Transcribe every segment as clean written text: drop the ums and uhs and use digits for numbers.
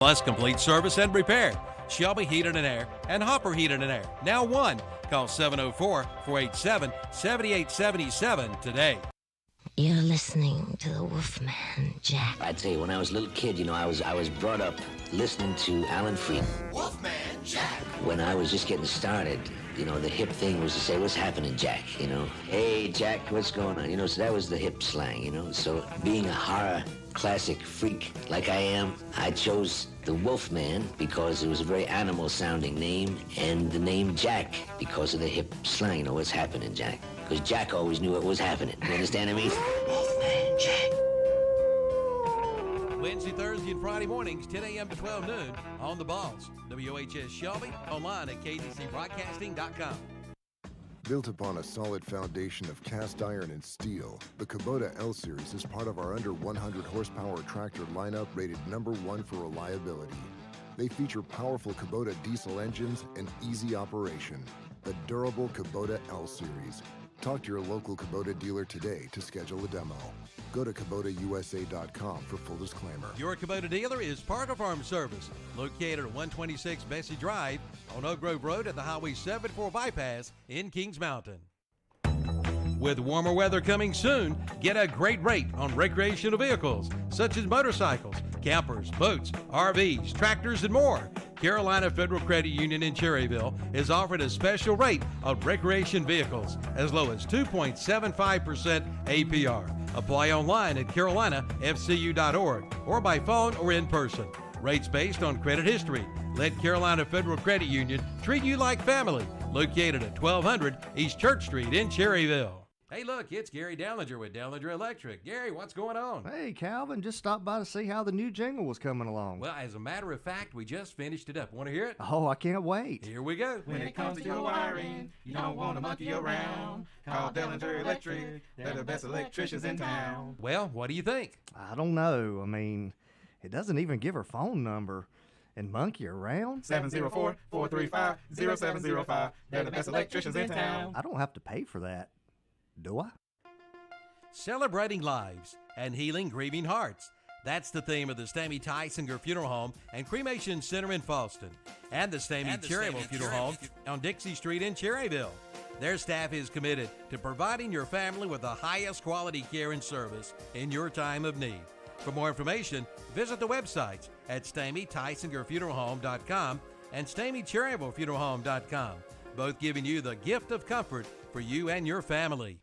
Plus complete service and repair. Shelby Heating and Air and Hopper Heating and Air. Now one. Call 704-487-7877 today. You're listening to the Wolfman Jack. I tell you, when I was a little kid, I was brought up listening to Alan Freed. Wolfman Jack. When I was just getting started, the hip thing was to say, "What's happening, Jack?" "Hey, Jack, what's going on?" So that was the hip slang, So being a horror classic freak like I am, I chose the Wolfman because it was a very animal-sounding name, and the name Jack because of the hip slang. What's happening, Jack? Because Jack always knew what was happening. You understand what I mean? Wolfman Jack. Wednesday, Thursday, and Friday mornings, 10 a.m. to 12 noon on The Balls. WOHS Shelby, online at kdcbroadcasting.com. Built upon a solid foundation of cast iron and steel, the Kubota L-Series is part of our under 100 horsepower tractor lineup rated #1 for reliability. They feature powerful Kubota diesel engines and easy operation. The durable Kubota L-Series. Talk to your local Kubota dealer today to schedule a demo. Go to KubotaUSA.com for full disclaimer. Your Kubota dealer is Parker Farm Service, located at 126 Bessie Drive on Oak Grove Road at the Highway 74 bypass in Kings Mountain. With warmer weather coming soon, get a great rate on recreational vehicles such as motorcycles, campers, boats, RVs, tractors, and more. Carolina Federal Credit Union in Cherryville is offered a special rate on recreation vehicles as low as 2.75% APR. Apply online at carolinafcu.org or by phone or in person. Rates based on credit history. Let Carolina Federal Credit Union treat you like family. Located at 1200 East Church Street in Cherryville. Hey, look, it's Gary Dellinger with Dellinger Electric. Gary, what's going on? Hey, Calvin, just stopped by to see how the new jingle was coming along. Well, as a matter of fact, we just finished it up. Want to hear it? Oh, I can't wait. Here we go. When it comes to your wiring, you don't want to monkey around. Call Dellinger Electric. They're the best electricians in town. Well, what do you think? I don't know. I mean, it doesn't even give her phone number. And monkey around? 704-435-0705. They're the best electricians in town. I don't have to pay for that, do I? Celebrating lives and healing grieving hearts. That's the theme of the Stammy Tysinger Funeral Home and Cremation Center in Falston and the Stammy Cherryville Funeral Home on Dixie Street in Cherryville. Their staff is committed to providing your family with the highest quality care and service in your time of need. For more information, visit the websites at StammyTysingerFuneralHome.com and StammyCherryvilleFuneralHome.com, both giving you the gift of comfort for you and your family.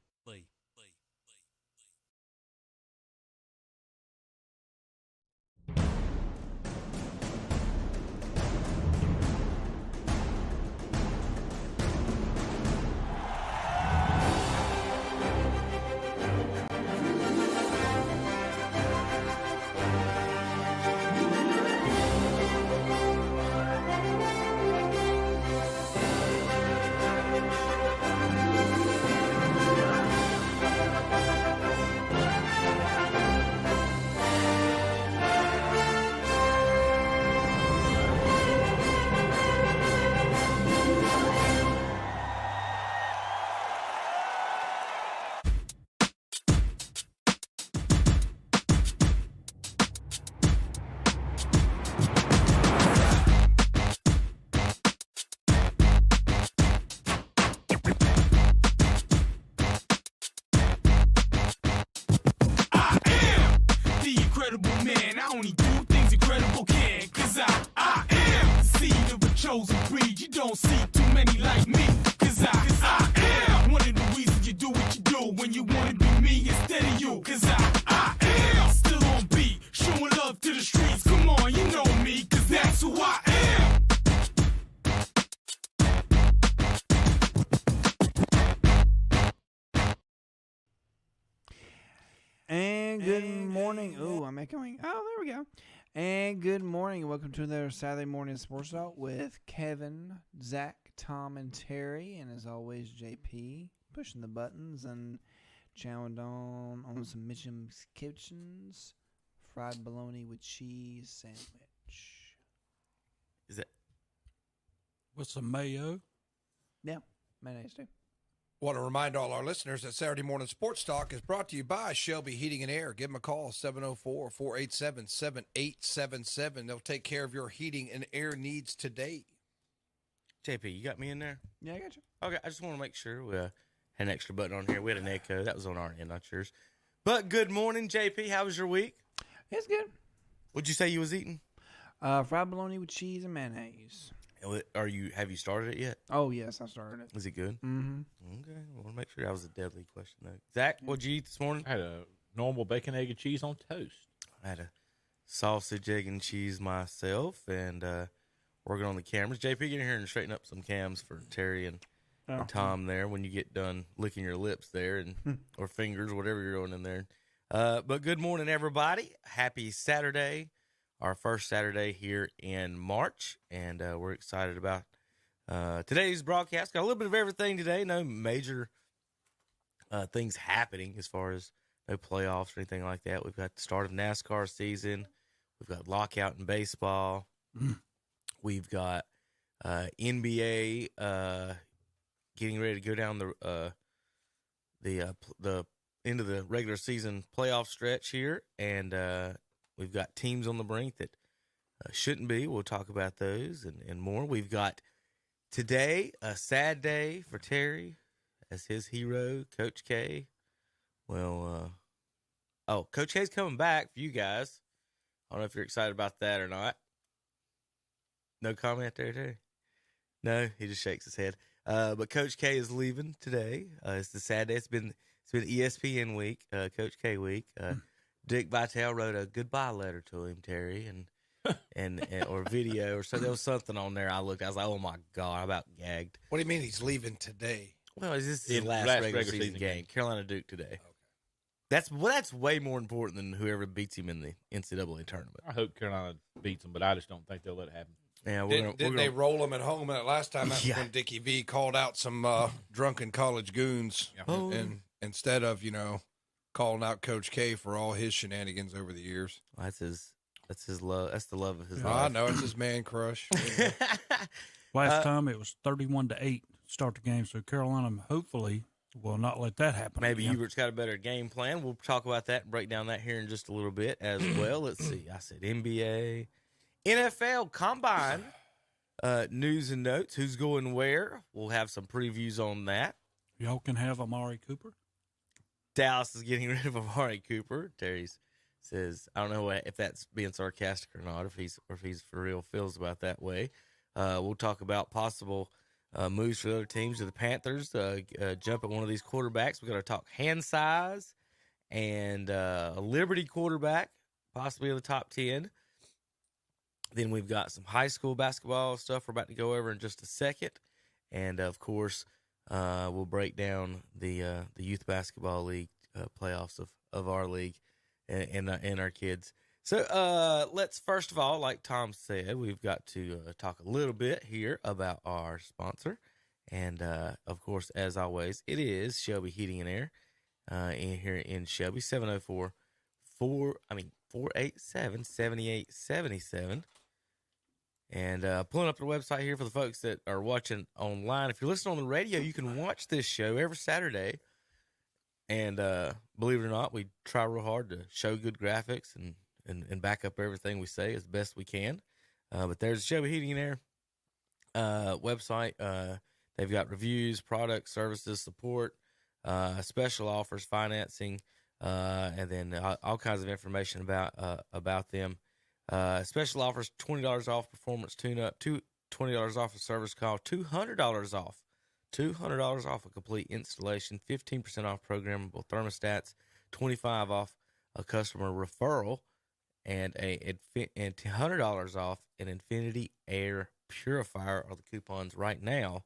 chosen breed. You don't see too many like me, cause I am one of the reasons you do what you do when you wanna be me instead of you, cause I am still on beat, showing love to the streets. Come on, you know me, cause that's who I am. And good morning. Oh, I'm echoing. Oh, there we go. And good morning. Welcome to another Saturday Morning Sports Talk with Kevin, Zach, Tom, and Terry. And as always, JP pushing the buttons and chowing down on some Mitchum's Kitchen's fried bologna with cheese sandwich. Is it with some mayo? Yeah, mayonnaise too. Want to remind all our listeners that Saturday Morning Sports Talk is brought to you by Shelby Heating and Air. Give them a call, 704-487-7877. They'll take care of your heating and air needs today. JP, you got me in there? Yeah, I got you. Okay, I just want to make sure we had an extra button on here. We had an echo. That was on our end, not yours. But good morning, JP. How was your week? It's good. What'd you say you was eating? Fried bologna with cheese and mayonnaise. Have you started it yet? Oh, yes, I started it. Is it good? Mm-hmm. Okay, I want to make sure that was a deadly question, though. Zach, what'd you eat this morning? I had a normal bacon, egg, and cheese on toast. I had a sausage, egg, and cheese myself, and working on the cameras. JP, get in here and straighten up some cams for Terry and Tom there when you get done licking your lips there and or fingers, whatever you're doing in there. But good morning, everybody. Happy Saturday. Our first Saturday here in March, and we're excited about today's broadcast. Got a little bit of everything today. No major things happening as far as no playoffs or anything like that. We've got the start of NASCAR season. We've got lockout in baseball. We've got NBA getting ready to go down the end of the regular season playoff stretch here, and we've got teams on the brink that shouldn't be. We'll talk about those and more. We've got today a sad day for Terry as his hero, Coach K. Well, Coach K's coming back for you guys. I don't know if you're excited about that or not. No comment there, Terry? No, he just shakes his head. But Coach K is leaving today. It's the sad day. It's been ESPN week, Coach K week. Dick Vitale wrote a goodbye letter to him, Terry, and or video or so. There was something on there. I looked. I was like, oh my God, I about gagged. What do you mean he's leaving today? Well, this is his last regular season game. Carolina Duke today. Okay. That's way more important than whoever beats him in the NCAA tournament. I hope Carolina beats them, but I just don't think they'll let it happen. Yeah, didn't they roll him at home that last time? That's when Dickie V called out some drunken college goons, and instead of calling out Coach K for all his shenanigans over the years. Well, that's his love. That's the love of his life. I know it's his man crush. Last time it was 31-8 to start the game, so Carolina hopefully will not let that happen. Maybe Hubert's got a better game plan. We'll talk about that and break down that here in just a little bit as well. Let's see. I said NBA, NFL Combine news and notes. Who's going where? We'll have some previews on that. Y'all can have Amari Cooper. Dallas is getting rid of Amari Cooper. Terry says, I don't know if that's being sarcastic or not, if he's for real feels about that way. We'll talk about possible moves for other teams. To the Panthers jump at one of these quarterbacks. We're going to talk hand size and a Liberty quarterback, possibly in the top 10. Then we've got some high school basketball stuff we're about to go over in just a second. And, of course, we'll break down the youth basketball league playoffs of our league and our kids. So let's first of all, like Tom said, we've got to talk a little bit here about our sponsor. And, of course, as always, it is Shelby Heating and Air here in Shelby, 487-7877. And pulling up the website here for the folks that are watching online. If you're listening on the radio, you can watch this show every Saturday. And believe it or not, we try real hard to show good graphics and back up everything we say as best we can. But there's the Shelby Heating and Air website. They've got reviews, products, services, support, special offers, financing, and then all kinds of information about them. Special offers: $20 off performance tune-up, $20 off a service call, $200 off a complete installation, 15% off programmable thermostats, $25 off a customer referral, and $100 off an Infinity Air Purifier are the coupons right now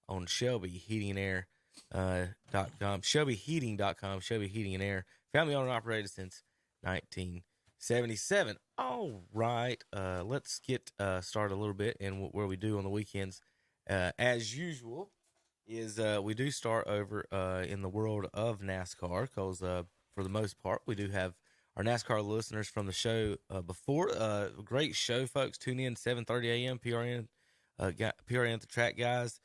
on ShelbyHeatingAir.com, ShelbyHeating.com, Shelby Heating and Air, family owned and operated since 1977. All right, let's get started a little bit, and where we do on the weekends, as usual, is we do start over in the world of NASCAR, because for the most part, we do have our NASCAR listeners from the show before. Great show, folks. Tune in 7:30 a.m. PRN at the track, guys.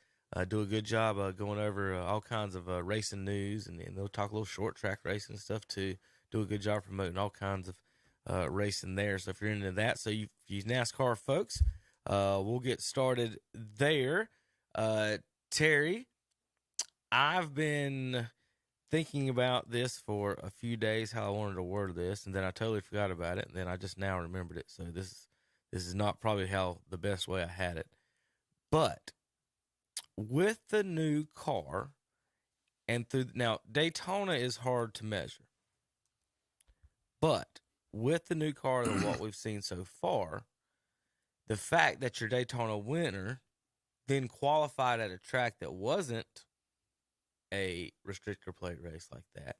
do a good job going over all kinds of racing news, and they'll talk a little short track racing and stuff too. Do a good job promoting all kinds of racing there. So if you're into that, so you use NASCAR, folks, we'll get started there. Terry, I've been thinking about this for a few days, how I wanted to word this, and then I totally forgot about it, and then I just now remembered it. So this is not probably the best way I had it. But with the new car, and now Daytona is hard to measure, but with the new car and what we've seen so far, the fact that your Daytona winner then qualified at a track that wasn't a restrictor plate race like that,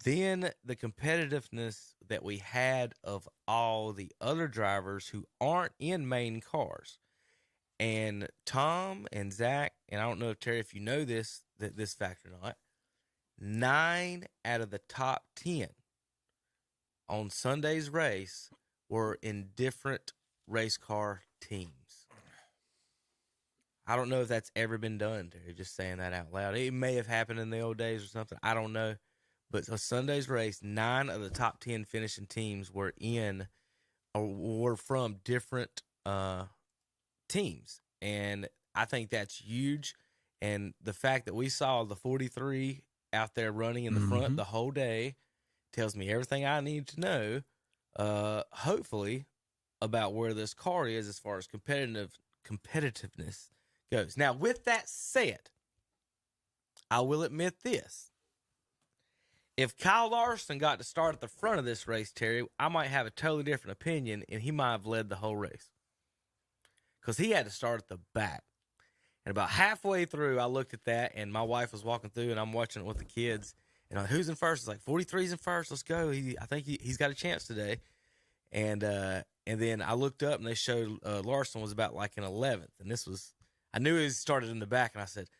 then the competitiveness that we had of all the other drivers who aren't in main cars, and Tom and Zach, and I don't know if Terry, if you know this fact or not, 9 out of the top 10 on Sunday's race were in different race car teams. I don't know if that's ever been done, Terry, just saying that out loud. It may have happened in the old days or something. I don't know. But a Sunday's race, 9 of the top 10 finishing teams were from different teams. And I think that's huge. And the fact that we saw the 43 out there running in the front the whole day tells me everything I need to know, hopefully, about where this car is as far as competitiveness goes. Now, with that said, I will admit this. If Kyle Larson got to start at the front of this race, Terry, I might have a totally different opinion, and he might have led the whole race. Because he had to start at the back. And about halfway through, I looked at that, and my wife was walking through, and I'm watching it with the kids. And who's in first? It's like, 43's in first. Let's go. I think he's got a chance today. And then I looked up, and they showed Larson was about like in 11th. And I knew he started in the back, and I said,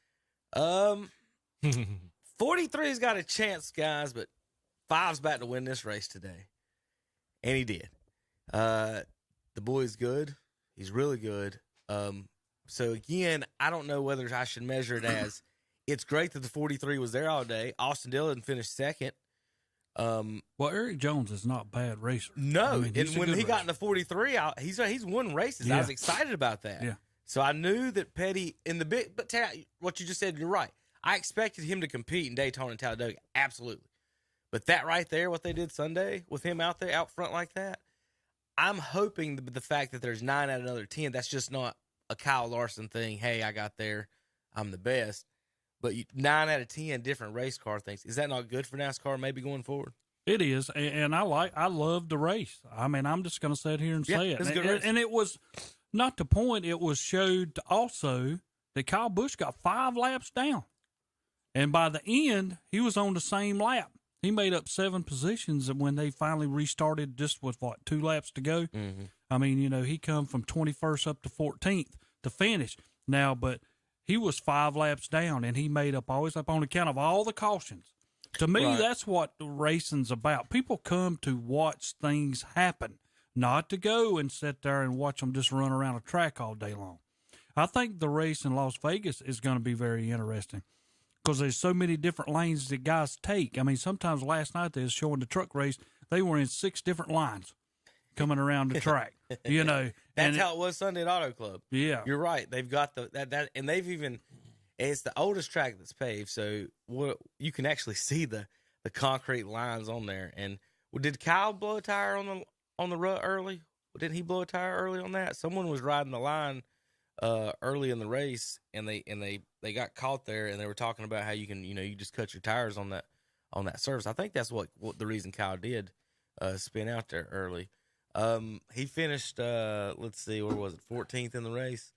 43's got a chance, guys, but 5's about to win this race today. And he did. The boy's good. He's really good. So, again, I don't know whether I should measure it as it's great that the 43 was there all day. Austin Dillon finished second. Well, Eric Jones is not a bad racer. No, I mean, and when he got in the 43, he's won races. Yeah. I was excited about that. Yeah. So I knew that Petty in the big, but Terry, what you just said, you're right. I expected him to compete in Daytona and Talladega, absolutely. But that right there, what they did Sunday with him out there out front like that, I'm hoping the fact that there's 9 out of another 10, that's just not a Kyle Larson thing. Hey, I got there, I'm the best. But 9 out of 10 different race car things. Is that not good for NASCAR maybe going forward? It is, and I love the race. I mean, I'm just going to sit here and say it. And it was not the point. It was showed also that Kyle Busch got 5 laps down, and by the end, he was on the same lap. He made up 7 positions when they finally restarted, just with 2 laps to go. Mm-hmm. I mean, he come from 21st up to 14th to finish now, but he was 5 laps down, and he made up always up on account of all the cautions. To me, Right. That's what racing's about. People come to watch things happen, not to go and sit there and watch them just run around a track all day long. I think the race in Las Vegas is going to be very interesting because there's so many different lanes that guys take. I mean, sometimes last night they was showing the truck race, they were in 6 different lines coming around the track. That's how it was Sunday at Auto Club. Yeah, you're right. They've got that, and they've even. It's the oldest track that's paved, so you can actually see the concrete lines on there. And did Kyle blow a tire on the rut early? Didn't he blow a tire early on that? Someone was riding the line early in the race, and they got caught there, and they were talking about how you can you just cut your tires on that surface. I think that's what the reason Kyle did spin out there early. He finished let's see, where was it? 14th in the race.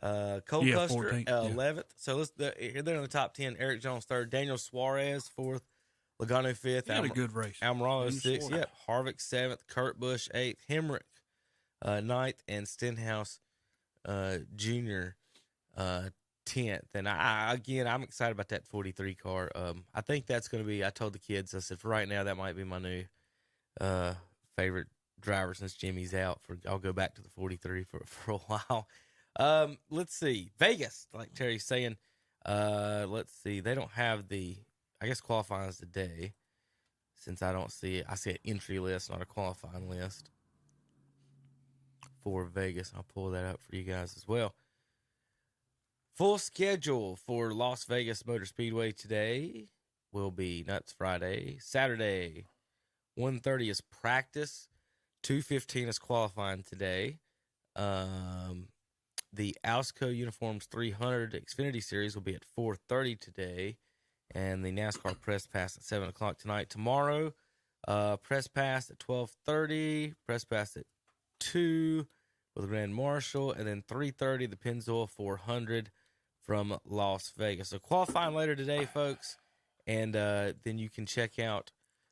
Cole Custer 11th. So they're in the top 10. Eric Jones 3rd, Daniel Suarez 4th, Logano 5th. He had a good race. Almirado 6th. Yep. Harvick 7th, Kurt Busch 8th, Hemrick 9th, and Stenhouse Jr. 10th. And I'm excited about that 43 car. I think that's going to be. I told the kids, I said, for right now, that might be my new favorite driver since Jimmy's out. I'll go back to the 43 for a while. Let's see. Vegas, like Terry's saying. Let's see. They don't have I guess qualifying is today. Since I don't see it, I see an entry list, not a qualifying list for Vegas. I'll pull that up for you guys as well. Full schedule for Las Vegas Motor Speedway today will be Nuts Friday. Saturday, 1:30 is practice. 2:15 is qualifying today. The Alsco Uniforms 300 Xfinity Series will be at 4:30 today. And the NASCAR Press Pass at 7 o'clock tonight. Tomorrow, Press Pass at 12:30, Press Pass at 2 with the Grand Marshal, and then 3:30, the Pennzoil 400 from Las Vegas. So qualifying later today, folks, and then you can check out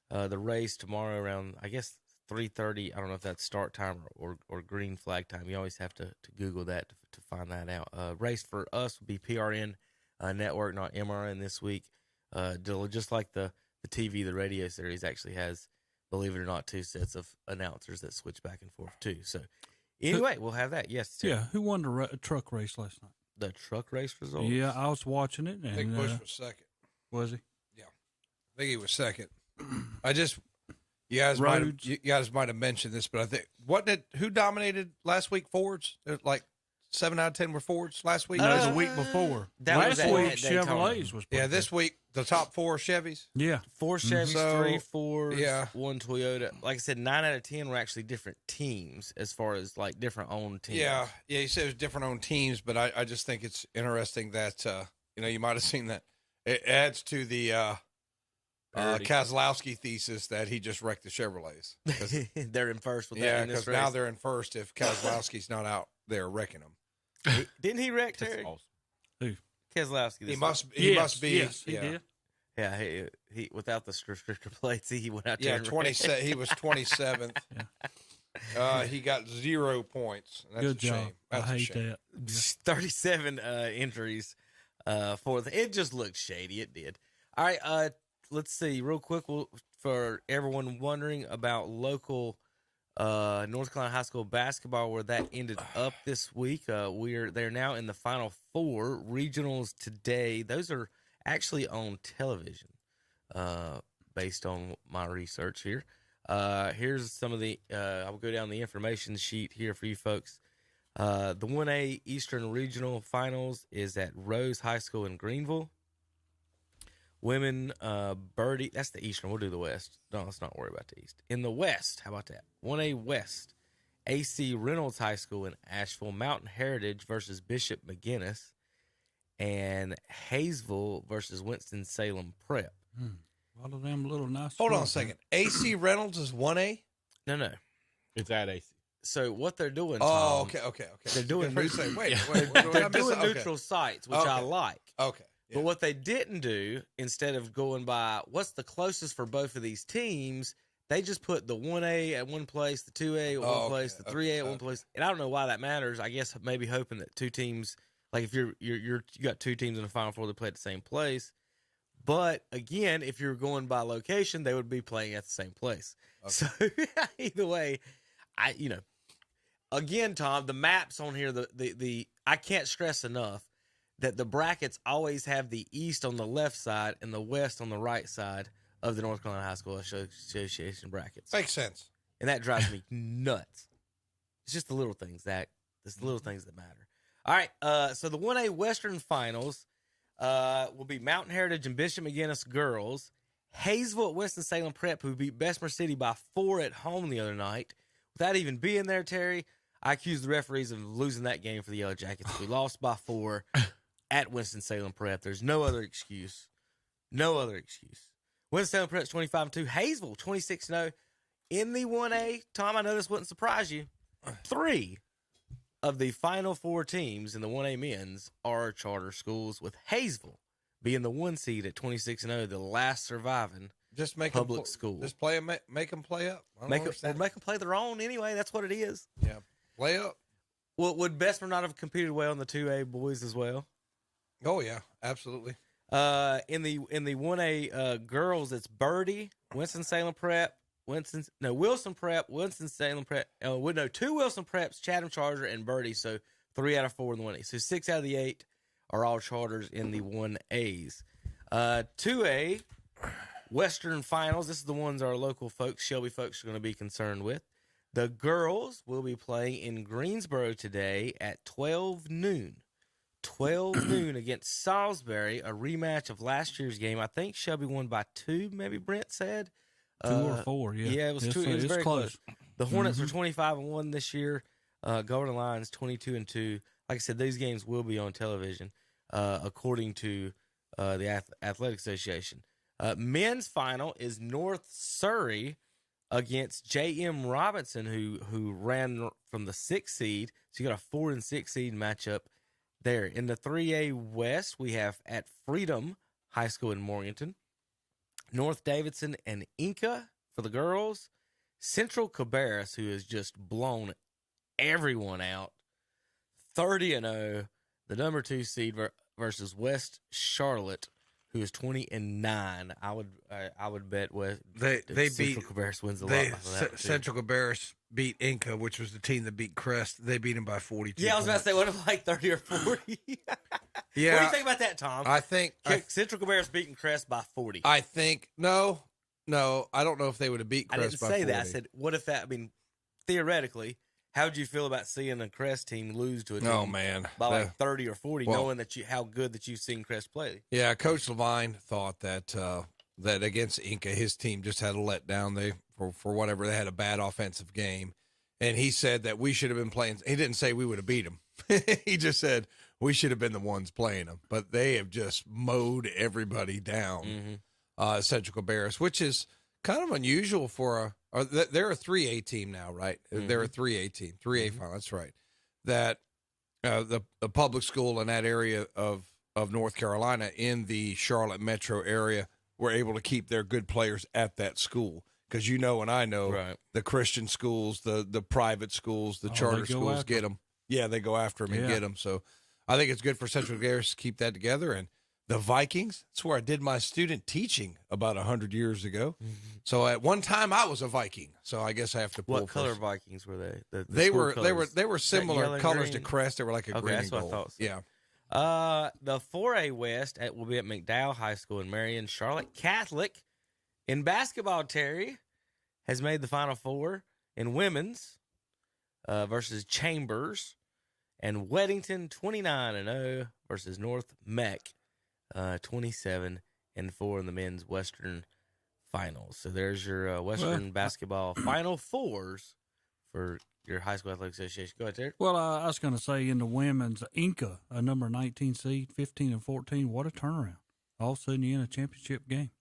the race tomorrow around, I guess, 3:30. I don't know if that's start time or green flag time. You always have to Google that to find that out. Race for us will be PRN Network, not MRN this week. Just like the TV, the radio series actually has, believe it or not, 2 sets of announcers that switch back and forth too. So anyway, we'll have that. Yes. Sir. Yeah. Who won the truck race last night? The truck race results? Yeah, I was watching it. And, I think Busch was second. Was he? Yeah. I think he was second. You guys might have mentioned this, but I think who dominated last week? Fords? Like 7 out of 10 were Fords last week. No, the week before. Last week Chevrolets was. Yeah, this week the top 4 Chevys. Yeah, 4 Chevys, 3 Fords, 1 Toyota. Like I said, 9 out of 10 were actually different teams as far as like different owned teams. Yeah. You said it was different owned teams, but I just think it's interesting that you might have seen that it adds to the Keselowski thesis that he just wrecked the Chevrolets. They're in first with that. Yeah, because now they're in first if Keselowski's not out there wrecking them. Didn't he wreck Terry? Awesome. Who? Keselowski. He must be. Yes, he did. Yeah, he without the restrictor plates, he went out there. Yeah, 27. He was 27th. He got 0 points. That's Good a job. shame. That's I hate that. 37 injuries for it just looked shady. It did. All right, let's see real quick for everyone wondering about local North Carolina high school basketball, where that ended up this week. They're now in the Final Four regionals today. Those are actually on television, based on my research here. Here's some of the. I'll go down the information sheet here for you folks. The 1A Eastern Regional Finals is at Rose High School in Greenville. Women, Birdie, that's the Eastern. We'll do the West. No, let's not worry about the East. In the West, how about that? 1A West, AC Reynolds High School in Asheville, Mountain Heritage versus Bishop McGuinness, and Hayesville versus Winston-Salem Prep. A lot of them little nice. Hold on a second. AC Reynolds is 1A? No. It's at AC. So what they're doing, Tom, Tom, okay. They're doing they're doing neutral sites, which I like. Okay. Yeah. But what they didn't do, instead of going by what's the closest for both of these teams, they just put the 1A at one place, the 2A at one place, the 3A at one place. And I don't know why that matters. I guess maybe hoping that 2 teams, like if you got 2 teams in the Final Four that play at the same place. But again, if you're going by location, they would be playing at the same place. Okay. So either way, again, Tom, the maps on here, the I can't stress enough that the brackets always have the East on the left side and the West on the right side of the North Carolina High School Association brackets. Makes sense. And that drives me nuts. It's just the little things that matter. All right, so the 1A Western Finals will be Mountain Heritage and Bishop McGuinness girls. Hayesville at Winston-Salem Prep, who beat Bessemer City by 4 at home the other night. Without even being there, Terry, I accused the referees of losing that game for the Yellow Jackets. We lost by 4 at Winston-Salem Prep. There's no other excuse. Winston-Salem Prep's 25-2. Hayesville 26-0 in the 1A. Tom, I know this wouldn't surprise you. 3 of the Final 4 teams in the 1A men's are charter schools, with Hayesville being the 1 seed at 26-0, the last surviving public school. Just make them play up. Make them play their own anyway. That's what it is. Yeah, play up. Well, would Bessemer not have competed well in the 2A boys as well? Oh yeah, absolutely. In the 1A girls, it's Birdie, Winston-Salem Prep, Wilson Prep, Winston-Salem Prep. 2 Wilson Preps, Chatham Charger, and Birdie. So 3 out of 4 in the 1A. So 6 out of the 8 are all charters in the 1As. 2A, Western Finals. This is the ones our local folks, Shelby folks, are going to be concerned with. The girls will be playing in Greensboro today at 12 noon. 12 noon against Salisbury, a rematch of last year's game. I think Shelby won by 2, maybe Brent said. 2 or 4, yeah. Yeah, it was 2. It was very close. The Hornets are 25-1 this year. Golden Lions 22-2. Like I said, these games will be on television, according to the Athletic Association. Men's final is North Surrey against J.M. Robinson, who ran from the 6th seed. So you got a 4 and 6 seed matchup there. In the 3A West, we have at Freedom High School in Morganton, North Davidson and Inca for the girls, Central Cabarrus, who has just blown everyone out, 30-0, the number 2 seed versus West Charlotte, who is 20-9. I would bet they Central Cabarrus wins a lot. Central Cabarrus beat Inca, which was the team that beat Crest. They beat him by 42. Yeah, I was about to say, what if like 30 or 40? Yeah. What do you think about that, Tom? I think Central Cabarrus beating Crest by 40. I think no, I don't know if they would have beat Crest by 40. I didn't say that. I said, what if that? I mean, theoretically, how would you feel about seeing a Crest team lose to a team by like 30 or 40, knowing that how good that you've seen Crest play? Yeah, Coach Levine thought that that against Inca, his team just had a letdown. They for whatever, they had a bad offensive game, and he said that we should have been playing. He didn't say we would have beat them. He just said we should have been the ones playing them. But they have just mowed everybody down. Central Cabarrus, which is kind of unusual for they're a 3A team now, right? They're a 3A team, 3A final. That's right. That the public school in that area of North Carolina, in the Charlotte metro area, were able to keep their good players at that school. Because and I know the Christian schools, the private schools, the charter schools get them. Yeah, they go after them and get them. So I think it's good for Central Cabarrus to keep that together. And the Vikings, that's where I did my student teaching about 100 years ago. So at one time I was a Viking. So I guess I have to pull. What color Vikings were they? They were similar colors to Crest. They were like a green and gold. What I thought. So. Yeah. The 4A West will be at McDowell High School in Marion. Charlotte Catholic in basketball, Terry, has made the Final Four in women's versus Chambers, and Weddington 29-0 versus North Mech 27-4 in the men's Western Finals. So there's your Western basketball Final Fours for your High School Athletic Association. Go ahead, Terry. Well, I was going to say in the women's, Inca, a number 19 seed, 15-14. What a turnaround! All of a sudden, you're in a championship game.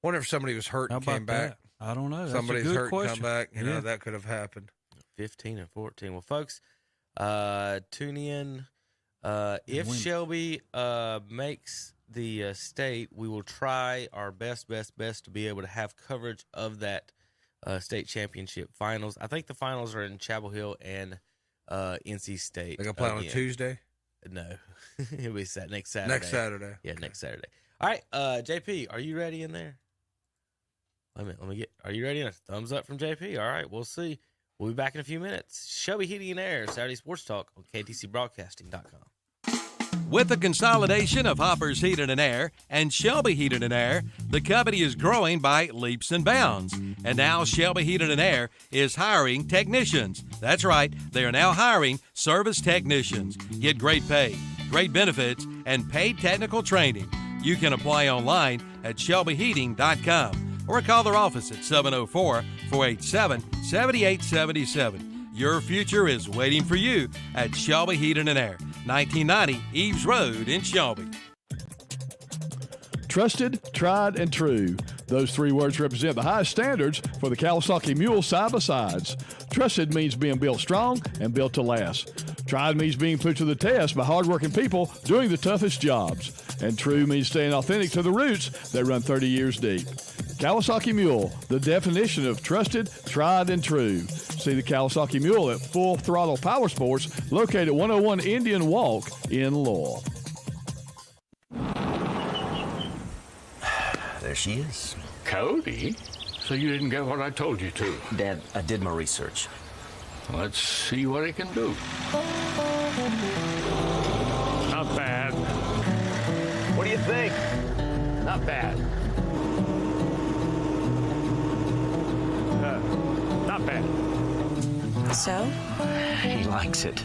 Wonder if somebody was hurt and came back. That? I don't know. Somebody's hurt and come back. That could have happened. 15-14. Well, folks, tune in. If Shelby makes the state, we will try our best to be able to have coverage of that state championship finals. I think the finals are in Chapel Hill and NC State. They're going to play on a Tuesday? No. It'll be next Saturday. Next Saturday. Yeah, next Saturday. All right, JP, are you ready in there? Let me get. Are you ready? A thumbs up from JP. All right, we'll see. We'll be back in a few minutes. Shelby Heating and Air, Saturday Sports Talk on KTCBroadcasting.com. With the consolidation of Hoppers Heating and Air and Shelby Heating and Air, the company is growing by leaps and bounds. And now Shelby Heating and Air is hiring technicians. That's right, they are now hiring service technicians. Get great pay, great benefits, and paid technical training. You can apply online at shelbyheating.com or call their office at 704-487-7877. Your future is waiting for you at Shelby Heating and Air, 1990 Eves Road in Shelby. Trusted, tried, and true. Those three words represent the highest standards for the Kawasaki Mule side-by-sides. Trusted means being built strong and built to last. Tried means being put to the test by hardworking people doing the toughest jobs. And true means staying authentic to the roots that run 30 years deep. Kawasaki Mule, the definition of trusted, tried, and true. See the Kawasaki Mule at Full Throttle Power Sports, located at 101 Indian Walk in Lowell. There she is. Cody? So you didn't get what I told you to? Dad, I did my research. Let's see what he can do. Not bad. What do you think? Not bad. Not bad. So? He likes it.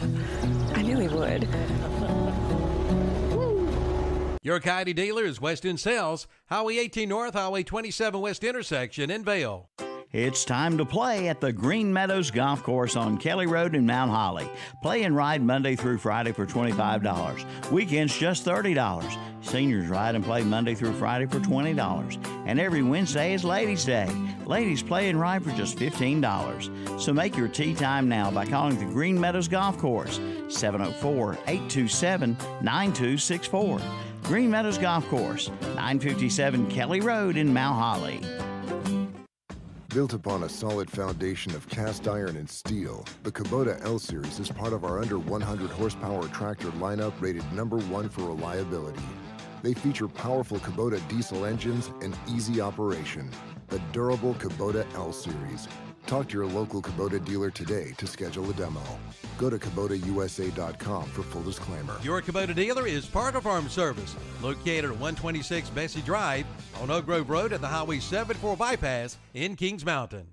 I knew he would. Your Coyote dealer is Weston Sales, Highway 18 North, Highway 27 West intersection in Vail. It's time to play at the Green Meadows Golf Course on Kelly Road in Mount Holly. Play and ride Monday through Friday for $25. Weekends just $30. Seniors ride and play Monday through Friday for $20. And every Wednesday is Ladies' Day. Ladies play and ride for just $15. So make your tee time now by calling the Green Meadows Golf Course, 704-827-9264. Green Meadows Golf Course, 957 Kelly Road in Mount Holly. Built upon a solid foundation of cast iron and steel, the Kubota L Series is part of our under 100 horsepower tractor lineup rated #1 for reliability. They feature powerful Kubota diesel engines and easy operation. The durable Kubota L Series. Talk to your local Kubota dealer today to schedule a demo. Go to KubotaUSA.com for full disclaimer. Your Kubota dealer is Parker Farm Service, located at 126 Bessie Drive on Oak Grove Road at the Highway 74 bypass in Kings Mountain.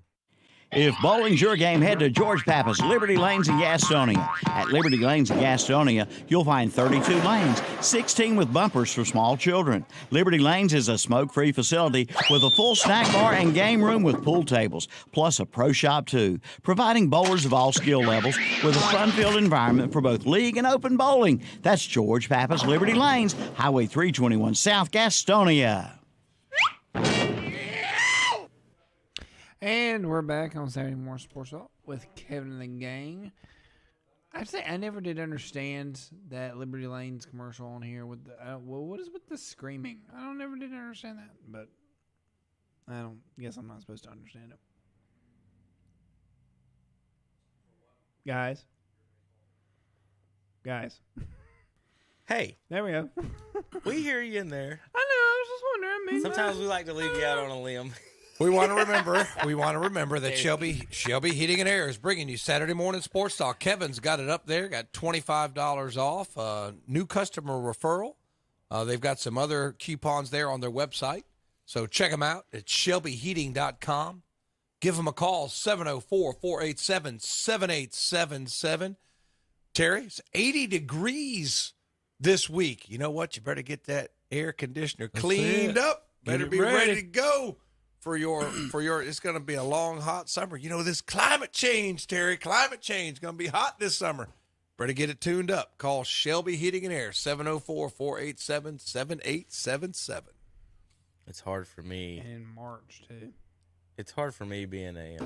If bowling's your game, head to George Pappas, Liberty Lanes in Gastonia. At Liberty Lanes in Gastonia, you'll find 32 lanes, 16 with bumpers for small children. Liberty Lanes is a smoke-free facility with a full snack bar and game room with pool tables, plus a pro shop too, providing bowlers of all skill levels with a fun-filled environment for both league and open bowling. That's George Pappas, Liberty Lanes, Highway 321 South, Gastonia. And we're back on Saturday Morning Sports Talk with Kevin and the gang. I'd say I never did understand that Liberty Lanes commercial on here with the what is with the screaming? I never did understand that, but I don't guess I'm not supposed to understand it. Guys. Hey. There we go. We hear you in there. I know, I was just wondering. Maybe Sometimes we like to leave you out on a limb. We want to remember that Shelby Heating and Air is bringing you Saturday Morning Sports Talk. Kevin's got it up there, got $25 off, new customer referral. They've got some other coupons there on their website. So check them out at shelbyheating.com. Give them a call, 704-487-7877. Terry, it's 80 degrees this week. You know what? You better get that air conditioner cleaned up. Better be ready to go. For your, it's going to be a long, hot summer. You know, this climate change, Terry, climate change, going to be hot this summer. Better get it tuned up. Call Shelby Heating and Air, 704-487-7877. It's hard for me. In March, too. It's hard for me being a,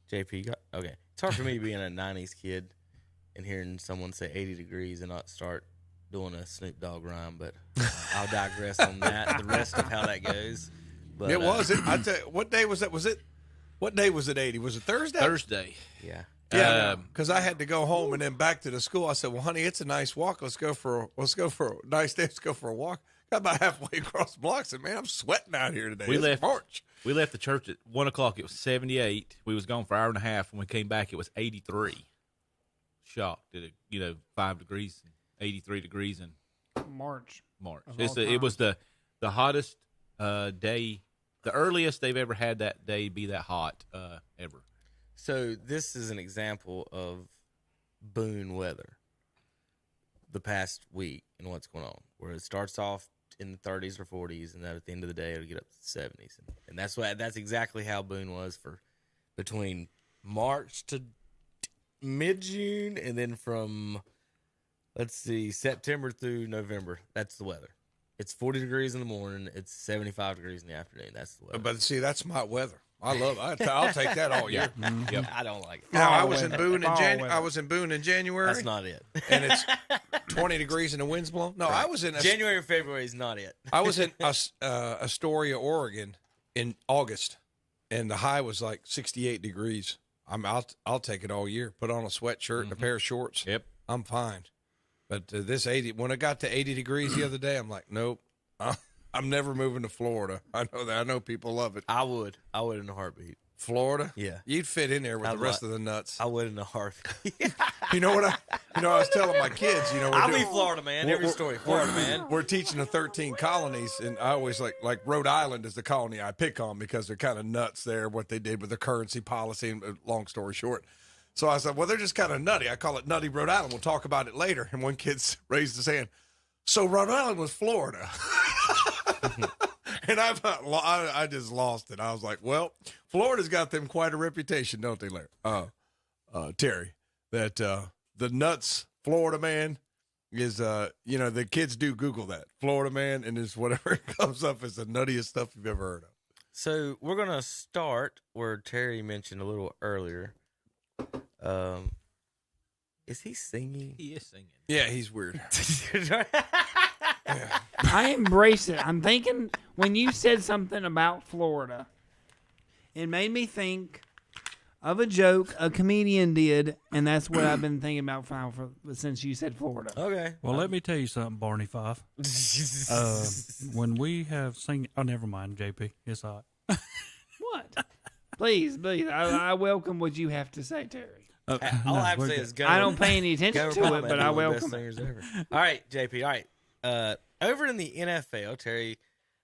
JP, okay. It's hard for me being a 90s kid and hearing someone say 80 degrees and not start doing a Snoop Dogg rhyme, but I'll digress on that, the rest of how that goes. But, it was. I tell you, what day was that? What day was it 80? Was it Thursday? Thursday. Yeah. Yeah, because I had to go home and then back to the school. I said, "Well, honey, it's a nice walk. Let's go for a nice day. Let's go for a walk." Got about halfway across the block. I said, "Man, I'm sweating out here today." It's March. We left the church at 1:00. It was 78. We was gone for an hour and a half. When we came back, it was 83. Shocked at 5 degrees, 83 degrees in March. It was the hottest day, the earliest they've ever had that day be that hot ever. So this is an example of Boone weather the past week and what's going on, where it starts off in the 30s or 40s, and then at the end of the day it'll get up to the 70s, and that's exactly how Boone was for between March to mid-June, and then from September through November. That's the weather. It's 40 degrees in the morning. It's 75 degrees in the afternoon. That's the weather. But see, that's my weather. I love it. I'll take that all year. Yep. I don't like it. Now, I was in Boone in January. That's not it. And it's 20 degrees and the wind's blowing. No, right. I was in January and February is not it. I was in Astoria, Oregon in August, and the high was like 68 degrees. I'll take it all year. Put on a sweatshirt and a pair of shorts. Yep. I'm fine. But this 80, when I got to 80 degrees the other day, I'm like, nope. I'm never moving to Florida. I know that. I know people love it. I would in a heartbeat. Florida? Yeah. You'd fit in there with the rest of the nuts. I would in a heartbeat. You know what I was telling my kids, I'll be Florida man, every story, Florida man. We're teaching the 13 colonies, and I always like Rhode Island is the colony I pick on because they're kind of nuts there, what they did with the currency policy, and long story short. So I said, well, they're just kind of nutty. I call it Nutty Rhode Island. We'll talk about it later. And one kid raised his hand. So Rhode Island was Florida. And I just lost it. I was like, well, Florida's got them quite a reputation, don't they, Larry? Terry, that the nuts Florida man is, the kids do Google that. Florida man, and it's whatever comes up is the nuttiest stuff you've ever heard of. So we're going to start where Terry mentioned a little earlier. Is he singing? He is singing. Yeah, he's weird. I embrace it. I'm thinking when you said something about Florida, it made me think of a joke a comedian did, and that's what I've been thinking about since you said Florida. Okay. Well, let me tell you something, Barney Five. When we have sing, oh, never mind, JP. It's hot. What? Please. I welcome what you have to say, Terry. All I have to say is go. I don't pay any attention to it, but I welcome it. All right, JP. All right. Over in the NFL, Terry,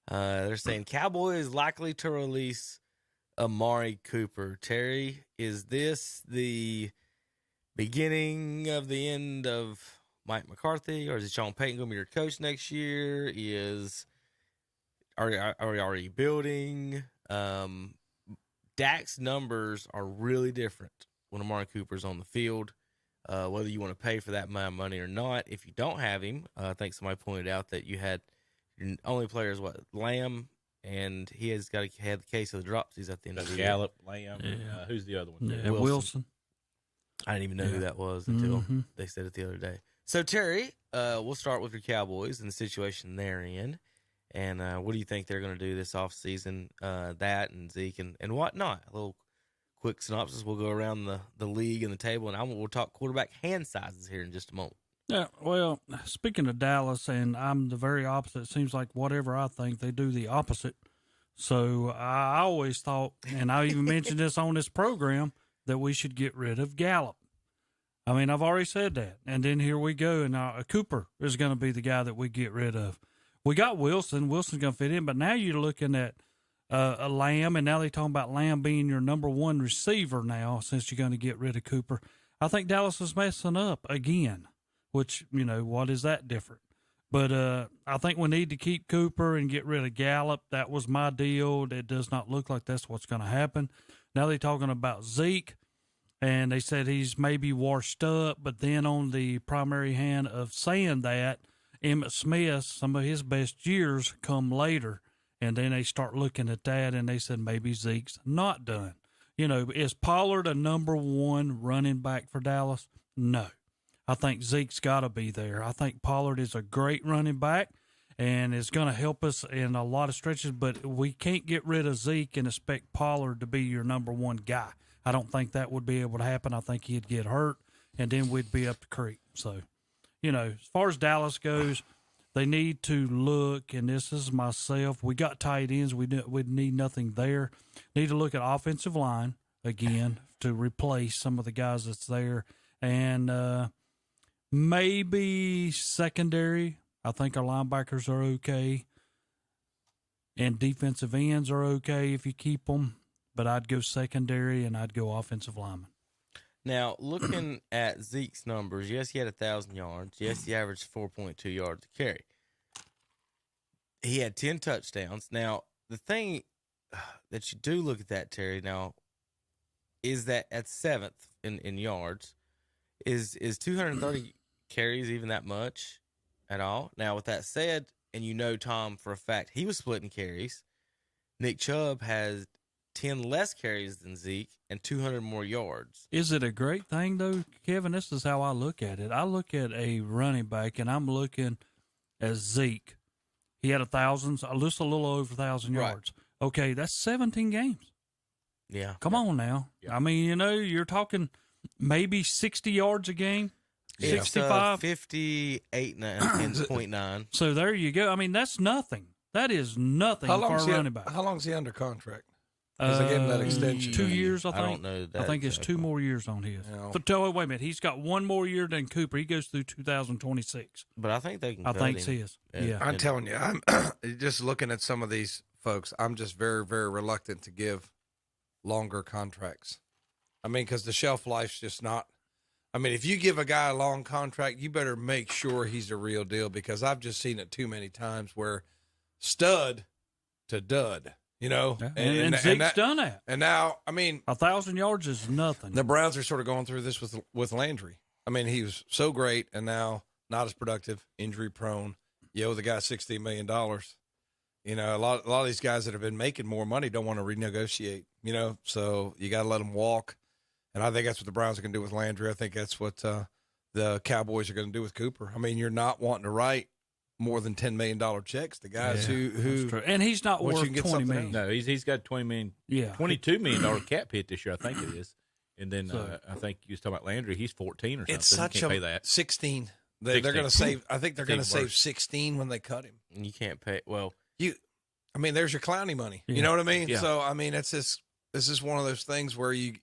they're saying Cowboys likely to release Amari Cooper. Terry, is this the beginning of the end of Mike McCarthy, or is Sean Payton going to be your coach next year? Are we already building? Dak's numbers are really different when Amari Cooper's on the field, whether you want to pay for that amount of money or not. If you don't have him, I think somebody pointed out that you had your only players, Lamb, and he has had the case of the dropsies at the end of the year. Gallup, Lamb, who's the other one? Yeah, Wilson. I didn't even know who that was until they said it the other day. So, Terry, we'll start with your Cowboys and the situation they're in. And what do you think they're going to do this offseason, that and Zeke and whatnot? A little quick synopsis. We'll go around the league and the table, and we'll talk quarterback hand sizes here in just a moment. Yeah, well, speaking of Dallas, and I'm the very opposite. It seems like whatever I think, they do the opposite. So I always thought, and I even mentioned this on this program, that we should get rid of Gallup. I mean, I've already said that. And then here we go, and Cooper is going to be the guy that we get rid of. We got Wilson. Wilson's going to fit in, but now you're looking at a Lamb, and now they're talking about Lamb being your number one receiver now since you're going to get rid of Cooper. I think Dallas is messing up again, which, what is that different? But I think we need to keep Cooper and get rid of Gallup. That was my deal. It does not look like that's what's going to happen. Now they're talking about Zeke, and they said he's maybe washed up, but then on the primary hand of saying that, Emmitt Smith, some of his best years come later, and then they start looking at that, and they said maybe Zeke's not done. Is Pollard a number one running back for Dallas? No. I think Zeke's got to be there. I think Pollard is a great running back and is going to help us in a lot of stretches, but we can't get rid of Zeke and expect Pollard to be your number one guy. I don't think that would be able to happen. I think he'd get hurt, and then we'd be up the creek. So, as far as Dallas goes, they need to look, and this is myself, we got tight ends. We need nothing there. Need to look at offensive line again to replace some of the guys that's there. And maybe secondary. I think our linebackers are okay. And defensive ends are okay if you keep them. But I'd go secondary, and I'd go offensive lineman. Now, looking at Zeke's numbers, yes, he had 1,000 yards. Yes, he averaged 4.2 yards a carry. He had 10 touchdowns. Now, the thing that you do look at that, Terry, now, is that at 7th in yards, is 230 carries even that much at all? Now, with that said, and Tom, for a fact, he was splitting carries. Nick Chubb has 10 less carries than Zeke and 200 more yards. Is it a great thing, though, Kevin? This is how I look at it. I look at a running back, and I'm looking at Zeke. He had 1,000, just a little over 1,000 yards. Right. Okay, that's 17 games. Yeah. Come on now. Yeah. I mean, you're talking maybe 60 yards a game, 65. 58.9. So there you go. I mean, that's nothing. That is nothing for a running back. How long is he under contract? Because they gave him that extension. 2 years, I think. I don't know that I think it's exactly. 2 more years on his. No. But wait a minute. He's got 1 more year than Cooper. He goes through 2026. But I think they can. I cut think him. it's his. And- Yeah. I'm telling you, I'm just looking at some of these folks. I'm just very, very reluctant to give longer contracts. I mean, because the shelf life's just not. I mean, if you give a guy a long contract, you better make sure he's the real deal, because I've just seen it too many times where stud to dud, you know. Yeah. And Zeke's done that. And now, I mean, 1,000 yards is nothing. the Browns are sort of going through this with Landry. I mean, he was so great, and now not as productive, injury prone. You owe the guy $16 million. You know, a lot of these guys that have been making more money don't want to renegotiate, you know, so you got to let them walk. And I think that's what the Browns are going to do with Landry. I think that's what the Cowboys are going to do with Cooper. I mean, you're not wanting to write more than $10 million checks to guys who and he's not once you worth can get $20 something million. No, he's got $20 million, $22 million cap hit this year, I think it is. And then I think you was talking about Landry. He's 14 or something. It's such you can't a pay that. 16. They're going to save. I think they're going to save 16 when they cut him. You can't pay. Well, I mean, there's your Clowney money. Yeah. You know what I mean? Yeah. So I mean, it's just this is one of those things where you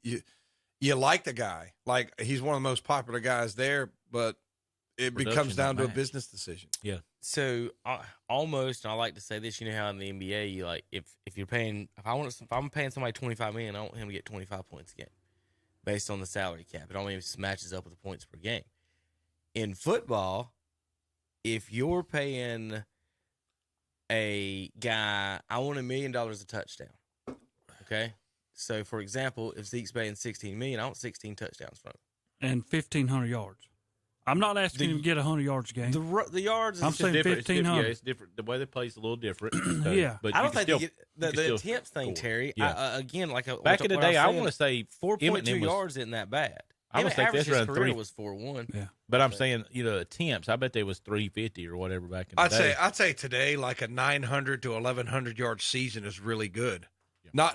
like the guy, like he's one of the most popular guys there, but it becomes down to a business decision. Yeah. So almost, and I like to say this, you know how in the NBA, you like if you're paying, if I'm paying somebody $25 million, I want him to get 25 points a game, based on the salary cap. It only matches up with the points per game. In football, if you're paying a guy, I want $1 million a touchdown. Okay. So for example, if Zeke's paying $16 million, I want 16 touchdowns from him. And 1,500 yards. I'm not asking him to get 100 yards a game. The yards. I'm Is saying different. 1,500. Yeah, it's different. The way they play is a little different. So, Yeah. but I don't you can think still, the attempts thing, score. Terry. Yeah. Again, like back in the day, I want to say 4.2 yards isn't that bad. I would say average this his run career 3 was 4.1. Yeah. But I'm saying, attempts. I bet they was 350 or whatever back in the day. I'd say today, like a 900 to 1,100 yard season is really good. Yeah.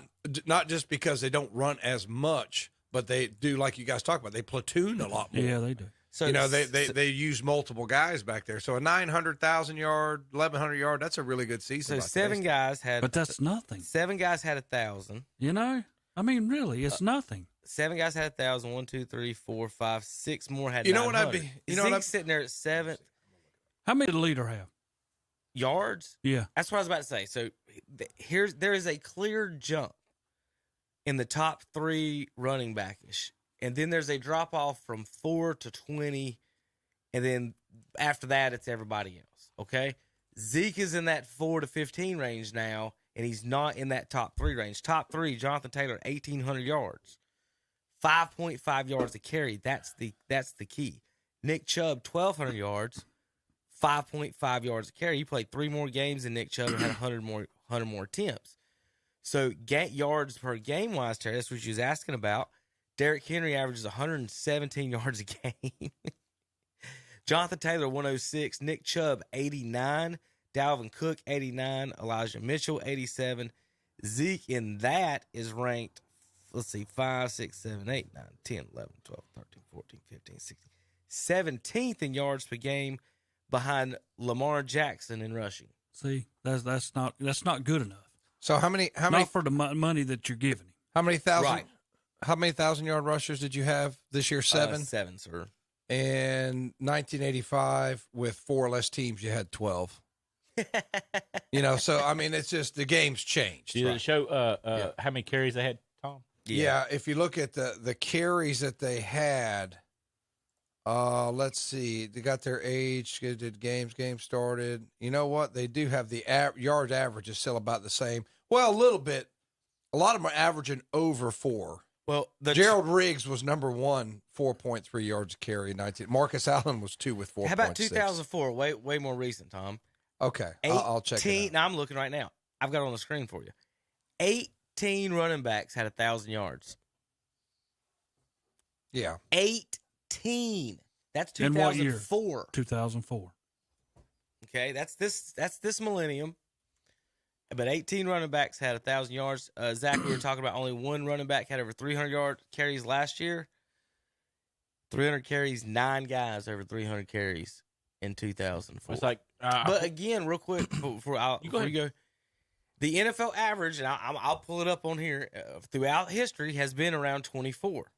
Not just because they don't run as much, but they do, like you guys talk about, they platoon a lot more. Yeah, they do. So they use multiple guys back there. So a 900,000 yard, 1,100 yard, that's a really good season. So 7 guys had, but that's nothing. 7 guys had 1,000. You know, I mean, really, it's nothing. 7 guys had 1,000. 1, 2, 3, 4, 5, 6 more had. You know 900. what I'd be? You know Zeke's what I'm sitting there at 7th. How many did the leader have? Yards. Yeah, that's what I was about to say. So there is a clear jump in the top 3 running backish, and then there's a drop off from 4 to 20, and then after that it's everybody else. Okay, Zeke is in that 4 to 15 range now, and he's not in that top 3 range. Top 3, Jonathan Taylor, 1,800 yards, 5.5 yards a carry. That's the key. Nick Chubb, 1,200 yards, 5.5 yards a carry. He played 3 more games than Nick Chubb and had 100 more attempts. So yards per game wise, Terry, that's what you was asking about. Derrick Henry averages 117 yards a game. Jonathan Taylor, 106. Nick Chubb, 89. Dalvin Cook, 89. Elijah Mitchell, 87. Zeke in that is ranked, 5, 6, 7, 8, 9, 10, 11, 12, 13, 14, 15, 16. 17th in yards per game behind Lamar Jackson in rushing. See, that's not good enough. So how many not for the money that you're giving him. How many thousand? Right. How many 1,000-yard rushers did you have this year? 7. 7, sir. And 1985, with 4 less teams, you had 12. So I mean, it's just the game's changed. Did it show how many carries they had, Tom? Yeah, if you look at the carries that they had, let's see, they got their age, did game started. You know what? They do have the yard average is still about the same. Well, a little bit. A lot of them are averaging over 4. Well, Gerald Riggs was number 1, 4.3 yards a carry. 19. Marcus Allen was 2 with 4.6. How about 2004? Way more recent, Tom. Okay, I'll check it out. Now I'm looking right now. I've got it on the screen for you. 18 running backs had 1,000 yards. Yeah. 18. That's In what year? 2004. 2004. Okay, that's this millennium. But 18 running backs had 1,000 yards. Zach, we were talking about only 1 running back had over 300 yard carries last year. 300 carries, 9 guys over 300 carries in 2004. It's like, but again, real quick before you go, The NFL average, and I'll pull it up on here, throughout history has been around 24.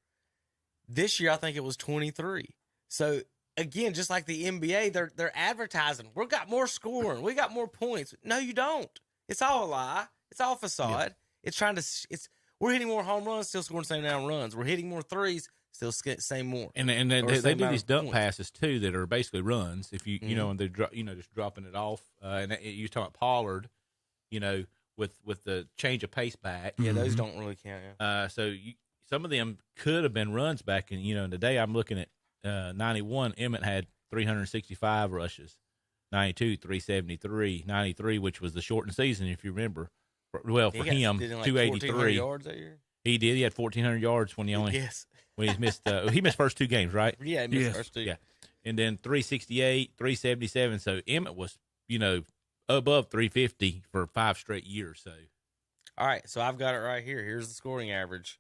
This year, I think it was 23. So, again, just like the NBA, they're advertising, we got more scoring, we got more points. No, you don't. It's all a lie. It's all facade. Yeah. We're hitting more home runs, still scoring the same amount of runs. We're hitting more threes, still same more. And they do these dump passes too that are basically runs. If you you know, and they're just dropping it off. And you talking about Pollard, with the change of pace back. Yeah, those don't really count. Yeah. So some of them could have been runs back in, and today I'm looking at 91. Emmett had 365 rushes, 92, 373, 93, which was the shortened season, if you remember. Well, for him, 283 yards that year. He did. He had 1,400 yards when he missed. He missed first two games, right? Yeah, he missed the first two. Yeah, and then 368, 377. So Emmett was, above 350 for 5 straight years. So, all right. So I've got it right here. Here's the scoring average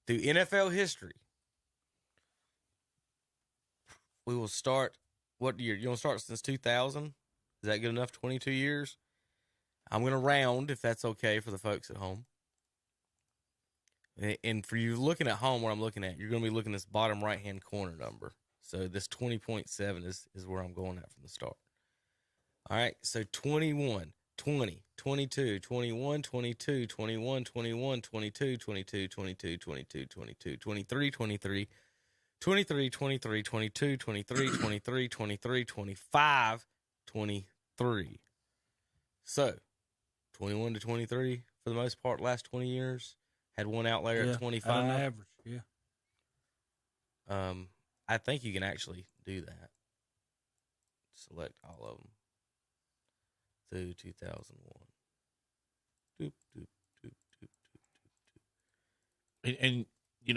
through NFL history. We will start. What year? You want to start since 2000? Is that good enough? 22 years. I'm going to round, if that's okay for the folks at home. And for you looking at home, what I'm looking at, you're going to be looking at this bottom right-hand corner number. So this 20.7 is where I'm going at from the start. All right, so 21, 20, 22, 21, 22, 21, 21, 22, 22, 22, 22, 22, 23, 23, 23, 23, 22, 23, 23, 23, 25, 23. So, 21 to 23 for the most part, last 20 years. Had one outlier at 25. At an average, yeah. I think you can actually do that. Select all of them through 2001. Doop, doop, doop, doop, doop, doop. And you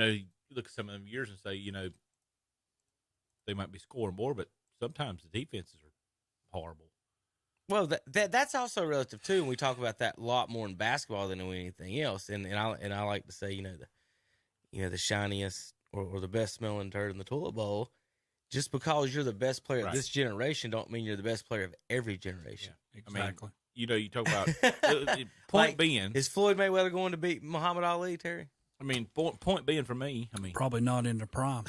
look at some of them years and say, they might be scoring more, but sometimes the defenses are horrible. Well, that's also relative too, and we talk about that a lot more in basketball than in anything else. And I like to say, the shiniest or the best smelling turd in the toilet bowl. Just because you're the best player of this generation, don't mean you're the best player of every generation. Yeah, exactly. You talk about point being, is Floyd Mayweather going to beat Muhammad Ali, Terry? I mean, point being for me, probably not in the prime.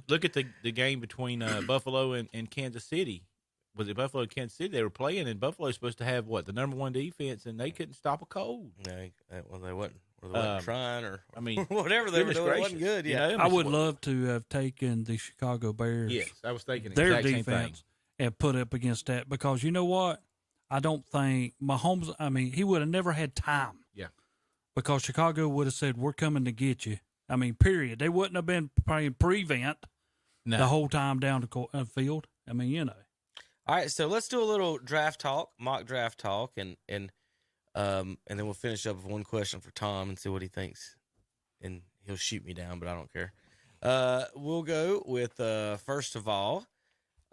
Look at the game between Buffalo and Kansas City. Was it Buffalo and Kansas City? They were playing, and Buffalo's supposed to have the number one defense, and they couldn't stop a cold. No, they wasn't trying, or whatever they were doing. It wasn't good. Yeah, I would love to have taken the Chicago Bears. Yes, I was thinking their exact defense same thing. And put up against that, because you know what? I don't think Mahomes. He would have never had time. Yeah, because Chicago would have said, "We're coming to get you." Period. They wouldn't have been playing prevent the whole time down the field. All right, so let's do a little draft talk, mock draft talk, and then we'll finish up with one question for Tom and see what he thinks. And he'll shoot me down, but I don't care. We'll go with first of all,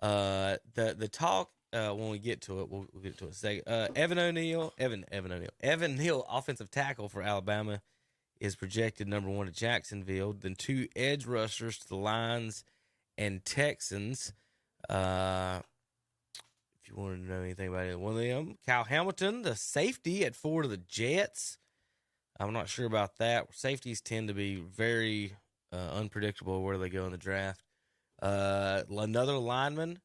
the talk. When we get to it, we'll get to it in a second. Evan Neal, offensive tackle for Alabama, is projected number 1 at Jacksonville. Then 2 edge rushers to the Lions and Texans. If you wanted to know anything about either one of them, Kyle Hamilton, the safety at 4 to the Jets. I'm not sure about that. Safeties tend to be very unpredictable where they go in the draft. Another lineman,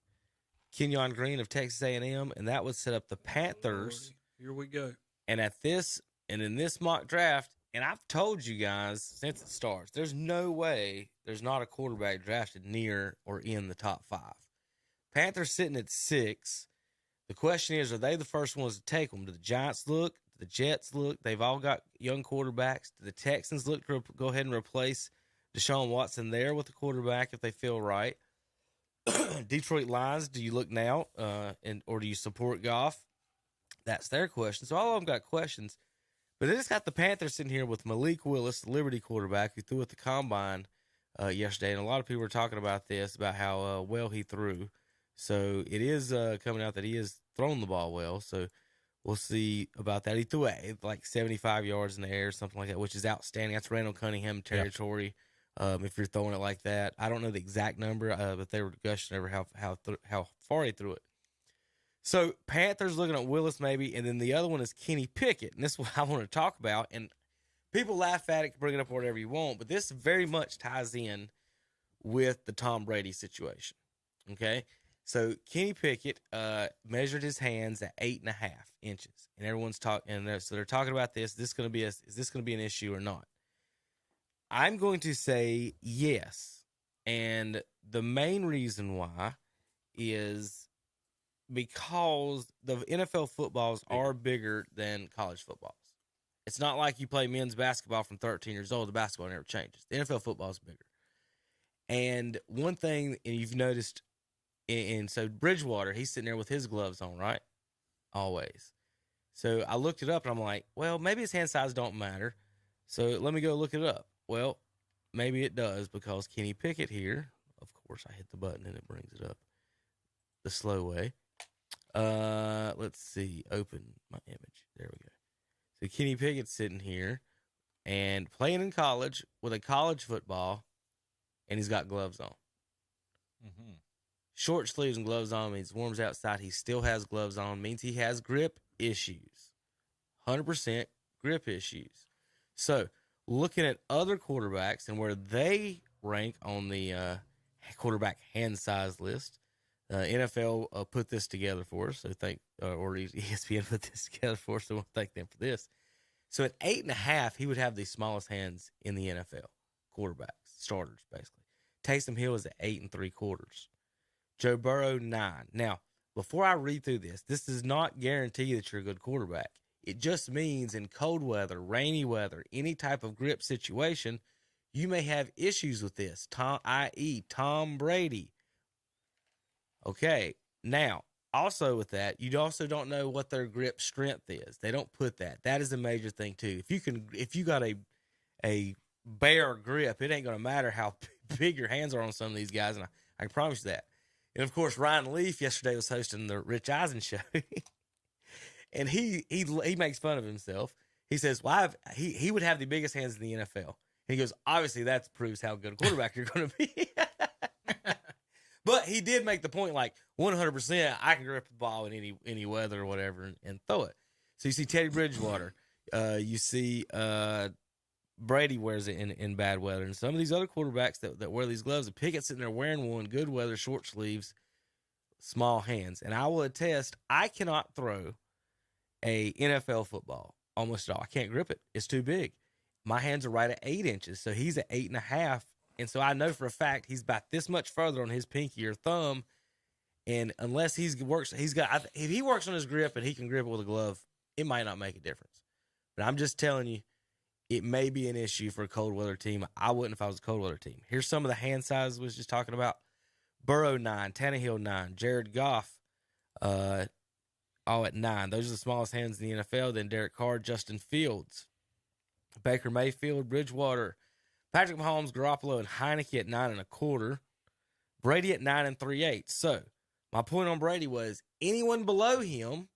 Kenyon Green of Texas A&M, and that would set up the Panthers. Here we go. And in this mock draft, and I've told you guys since it starts, there's no way there's not a quarterback drafted near or in the top 5. Panthers sitting at 6. The question is, are they the first ones to take them? Do the Giants look? Do the Jets look? They've all got young quarterbacks. Do the Texans look to go ahead and replace Deshaun Watson there with the quarterback if they feel right? Detroit Lions, do you look now or do you support Goff? That's their question. So all of them got questions. But they just got the Panthers sitting here with Malik Willis, the Liberty quarterback, who threw at the Combine yesterday. And a lot of people were talking about this, about how well he threw. So it is coming out that he has thrown the ball well. So we'll see about that. He threw like 75 yards in the air, something like that, which is outstanding. That's Randall Cunningham territory. If you're throwing it like that, I don't know the exact number, but they were gushing over how far he threw it. So Panthers looking at Willis maybe, and then the other one is Kenny Pickett, and this is what I want to talk about. And people laugh at it, bring it up whatever you want, but this very much ties in with the Tom Brady situation. Okay, so Kenny Pickett measured his hands at 8.5 inches, and everyone's talking, and so they're talking about this. Is this going to be an issue or not? I'm going to say yes, and the main reason why is because the NFL footballs are bigger than college footballs. It's not like you play men's basketball from 13 years old. The basketball never changes. The NFL football is bigger. And one thing, and you've noticed, and so Bridgewater, he's sitting there with his gloves on, right? Always. So I looked it up, and I'm like, well, maybe his hand size don't matter. So let me go look it up. Well, maybe it does, because Kenny Pickett here, of course, I hit the button and it brings it up the slow way. Let's see. Open my image. There we go. So Kenny Pickett's sitting here and playing in college with a college football, and he's got gloves on. Mm-hmm. Short sleeves and gloves on means warms outside. He still has gloves on. Means he has grip issues. 100% grip issues. So looking at other quarterbacks and where they rank on the quarterback hand size list, NFL put this together for us. So or ESPN put this together for us. So we'll thank them for this. So at 8.5, he would have the smallest hands in the NFL. Quarterbacks, starters, basically. Taysom Hill is at 8 3/4. Joe Burrow 9. Now, before I read through this does not guarantee that you're a good quarterback. It just means in cold weather, rainy weather, any type of grip situation, you may have issues with this, i.e. Tom Brady. Okay, now, also with that, you also don't know what their grip strength is. They don't put that. That is a major thing, too. If you got a bare grip, it ain't going to matter how big your hands are on some of these guys, and I can promise you that. And, of course, Ryan Leaf yesterday was hosting the Rich Eisen show. And he makes fun of himself. He says, well, he would have the biggest hands in the NFL. And he goes, obviously, that proves how good a quarterback you're going to be. But he did make the point, like, 100%, I can grip the ball in any weather or whatever and throw it. So you see Teddy Bridgewater. You see Brady wears it in bad weather. And some of these other quarterbacks that wear these gloves, Pickett's sitting there wearing one, good weather, short sleeves, small hands. And I will attest, I cannot throw a NFL football almost at all. I can't grip it. It's too big. My hands are right at 8 inches, so he's at 8.5. And so I know for a fact he's about this much further on his pinky or thumb. And unless if he works on his grip and he can grip it with a glove, it might not make a difference. But I'm just telling you, it may be an issue for a cold weather team. I wouldn't if I was a cold weather team. Here's some of the hand sizes we was just talking about. Burrow 9, Tannehill 9, Jared Goff all at 9. Those are the smallest hands in the NFL. Then Derek Carr, Justin Fields, Baker Mayfield, Bridgewater, Patrick Mahomes, Garoppolo, and Heineke at 9 1/4. Brady at 9 3/8. So my point on Brady was anyone below him,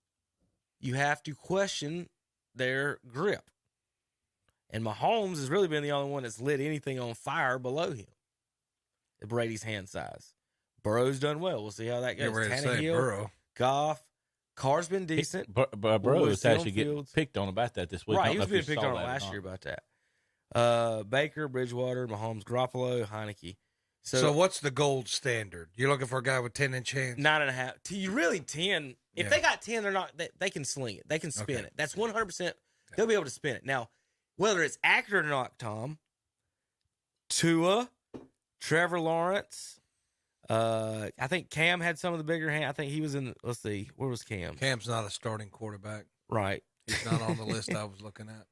you have to question their grip. And Mahomes has really been the only one that's lit anything on fire below him. Brady's hand size. Burrow's done well. We'll see how that goes. Tannehill, Goff, Carr's been decent. Burrow was actually getting picked on about that this week. Right, he was being picked on last year about that. Baker, Bridgewater, Mahomes, Garoppolo, Heineke. So what's the gold standard? You're looking for a guy with 10-inch hands? 9.5. You really 10. If they got 10, they're not. They can sling it. They can spin it. That's 100%. They'll be able to spin it. Now, whether it's accurate or not, Tom, Tua, Trevor Lawrence, I think Cam had some of the bigger hand. I think he was in. Let's see, where was Cam? Cam's not a starting quarterback. Right. He's not on the list I was looking at.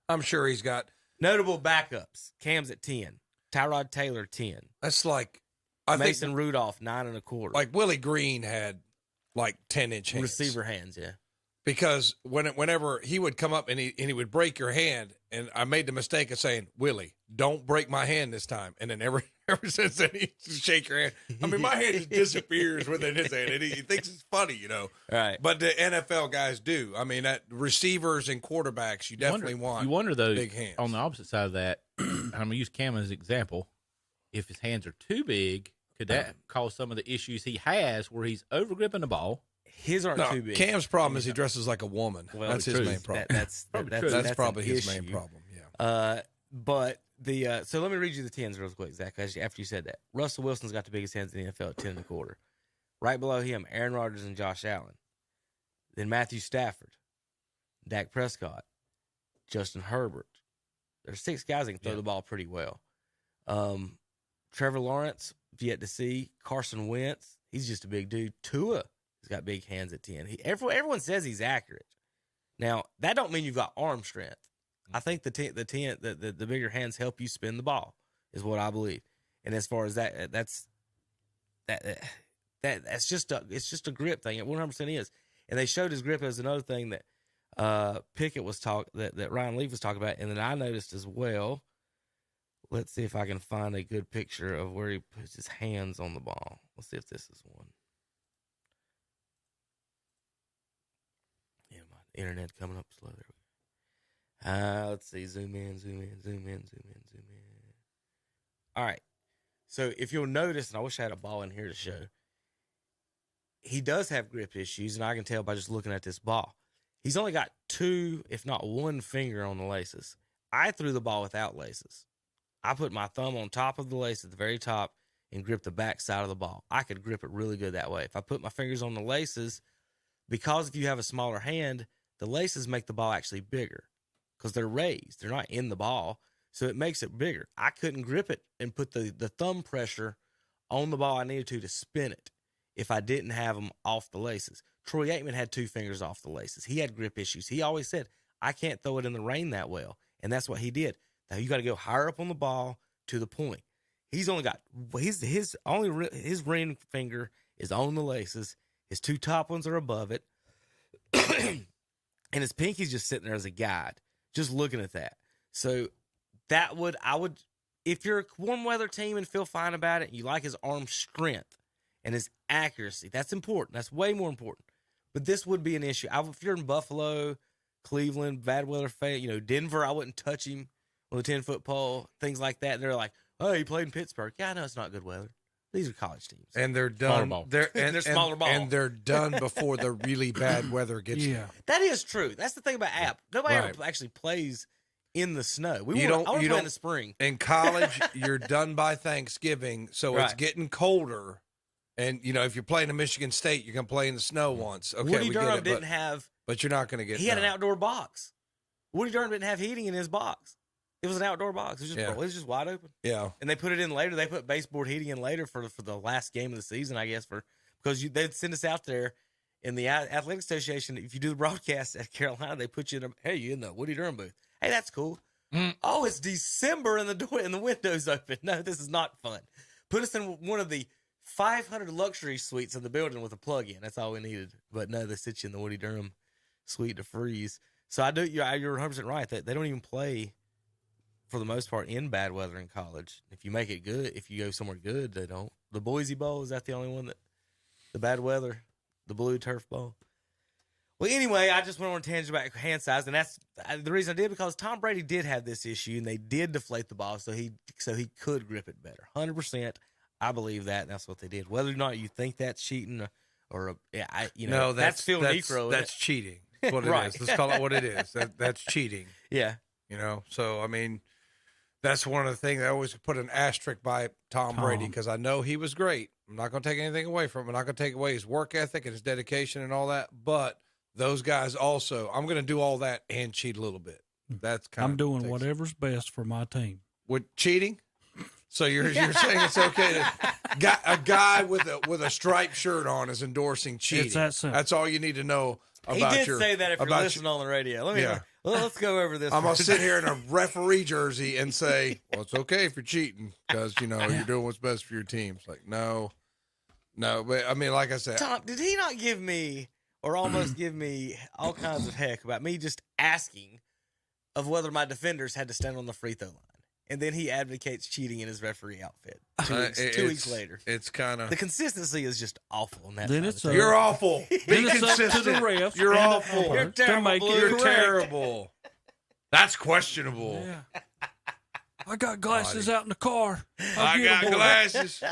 I'm sure he's got notable backups. Cam's at 10. Tyrod Taylor 10. That's like Mason Rudolph 9 1/4. Like Willie Green had like 10-inch hands. Receiver hands, yeah. Because whenever he would come up and he would break your hand, and I made the mistake of saying, Willie, don't break my hand this time. And then ever since then, he just shake your hand. I mean, my hand just disappears within his hand, and he thinks it's funny, you know. Right. But the NFL guys do. I mean, receivers and quarterbacks, you definitely want You wonder, though, big hands. On the opposite side of that, I'm going to use Cam as an example. If his hands are too big, could that cause some of the issues he has where he's over-gripping the ball? His aren't too big. Cam's problem is he dresses like a woman. Well, that's his main problem. That's probably his issue. main problem. Yeah. But the so let me read you the 10s real quick, Zach. After you said that, Russell Wilson's got the biggest hands in the NFL at 10.25. Right below him, Aaron Rodgers and Josh Allen. Then Matthew Stafford, Dak Prescott, Justin Herbert. There's 6 guys that can throw the ball pretty well. Trevor Lawrence, yet to see. Carson Wentz, he's just a big dude. Tua, he's got big hands at 10. Everyone says he's accurate. Now, that don't mean you've got arm strength. I think the bigger hands help you spin the ball, is what I believe. And as far as that's just a grip thing. It 100% is. And they showed his grip as another thing that Pickett was that Ryan Leaf was talking about, and then I noticed as well. Let's see if I can find a good picture of where he puts his hands on the ball. Let's see if this is one. Yeah, my internet coming up slow. There we go. Let's see. Zoom in. All right. So if you'll notice, and I wish I had a ball in here to show, he does have grip issues, and I can tell by just looking at this ball. He's only got 2, if not 1 finger on the laces. I threw the ball without laces. I put my thumb on top of the lace at the very top and grip the back side of the ball. I could grip it really good that way. If I put my fingers on the laces, because if you have a smaller hand, the laces make the ball actually bigger because they're raised. They're not in the ball, so it makes it bigger. I couldn't grip it and put the thumb pressure on the ball I needed to spin it if I didn't have them off the laces. Troy Aikman had 2 fingers off the laces. He had grip issues. He always said, I can't throw it in the rain that well, and that's what he did. Now you got to go higher up on the ball to the point. He's only got his ring finger is on the laces. His 2 top ones are above it, and his pinky's just sitting there as a guide, just looking at that. So I would, if you're a warm weather team and feel fine about it, and you like his arm strength and his accuracy, that's important. That's way more important. But this would be an issue. If you're in Buffalo, Cleveland, bad weather, Denver, I wouldn't touch him on the 10-foot pole, things like that. And they're like, oh, he played in Pittsburgh. Yeah, I know it's not good weather. These are college teams. And they're done. They're smaller ball. And they're done before the really bad weather gets there. That is true. That's the thing about App. Nobody ever actually plays in the snow. I want to play in the spring. In college, you're done by Thanksgiving, so it's getting colder. And, if you're playing at Michigan State, you're going to play in the snow once. Okay, Woody Durham didn't have. But you're not going to get. He had an outdoor box. Woody Durham didn't have heating in his box. It was an outdoor box. It was just wide open. Yeah. And they put it in later. They put baseboard heating in later for the last game of the season, I guess, because they'd send us out there in the Athletic Association. If you do the broadcast at Carolina, they put you in the Woody Durham booth. Hey, that's cool. Oh, it's December and the window's open. No, this is not fun. Put us in one of the 500 luxury suites in the building with a plug-in. That's all we needed. But no, they sit you in the Woody Durham suite to freeze. So you're 100% right. They don't even play, for the most part, in bad weather in college. If you make it good, if you go somewhere good, they don't. The Boise Bowl, is that the only one that the bad weather, the blue turf bowl? Well, anyway, I just went on a tangent about hand size, and that's the reason I did, because Tom Brady did have this issue, and they did deflate the ball, so he could grip it better. 100%, I believe that, and that's what they did. Whether or not you think that's cheating no, that's Phil Necro. That's cheating. That's what it is. Let's call it what it is. That's cheating. Yeah. So, I mean, that's one of the things I always put an asterisk by Tom Brady, because I know he was great. I'm not going to take anything away from him. I'm not going to take away his work ethic and his dedication and all that. But those guys also, I'm going to do all that and cheat a little bit. That's I'm doing whatever's best for my team. With cheating? So you're saying it's okay to a guy with a striped shirt on is endorsing cheating? It's that simple. That's all you need to know about He did say that if you're listening on the radio. Let's go over this. I'm going to sit here in a referee jersey and say, well, it's okay if you're cheating because, you're doing what's best for your team. It's like, no. But, I mean, like I said. Tom, did he not give me or almost give me all kinds of heck about me just asking of whether my defenders had to stand on the free throw line? And then he advocates cheating in his referee outfit 2 weeks later. It's kind of... The consistency is just awful on that. Then you're awful. Be consistent. To the refs. You're awful. You're terrible. You're terrible. That's questionable. Yeah. I got glasses out in the car. I got glasses.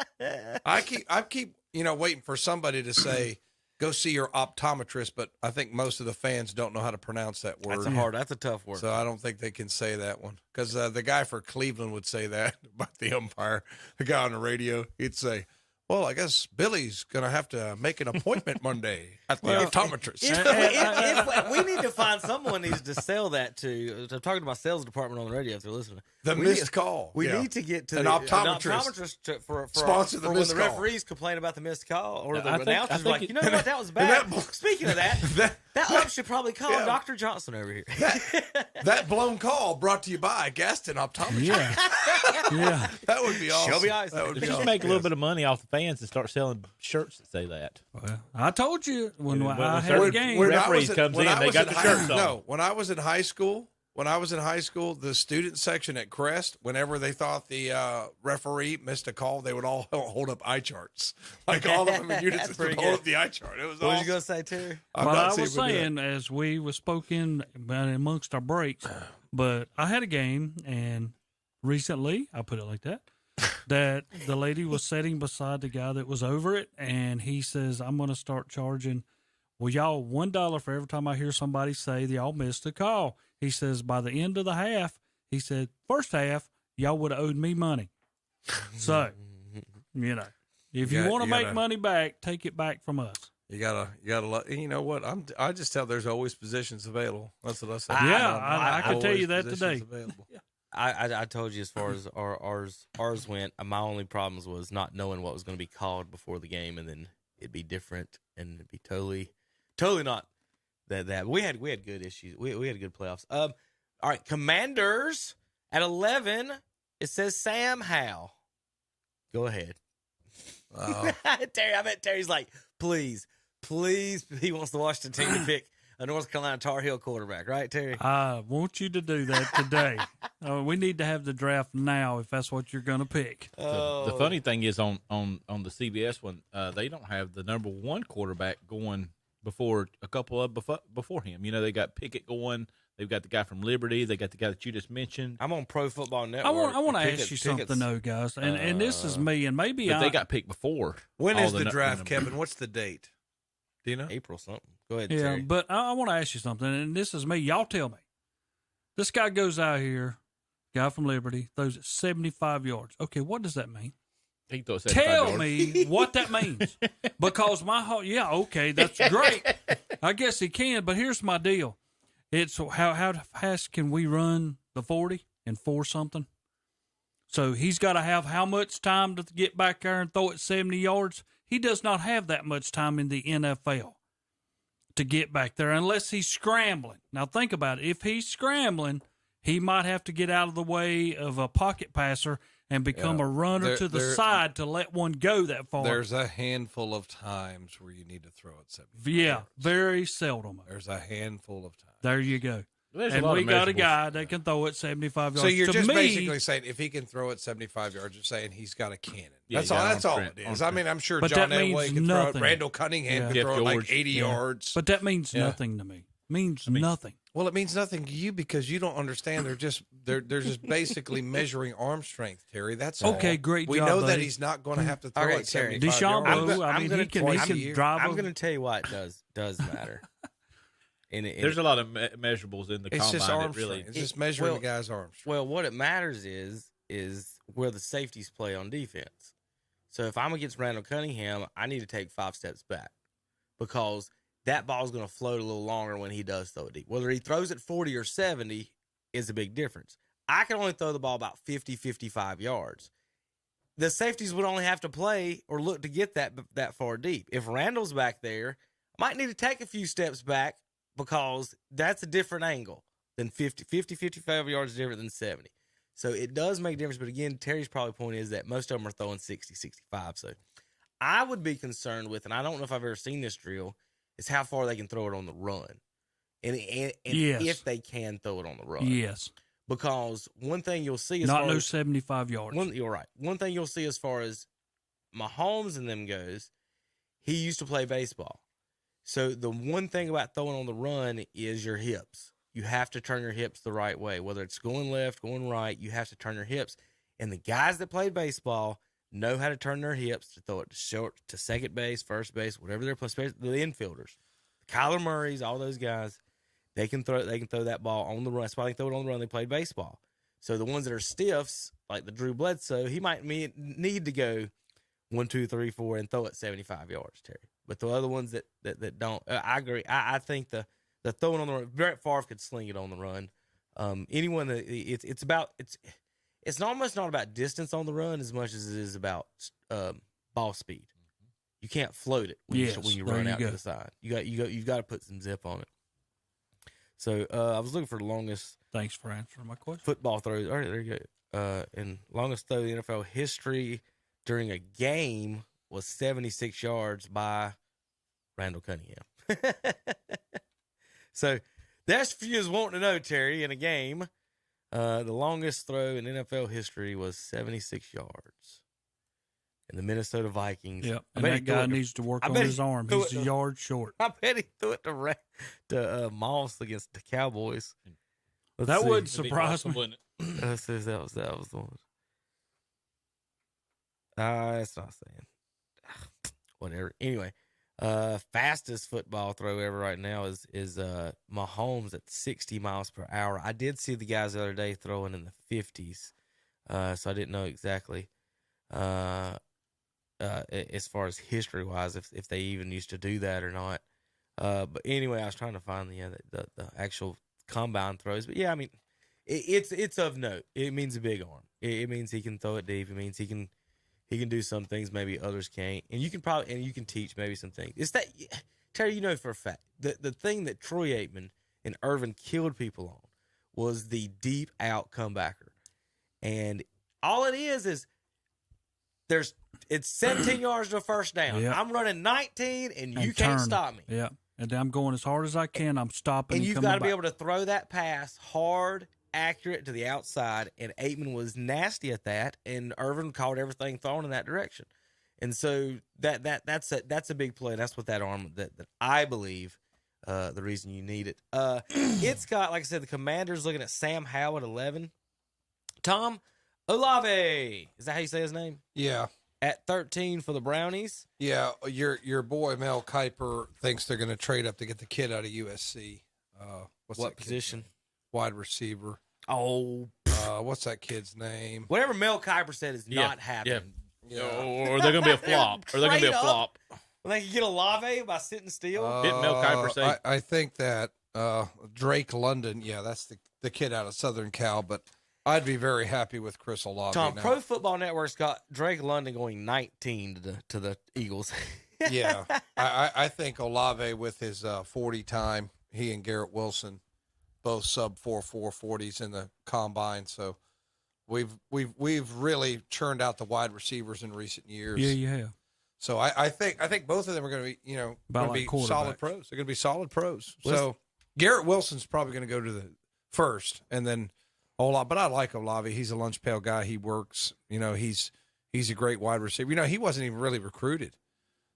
I keep waiting for somebody to say, go see your optometrist, but I think most of the fans don't know how to pronounce that word. That's a tough word. So I don't think they can say that one. Because the guy for Cleveland would say that about the umpire. The guy on the radio, he'd say, well, I guess Billy's going to have to make an appointment Monday at the optometrist. If we need to find someone needs to sell that to. I'm talking to my sales department on the radio if they're listening. The missed call. We need to get to an optometrist for sponsor the when missed the call. referees complain about the missed call or the announcers like, you know what, that was bad. Speaking of that ump should probably call Dr. Johnson over here. That blown call brought to you by Gaston Optometry. Yeah. That would be awesome. Shelby Ice. That would be Just awesome. make a little bit of money off the fans and start selling shirts that say that. Well, I told you when When I had a game. referees comes in, they got the shirts on. No, when I was in high school, the student section at Crest, whenever they thought the referee missed a call, they would all hold up eye charts. Like all of them in units would hold up the eye chart. It was What awesome. was you going to say, Terry? Well, I was saying, as we were spoken amongst our breaks, but I had a game, and recently, I put it like that, that the lady was sitting beside the guy that was over it, and he says, I'm going to start charging, well, y'all, $1 for every time I hear somebody say they all missed a call. He says, by the end of the half, he said, first half, y'all would have owed me money. So, if you want to make money back, take it back from us. You gotta. You know what? I just tell there's always positions available. That's what I say. I can tell you that today. I told you as far as ours went, my only problems was not knowing what was going to be called before the game, and then it'd be different, and it'd be totally not that. We had good issues. We had good playoffs. All right, Commanders at 11. It says Sam Howell. Go ahead. Terry, I bet Terry's like, please, he wants the Washington team to pick a North Carolina Tar Heel quarterback, right, Terry? I want you to do that today. We need to have the draft now if that's what you're going to pick. The funny thing is on the CBS one, they don't have the number one quarterback going before a couple of before him. You know, they got Pickett going. They've got the guy from Liberty. They got the guy that you just mentioned. I'm on Pro Football Network. I want to ask you something, though, guys. And this is me, and maybe they got picked before. When is the draft, Kevin? What's the date? Do you know? April something. Go ahead, Yeah, Terry. but I want to ask you something, and this is me. Y'all tell me. This guy goes out here, guy from Liberty, throws it 75 yards. Okay, what does that mean? He throws Tell me what that means. Because okay, that's great. I guess he can, but here's my deal. It's how fast can we run the 40 in 4 something? So he's got to have how much time to get back there and throw it 70 yards? He does not have that much time in the NFL to get back there unless he's scrambling. Now think about it. If he's scrambling, he might have to get out of the way of a pocket passer and become a runner to the side to let one go that far. There's a handful of times where you need to throw it 75 yards. Very seldom. There's a handful of times. There you go. There's and a lot we of got a measurables. guy that can throw it 75 yards. So you're to just me, basically saying if he can throw it 75 yards, you're saying he's got a cannon. Yeah, That's he all. got That's on all sprint, it is. on I mean, I'm sure But John that means Elway can throw it. nothing. Randall Cunningham can throw it like 80 yards. But that means nothing to me. Means nothing. Well, it means nothing to you because you don't understand. They're just basically measuring arm strength, Terry. That's all. Okay, great We job, know that buddy. he's not going to have to throw Okay, it Terry. 75 yards. he can drive. I'm going to tell you why it does matter. There's a lot of measurables in the It's combine. just arm that really, strength. It's just measuring the guy's arm strength. Well, what it matters is where the safeties play on defense. So if I'm against Randall Cunningham, I need to take 5 steps back because that ball's going to float a little longer when he does throw it deep. Whether he throws it 40 or 70 is a big difference. I can only throw the ball about 50, 55 yards. The safeties would only have to play or look to get that far deep. If Randall's back there, I might need to take a few steps back because that's a different angle than 50, 55 yards is different than 70. So it does make a difference. But again, Terry's probably point is that most of them are throwing 60, 65. So I would be concerned with, and I don't know if I've ever seen this drill, is how far they can throw it on the run. And Yes. if they can throw it on the run. Yes. Because one thing you'll see as Not far no as 75 yards. you're right. One thing you'll see as far as Mahomes and them goes, he used to play baseball. So the one thing about throwing on the run is your hips. You have to turn your hips the right way. Whether it's going left, going right, you have to turn your hips. And the guys that played baseball, know how to turn their hips to throw it to short, to second base, first base, whatever they're playing. The infielders, Kyler Murray's, all those guys, they can throw that ball on the run. That's why they throw it on the run. They played baseball. So the ones that are stiffs, like the Drew Bledsoe, he might need to go 1, 2, 3, 4 and throw it 75 yards, Terry. But the other ones that don't, I agree. I think the throwing on the run, Brett Favre could sling it on the run. Anyone that it's almost not about distance on the run as much as it is about ball speed. You can't float it when you run out to the side. You've got to put some zip on it. So I was looking for the longest. Thanks for answering my question. Football throws. All right, there you go. And longest throw in NFL history during a game was 76 yards by Randall Cunningham. So that's for you wanting to know, Terry. In a game, the longest throw in NFL history was 76 yards. And the Minnesota Vikings. Yep, and that guy needs to work on his arm. He's a yard short. I bet he threw it to Moss against the Cowboys. That wouldn't surprise me. That was the one. It's not saying. Whatever. Anyway, fastest football throw ever right now is Mahomes at 60 miles per hour. I did see the guys the other day throwing in the 50s, so I didn't know exactly. As far as history-wise, if they even used to do that or not. But anyway, I was trying to find the actual combine throws. But yeah, I mean, it's of note. It means a big arm. It means he can throw it deep. It means he can do some things maybe others can't. And you can teach maybe some things. It's that, Terry, you know for a fact, the thing that Troy Aikman and Irvin killed people on was the deep out comebacker. And all it is it's 17 yards to a first down. Yep. I'm running 19, and you can't stop me. Yeah, and I'm going as hard as I can. I'm stopping. And you've got to be able to throw that pass hard, accurate to the outside. And Aikman was nasty at that, and Irvin caught everything thrown in that direction. And so that's a big play. That's what that arm that I believe the reason you need it. It's got, like I said, the Commanders looking at Sam Howell at 11. Tom Olave, is that how you say his name? Yeah. At 13 for the Brownies. Yeah, your boy Mel Kiper thinks they're going to trade up to get the kid out of USC. What position? Wide receiver. Oh, what's that kid's name? Whatever Mel Kiper said is not happening. Yeah. Or they're going to be a flop. Or they're going to be a flop. Well, they can get Olave by sitting still. Didn't Mel Kiper say? I think that Drake London, that's the kid out of Southern Cal, but I'd be very happy with Chris Olave. Tom, now. Pro Football Network's got Drake London going 19 to the Eagles. Yeah, I think Olave with his 40 time, he and Garrett Wilson, both sub 4.4 40s in the combine. So we've really churned out the wide receivers in recent years. Yeah, you have. So I think both of them are going to be going to be solid pros. They're going to be solid pros. So Garrett Wilson's probably going to go to the first, and then Olave. But I like Olave. He's a lunch pail guy. He works. He's a great wide receiver. He wasn't even really recruited.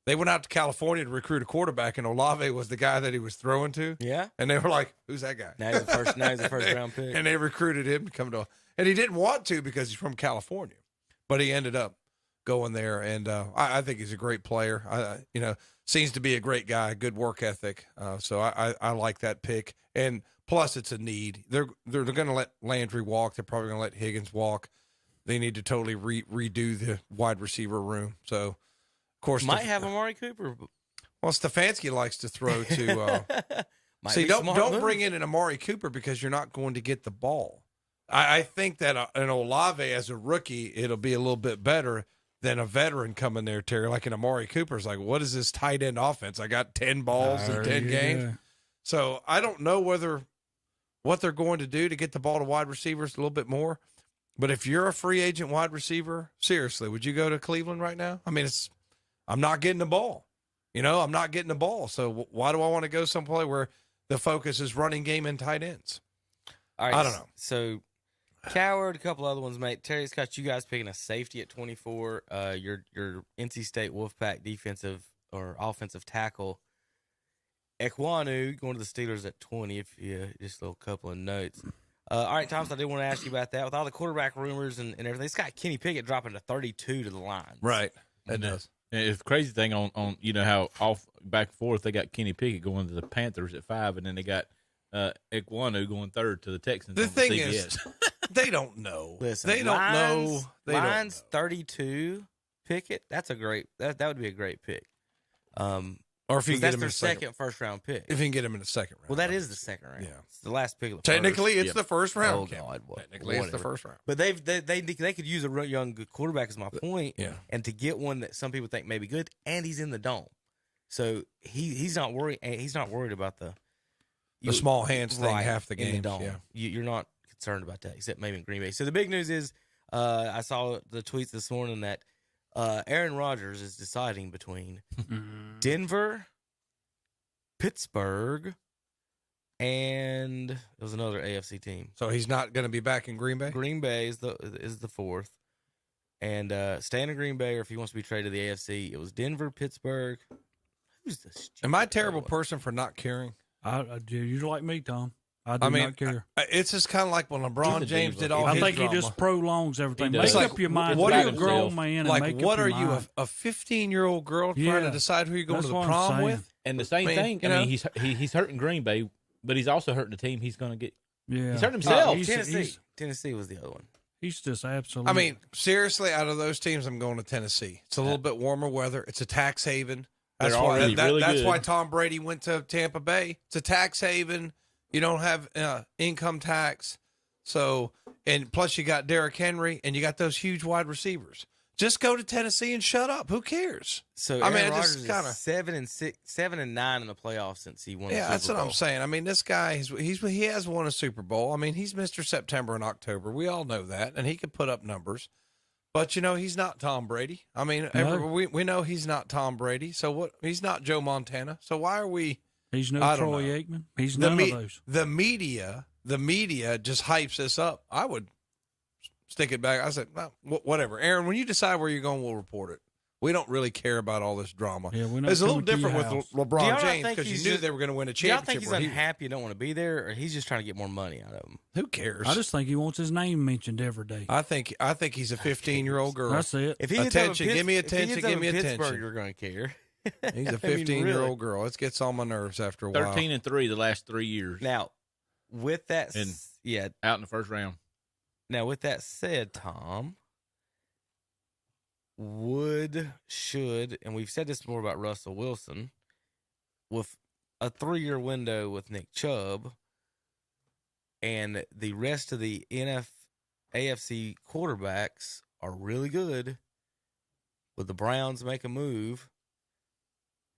They went out to California to recruit a quarterback, and Olave was the guy that he was throwing to. Yeah. And they were like, "Who's that guy?" Now he's the first round pick. And they recruited him to come to, and he didn't want to because he's from California, but he ended up going there, and I think he's a great player. Seems to be a great guy, good work ethic. So I like that pick, and plus it's a need. They're going to let Landry walk. They're probably going to let Higgins walk. They need to totally redo the wide receiver room. So, of course, might have Amari Cooper. Well, Stefanski likes to throw to. See, don't bring in an Amari Cooper because you're not going to get the ball. I think that an Olave as a rookie, it'll be a little bit better than a veteran coming there, Terry. Like an Amari Cooper's like, what is this tight end offense? I got 10 balls in 10 games. So I don't know what they're going to do to get the ball to wide receivers a little bit more. But if you're a free agent wide receiver, seriously, would you go to Cleveland right now? I mean, I'm not getting the ball. I'm not getting the ball. So why do I want to go someplace where the focus is running game and tight ends? All right, I don't know. So Coward, a couple other ones, mate. Terry's got you guys picking a safety at 24. Your NC State Wolfpack defensive or offensive tackle, Ekwonu, going to the Steelers at 20. If you just a little couple of notes. All right, Tom, so I did want to ask you about that. With all the quarterback rumors and everything, it's got Kenny Pickett dropping to 32 to the Lions. Right. It does. And it's the crazy thing on how off back and forth they got Kenny Pickett going to the Panthers at 5, and then they got Ekwonu going 3rd to the Texans. The thing CBS. is, they don't know. Listen, they don't know. They Lions don't know. 32 Pickett. That's a great. That would be a great pick. Or if you can get that's him their in the second first round pick. If you can get him in the second round. Well, that is the second round. Yeah. It's the last pick of the Technically, first. it's the first round. Oh God, Technically, it's the first round. But they could use a young good quarterback. Is my point. Yeah. And to get one that some people think may be good, and he's in the dome, so he's not worried. He's not worried about the small hands thing half the in games. dome. Yeah. You're not concerned about that, except maybe in Green Bay. So the big news is, I saw the tweets this morning that Aaron Rodgers is deciding between Denver, Pittsburgh, and there was another AFC team. So he's not going to be back in Green Bay? Green Bay is the fourth. And staying in Green Bay, or if he wants to be traded to the AFC, it was Denver, Pittsburgh. Who's this? Am I a terrible person for not caring? You're like me, Tom. I do not care. It's just kind of like when LeBron James did all I his think drama. he just prolongs everything. It's Make like, up your mind. What Be are a grown man and like, make what up are your you, mind. a 15-year-old girl trying to decide who you're going That's to the what I'm prom saying. with? And the same thing. I mean, he's hurting Green Bay, but he's also hurting the team. He's going to get. Yeah. He's hurting himself. Tennessee was the other one. He's just absolutely. I mean, seriously, out of those teams, I'm going to Tennessee. It's a little bit warmer weather. It's a tax haven. That's They're why. already really that's good. why Tom Brady went to Tampa Bay. It's a tax haven. You don't have income tax. So, and plus you got Derrick Henry, and you got those huge wide receivers. Just go to Tennessee and shut up. Who cares? So I mean, Aaron it Rodgers just is kind of 7-9 in the playoffs since he won. Yeah, the that's Super what Bowl. I'm saying. I mean, this guy, he has won a Super Bowl. I mean, he's Mr. September and October. We all know that, and he can put up numbers. But he's not Tom Brady. I mean, we know he's not Tom Brady. So what? He's not Joe Montana. So why are we? He's no Troy Aikman. He's the none of those. The media just hypes this up. I would stick it back. I said, well, whatever. Aaron, when you decide where you're going, we'll report it. We don't really care about all this drama. Yeah, we're not it's a little coming to different your with house. LeBron James because you knew they were going to win a Do y'all championship. think he's unhappy and don't want to be there, or he's just trying to get more money out of him? Who cares? I just think he wants his name mentioned every day. I think he's a 15-year-old girl. That's it. If he ends up in attention, give me attention, if he ends give up me in attention. Pittsburgh, you're going to care. He's a I mean, 15-year-old really. girl. It gets on my nerves after a while. 13-3 the last 3 years. Now, with that, And yeah, out in the first round. Now, with that said, Tom, should, and we've said this before about Russell Wilson, with a 3-year window with Nick Chubb, and the rest of the AFC quarterbacks are really good, would the Browns make a move?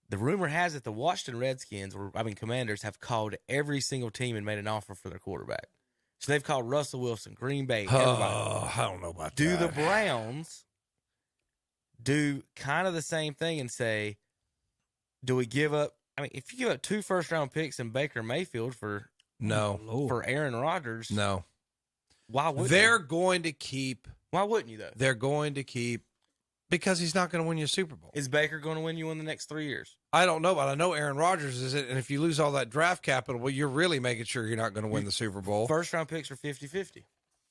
The rumor has it the Washington Redskins, Commanders, have called every single team and made an offer for their quarterback. So they've called Russell Wilson, Green Bay, everybody. I don't know about Do that. the Browns do kind of the same thing and say, do we give up? I mean, if you give up 2 first-round picks and Baker Mayfield for Aaron Rodgers, no. Why wouldn't They're going to keep. Why wouldn't you, though? They're going to keep because he's not going to win you a Super Bowl. Is Baker going to win you in the next 3 years? I don't know, but I know Aaron Rodgers is it. And if you lose all that draft capital, well, you're really making sure you're not going to win the Super Bowl. First-round picks are 50-50.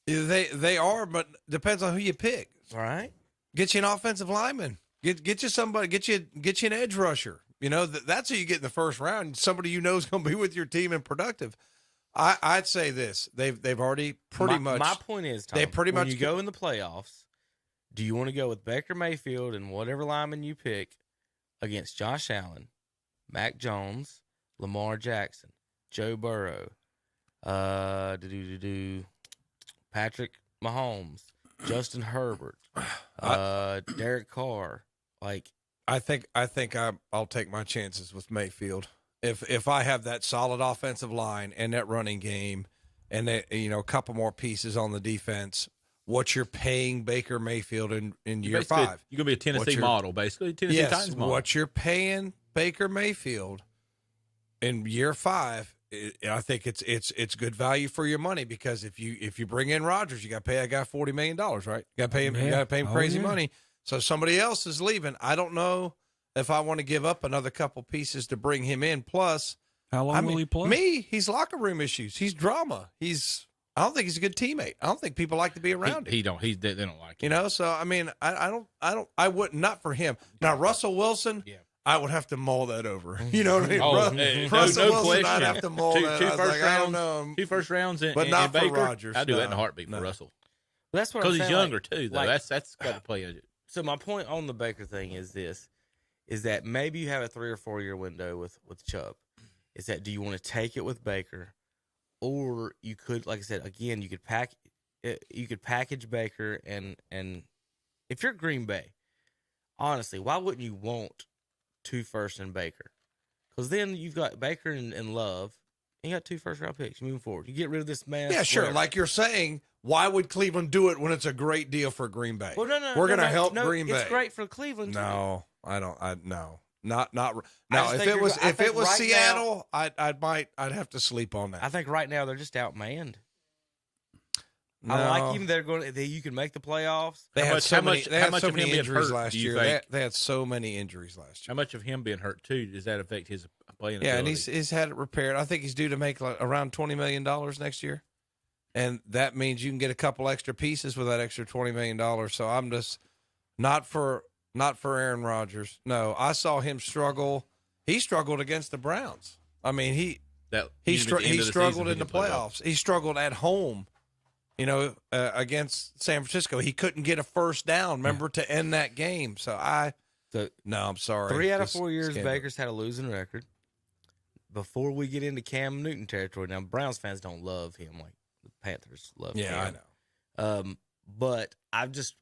They are, but depends on who you pick. All right. Get you an offensive lineman. Get you somebody. Get you an edge rusher. That's who you get in the first round. Somebody you know is going to be with your team and productive. I'd say this. They've already pretty much. My point is, Tom, they pretty when much you go in the playoffs, do you want to go with Baker Mayfield and whatever lineman you pick against Josh Allen, Mac Jones, Lamar Jackson, Joe Burrow, Patrick Mahomes, Justin Herbert, Derek Carr? I think I'll take my chances with Mayfield. If I have that solid offensive line and that running game, and a couple more pieces on the defense, what you're paying Baker Mayfield in year Basically, 5, you're gonna be a Tennessee model, basically. Tennessee Titans model. What you're paying BakerMayfield in year 5, I think it's good value for your money, because if you bring in Rodgers, you got to pay that guy $40 million, right? You got to pay him. You got to pay him crazy money. So somebody else is leaving. I don't know if I want to give up another couple pieces to bring him in. Plus, how long will he play? He's locker room issues. He's drama. He's I don't think he's a good teammate. I don't think people like to be around him. They don't like him. You know, so I mean, I wouldn't, not for him. Now Russell Wilson, I would have to mull that over. You know what I mean? Russell Wilson, question. I'd have to mull that. Two I was first like, I don't rounds, know. 2 first rounds, but not Baker, for Rodgers. I'd do that in a heartbeat for Russell. That's what because I'm he's saying, younger too. Though that's got to play. So my point on the Baker thing is this: is that maybe you have a 3 or 4 year window with Chubb. Is that do you want to take it with Baker, or you could, like I said again, you could package Baker and if you're Green Bay, honestly, why wouldn't you want 2 firsts and Baker? Because then you've got Baker and Love, and you got 2 first round picks moving forward. You get rid of this mess. Yeah, sure. whatever. Like you're saying, why would Cleveland do it when it's a great deal for Green Bay? Well, no, we're going to no, help no, Green Bay. It's great for Cleveland. No, I don't. No. Not. I Now, just if think it was I think right Seattle, I'd have to sleep on that. I think right now they're just outmanned. No. I like him. You can make the playoffs. They had so many injuries hurt, last year. They had so many injuries last year. How much of him being hurt too does that affect his playing? Yeah, ability? and he's had it repaired. I think he's due to make around $20 million next year, and that means you can get a couple extra pieces with that extra $20 million. So I'm just not for Aaron Rodgers. No, I saw him struggle. He struggled against the Browns. I mean, he struggled in the playoffs. He struggled at home. You know, against San Francisco, he couldn't get a first down. Remember to end that game. So no, I'm sorry. 3 out of 4 years, Baker's had a losing record. Before we get into Cam Newton territory, now Browns fans don't love him like the Panthers love him. Yeah, I know. But I'm just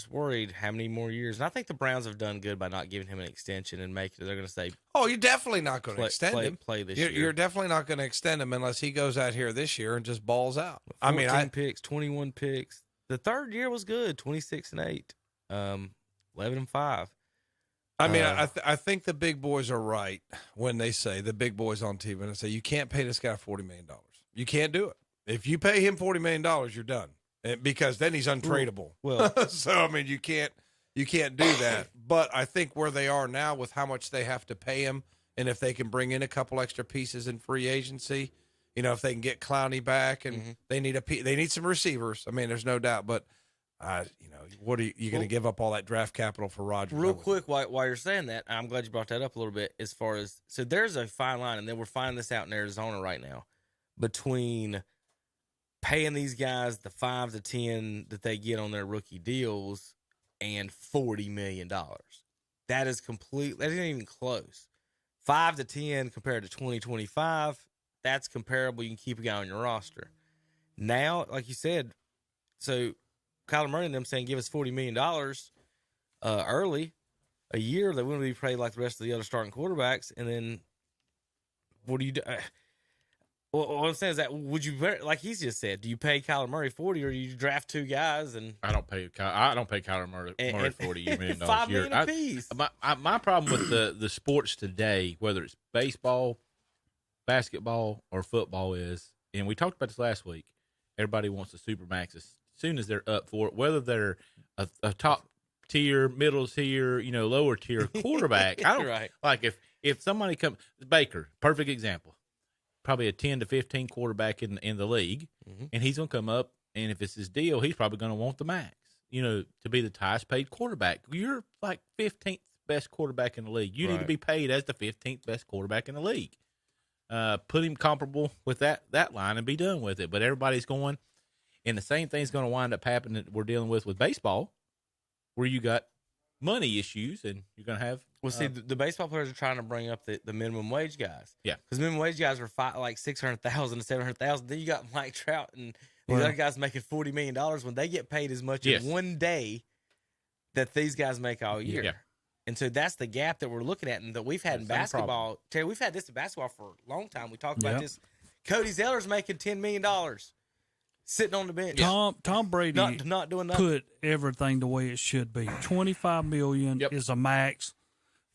worried how many more years. And I think the Browns have done good by not giving him an extension and they're going to say, "Oh, you're definitely not going to extend him. Play this year. You're definitely not going to extend him unless he goes out here this year and just balls out." 14 picks, 21 picks. The third year was good, 26-8, 11-5. I mean, I think the big boys are right when they say, the big boys on TV, and they say you can't pay this guy $40 million. You can't do it. If you pay him $40 million, you're done. Because then he's untradeable. Well, so I mean, you can't do that. But I think where they are now with how much they have to pay him, and if they can bring in a couple extra pieces in free agency, you know, if they can get Clowney back, and they need some receivers. I mean, there's no doubt. But what are you going to give up all that draft capital for Rodgers? Real quick, while you're saying that, I'm glad you brought that up a little bit. As far as there's a fine line, and then we're finding this out in Arizona right now between paying these guys the 5 to 10 that they get on their rookie deals and $40 million. That is that isn't even close. 5 to 10 compared to 2025, that's comparable. You can keep a guy on your roster. Now, like you said, so Kyler Murray and them saying give us $40 million early, a year, they wouldn't be paid like the rest of the other starting quarterbacks. And then what do you do? Well, what I'm saying is that would you, like he's just said, do you pay Kyler Murray 40 or do you draft 2 guys? And I don't pay Kyler Murray $40 million $5 a year. million apiece. My problem with the sports today, whether it's baseball, basketball, or football, is, and we talked about this last week, everybody wants a supermax as soon as they're up for it, whether they're a top tier, middle tier, lower tier quarterback. I don't like if somebody comes, Baker, perfect example. Probably a 10 to 15 quarterback in the league, and he's going to come up, and if it's his deal, he's probably going to want the max, to be the highest paid quarterback. You're like 15th best quarterback in the league. You need to be paid as the 15th best quarterback in the league. Put him comparable with that line and be done with it. But everybody's going, and the same thing's going to wind up happening that we're dealing with baseball, where you got money issues, and you're going to have. Well, see, the baseball players are trying to bring up the minimum wage guys. Yeah, because minimum wage guys were like $600,000 to $700,000. Then you got Mike Trout and these other guys making $40 million when they get paid as much in one day that these guys make all year. Yeah. And so that's the gap that we're looking at, and that we've had in basketball. Terry, we've had this in basketball for a long time. We talked about this. Cody Zeller's making $10 million. Sitting on the bench. Tom Brady not doing nothing. Put everything the way it should be. $25 million is a max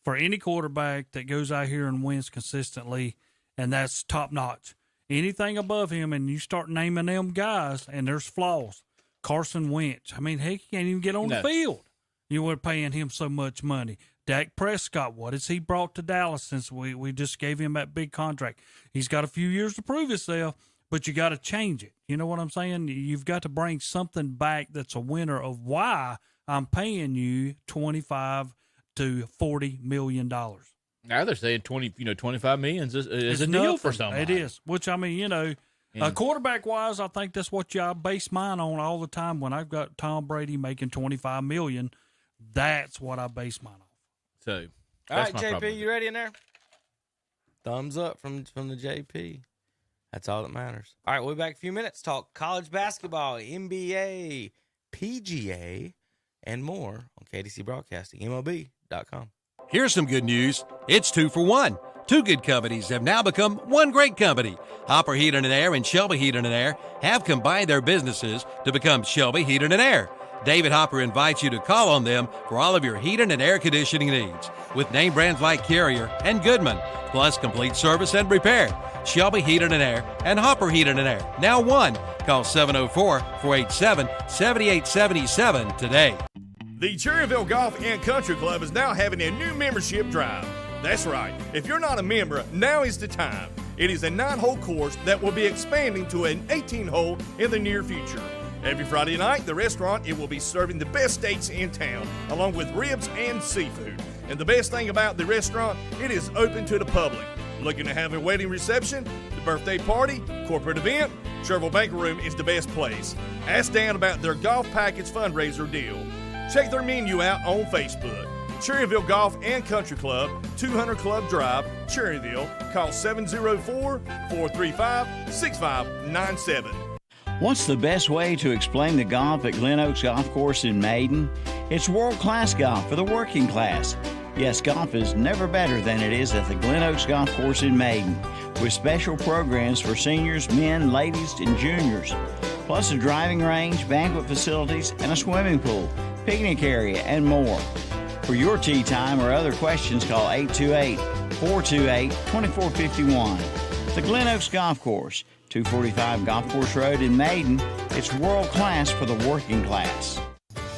for any quarterback that goes out here and wins consistently, and that's top notch. Anything above him, and you start naming them guys, and there's flaws. Carson Wentz, I mean, he can't even get on the field. You were paying him so much money. Dak Prescott, what has he brought to Dallas since we just gave him that big contract? He's got a few years to prove himself. but you got to change it. You know what I'm saying? You've got to bring something back that's a winner of why I'm paying you $25 to $40 million. Now they're saying 25 million is a deal nothing. for somebody. It is, which I mean, quarterback wise, I think that's what I base mine on all the time. When I've got Tom Brady making $25 million, that's what I base mine on. So, all right, JP, you ready in there? Thumbs up from the JP. That's all that matters. All right, we'll be back in a few minutes. Talk college basketball, NBA, PGA, and more on KDC Broadcasting, MLB.com. Here's some good news. It's 2 for 1. Two good companies have now become one great company. Hopper Heating and Air and Shelby Heating and Air have combined their businesses to become Shelby Heating and Air. David Hopper invites you to call on them for all of your heating and air conditioning needs with name brands like Carrier and Goodman, plus complete service and repair. Shelby Heating and Air and Hopper Heating and Air. Now one. Call 704-487-7877 today. The Cherryville Golf and Country Club is now having a new membership drive. That's right. If you're not a member, now is the time. It is a 9-hole course that will be expanding to an 18-hole in the near future. Every Friday night, the restaurant, it will be serving the best steaks in town, along with ribs and seafood. And the best thing about the restaurant, it is open to the public. Looking to have a wedding reception, the birthday party, corporate event, Cherryville Banquet Room is the best place. Ask Dan about their golf package fundraiser deal. Check their menu out on Facebook. Cherryville Golf and Country Club, 200 Club Drive, Cherryville. Call 704-435-6597. What's the best way to explain the golf at Glen Oaks Golf Course in Maiden? It's world-class golf for the working class. Yes, golf is never better than it is at the Glen Oaks Golf Course in Maiden, with special programs for seniors, men, ladies, and juniors, plus a driving range, banquet facilities, and a swimming pool, picnic area, and more. For your tee time or other questions, call 828-428-2451. The Glen Oaks Golf Course, 245 Golf Course Road in Maiden. It's world class for the working class.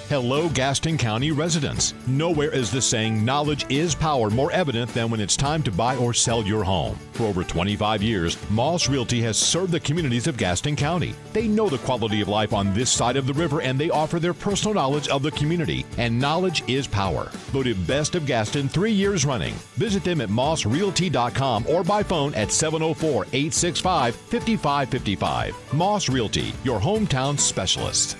Hello, Gaston County residents. Nowhere is the saying, knowledge is power, more evident than when it's time to buy or sell your home. For over 25 years, Moss Realty has served the communities of Gaston County. They know the quality of life on this side of the river, and they offer their personal knowledge of the community. And knowledge is power. Voted Best of Gaston 3 years running. Visit them at mossrealty.com or by phone at 704-865-5555. Moss Realty, your hometown specialist.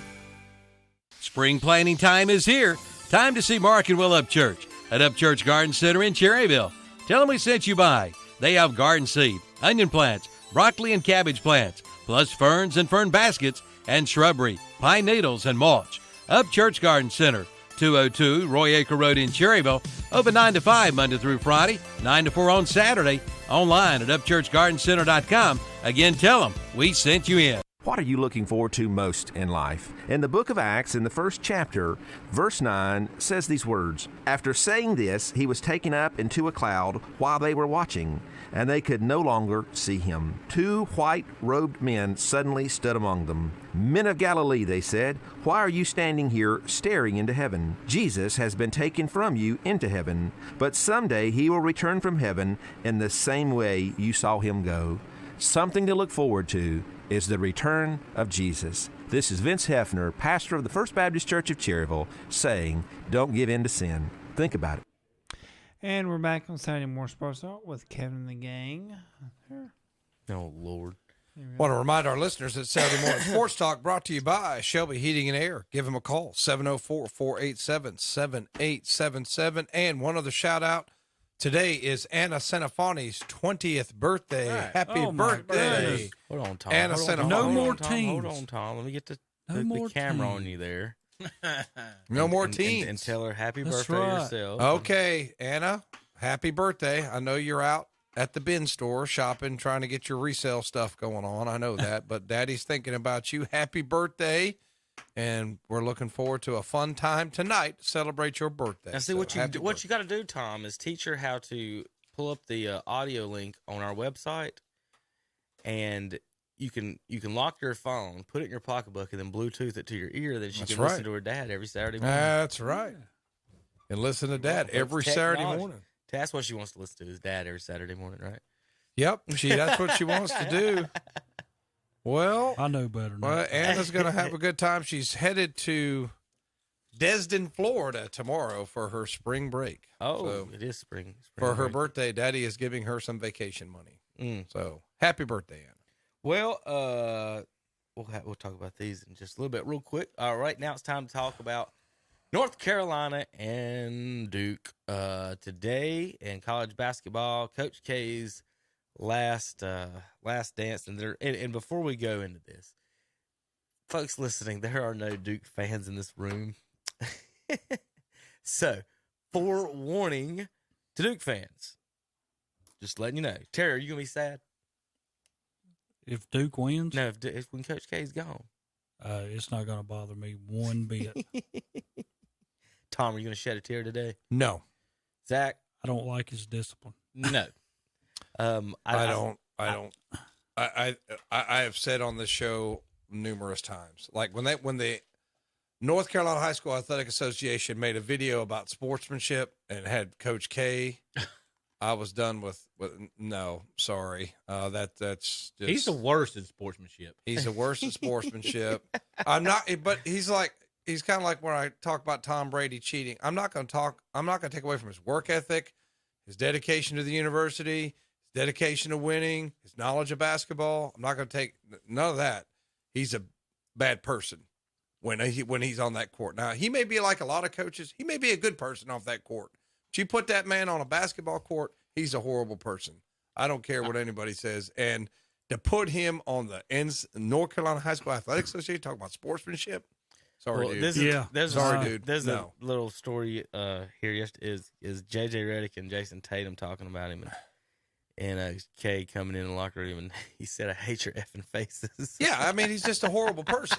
Spring planting time is here. Time to see Mark and Will Upchurch at Upchurch Garden Center in Cherryville. Tell them we sent you by. They have garden seed, onion plants, broccoli and cabbage plants, plus ferns and fern baskets and shrubbery, pine needles and mulch. Upchurch Garden Center, 202 Roy Acre Road in Cherryville. Open 9 to 5 Monday through Friday, 9 to 4 on Saturday. Online at upchurchgardencenter.com. Again, tell them we sent you in. What are you looking forward to most in life? In the book of Acts, in the 1st chapter, verse 9 says these words, "After saying this, he was taken up into a cloud while they were watching, and they could no longer see him. 2 white-robed men suddenly stood among them. 'Men of Galilee,' they said, 'why are you standing here staring into heaven? Jesus has been taken from you into heaven, but someday he will return from heaven in the same way you saw him go.'" Something to look forward to is the return of Jesus. This is Vince Hefner, pastor of the First Baptist Church of Cherryville, saying, don't give in to sin. Think about it. And we're back on Saturday Morning Sports Talk with Kevin and the gang. Oh, Lord. Want to remind our listeners that Saturday Morning Sports Talk brought to you by Shelby Heating and Air. Give them a call, 704-487-7877. And one other shout out. Today is Anna Senefani's 20th birthday. Right. Happy birthday. Hold on, Tom. Anna Senefani. No more teams. Hold on, Tom. Let me get the camera on you there. No more teams. And tell her happy That's birthday right. yourself. Okay, Anna, happy birthday. I know you're out at the bin store shopping, trying to get your resale stuff going on. I know that, but Daddy's thinking about you. Happy birthday. And we're looking forward to a fun time tonight to celebrate your birthday. Now, see, what you got to do, Tom, is teach her how to pull up the audio link on our website, and you can lock your phone, put it in your pocketbook, and then Bluetooth it to your ear. Then she can listen to her dad every Saturday morning. That's right. And listen to Dad every Saturday morning. That's what she wants to listen to, is Dad every Saturday morning, right? Yep. That's what she wants to do. Well, I know better than well, that. Anna's going to have a good time. She's headed to Destin, Florida tomorrow for her spring break. Oh, So it is spring for her break. birthday, Daddy is giving her some vacation money. So happy birthday, Anna. Well, we'll talk about these in just a little bit, real quick. All right, now it's time to talk about North Carolina and Duke. Today in college basketball, Coach K's last dance, and before we go into this, folks listening, there are no Duke fans in this room. So, forewarning to Duke fans, just letting you know. Terry, are you gonna be sad if Duke wins? No, if when Coach K's gone, it's not gonna bother me one bit. Tom, are you gonna shed a tear today? No. Zach, I don't like his discipline. No. I don't. I have said on this show numerous times, like when the North Carolina High School Athletic Association made a video about sportsmanship and had Coach K, I was done with no, sorry. That's just, he's the worst at sportsmanship. He's the worst at sportsmanship. I'm not, but he's kind of like when I talk about Tom Brady cheating. I'm not going to take away from his work ethic, his dedication to the university, his dedication to winning, his knowledge of basketball. I'm not going to take none of that. He's a bad person when he's on that court. Now, he may be like a lot of coaches. He may be a good person off that court. But you put that man on a basketball court, he's a horrible person. I don't care what anybody says. And to put him on the North Carolina High School Athletic Association, talking about sportsmanship, sorry, dude. There's No. a little story here. Yesterday is J.J. Redick and Jason Tatum talking about him, and Kay coming in the locker room, and he said, "I hate your effing faces." Yeah, I mean, he's just a horrible person.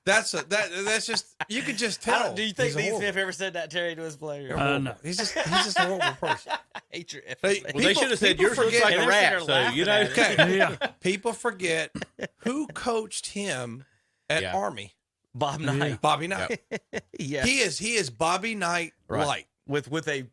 That's just, you could just tell. Do you think Dean Smith ever said that, Terry, to his player? No. He's just a horrible person. I hate your effing faces. Well, they should have said yours looks like a rat, so you know. Okay. People forget who coached him at Army. Bob Knight. Yeah. Bobby Knight. Yeah. He is Bobby Knight light. With the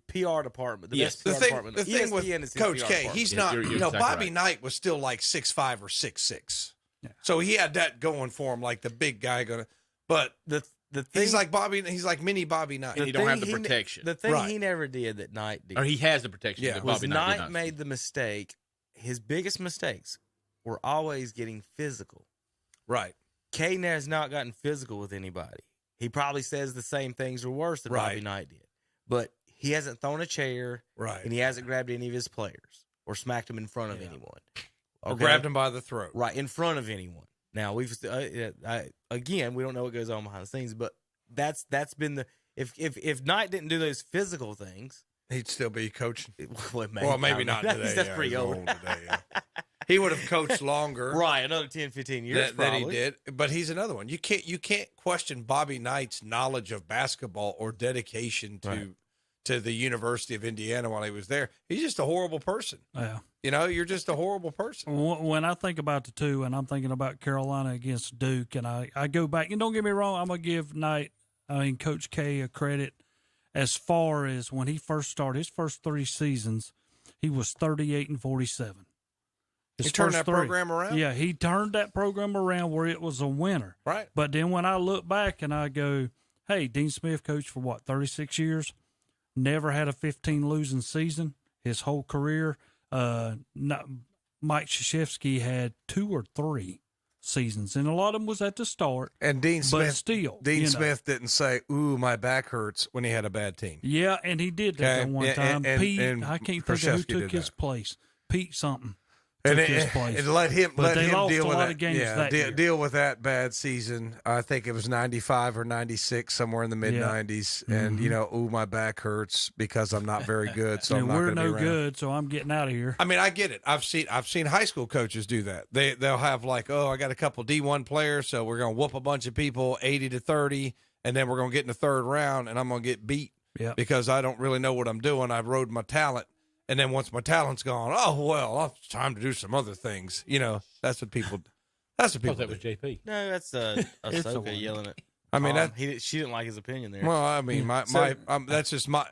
PR department. The best PR department. The thing with Coach K, he's not. You're Bobby exactly right. Knight was still like 6'5" or 6'6". Yeah. So he had that going for him, like the big guy gonna. But the thing, he's like mini Bobby Knight. And you don't have the protection. The thing he never did that Knight did. Or he has the protection that Bobby Knight did not. Made the mistake. His biggest mistakes were always getting physical. Right. K has not gotten physical with anybody. He probably says the same things or worse than Bobby Knight did. But he hasn't thrown a chair. Right. And he hasn't grabbed any of his players or smacked them in front of anyone. Or grabbed him by the throat. Right, in front of anyone. Now, again, we don't know what goes on behind the scenes, but that's been the if Knight didn't do those physical things, he'd still be coaching. Well, maybe not today. That's pretty old. Today, He would have coached longer. Right, another 10, 15 years that he did. But he's another one. You can't question Bobby Knight's knowledge of basketball or dedication to the University of Indiana while he was there. He's just a horrible person. Yeah. You're just a horrible person. When I think about the two, and I'm thinking about Carolina against Duke, and I go back, and don't get me wrong, I'm going to give Coach K a credit as far as when he first started, his first 3 seasons, he was 38-47. He turned that program around? Yeah, he turned that program around where it was a winner. Right. But then when I look back and I go, hey, Dean Smith coached for 36 years, never had a 15 losing season his whole career. Mike Krzyzewski had 2 or 3 seasons, and a lot of them was at the start. And Dean Smith, still, Smith didn't say, "Ooh, my back hurts" when he had a bad team. Yeah, and he did that at one time. Pete, I can't think of who took his place. Pete something. And let him deal with that. Deal with that bad season. I think it was 95 or 96, somewhere in the mid 90s. And my back hurts because I'm not very good. So I'm not we're going to be no around. good. So I'm getting out of here. I mean, I get it. I've seen high school coaches do that. They'll have like, I got a couple D1 players, so we're going to whoop a bunch of people 80-30, and then we're going to get in the third round, and I'm going to get beat because I don't really know what I'm doing. I've rode my talent. And then once my talent's gone, it's time to do some other things. That's what people. That's what people. That was JP. No, that's Ahsoka yelling at. I mean, she didn't like his opinion there. Well, I mean, that's just my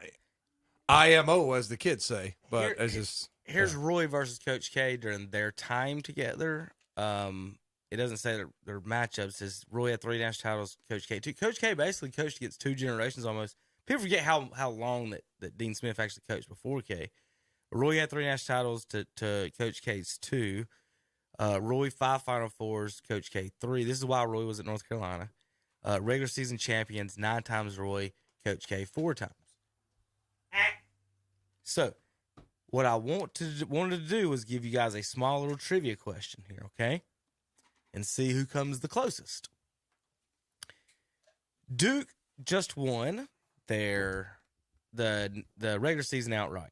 IMO, as the kids say. But it's just Here's Roy versus Coach K during their time together. It doesn't say their matchups. It says Roy had 3 national titles, Coach K 2. Coach K basically coached against 2 generations almost. People forget how long that Dean Smith actually coached before K. Roy had 3 national titles to Coach K's 2. Roy 5 Final Fours, Coach K 3. This is why Roy was at North Carolina. Regular season champions 9 times Roy, Coach K 4 times. So, what I wanted to do was give you guys a small little trivia question here, okay? And see who comes the closest. Duke just won the regular season outright.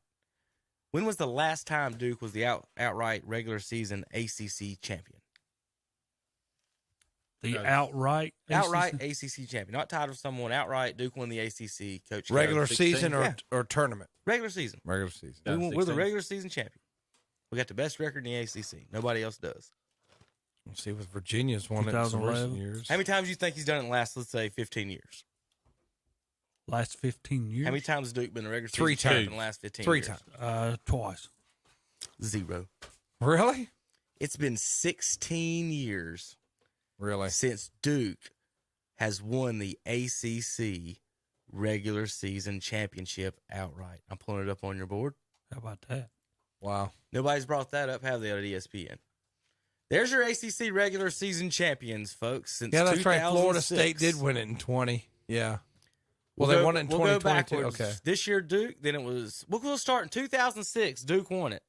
When was the last time Duke was the outright regular season ACC champion? The outright ACC champion, not tied with someone. Outright, Duke won the ACC. Coach regular season or tournament. Regular season. Regular season. We're the regular season champion. We got the best record in the ACC. Nobody else does. We'll see with Virginia's won it in some recent years. How many times do you think he's done it in the last, let's say, 15 years? Last 15 years? How many times has Duke been a regular season 3 champion times in the last 15 3 years? times. Twice. 0. Really? It's been 16 years. Really? Since Duke has won the ACC regular season championship outright. I'm pulling it up on your board. How about that? Wow. Nobody's brought that up, have they, on ESPN? There's your ACC regular season champions, folks. Since yeah, that's 2006. right. Florida State did win it in 20. Yeah. Well, We'll they won it in 2022. Go backwards. Okay. This year, Duke. Then it was. We'll start in 2006. Duke won it.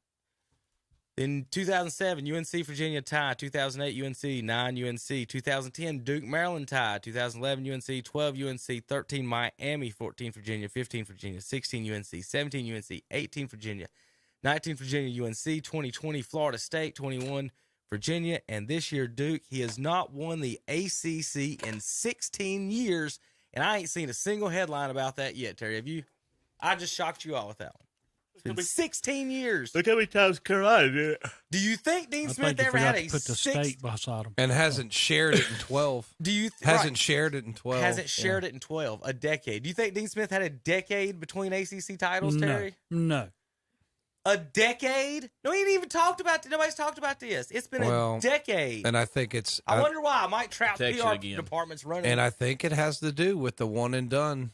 In 2007, UNC Virginia tie. 2008, UNC 9 UNC. 2010, Duke Maryland tie. 2011, UNC 12 UNC 13 Miami 14 Virginia 15 Virginia 16 UNC 17 UNC 18 Virginia 19 Virginia UNC 2020 Florida State 21 Virginia, and this year Duke. He has not won the ACC in 16 years, and I ain't seen a single headline about that yet. Terry, have you? I just shocked you all with that one. It's been 16 years. Look how many times Carolina did it. Do you think Dean Smith ever had a put the state beside him and hasn't shared it in 12? Do you hasn't shared it in 12? Hasn't shared it in 12. A decade. Do you think Dean Smith had a decade between ACC titles, Terry? No. A decade? No, he ain't even talked about. Nobody's talked about this. It's been a decade. And I think it's. I wonder why. Mike Trout's PR department's running. And I think it has to do with the one and done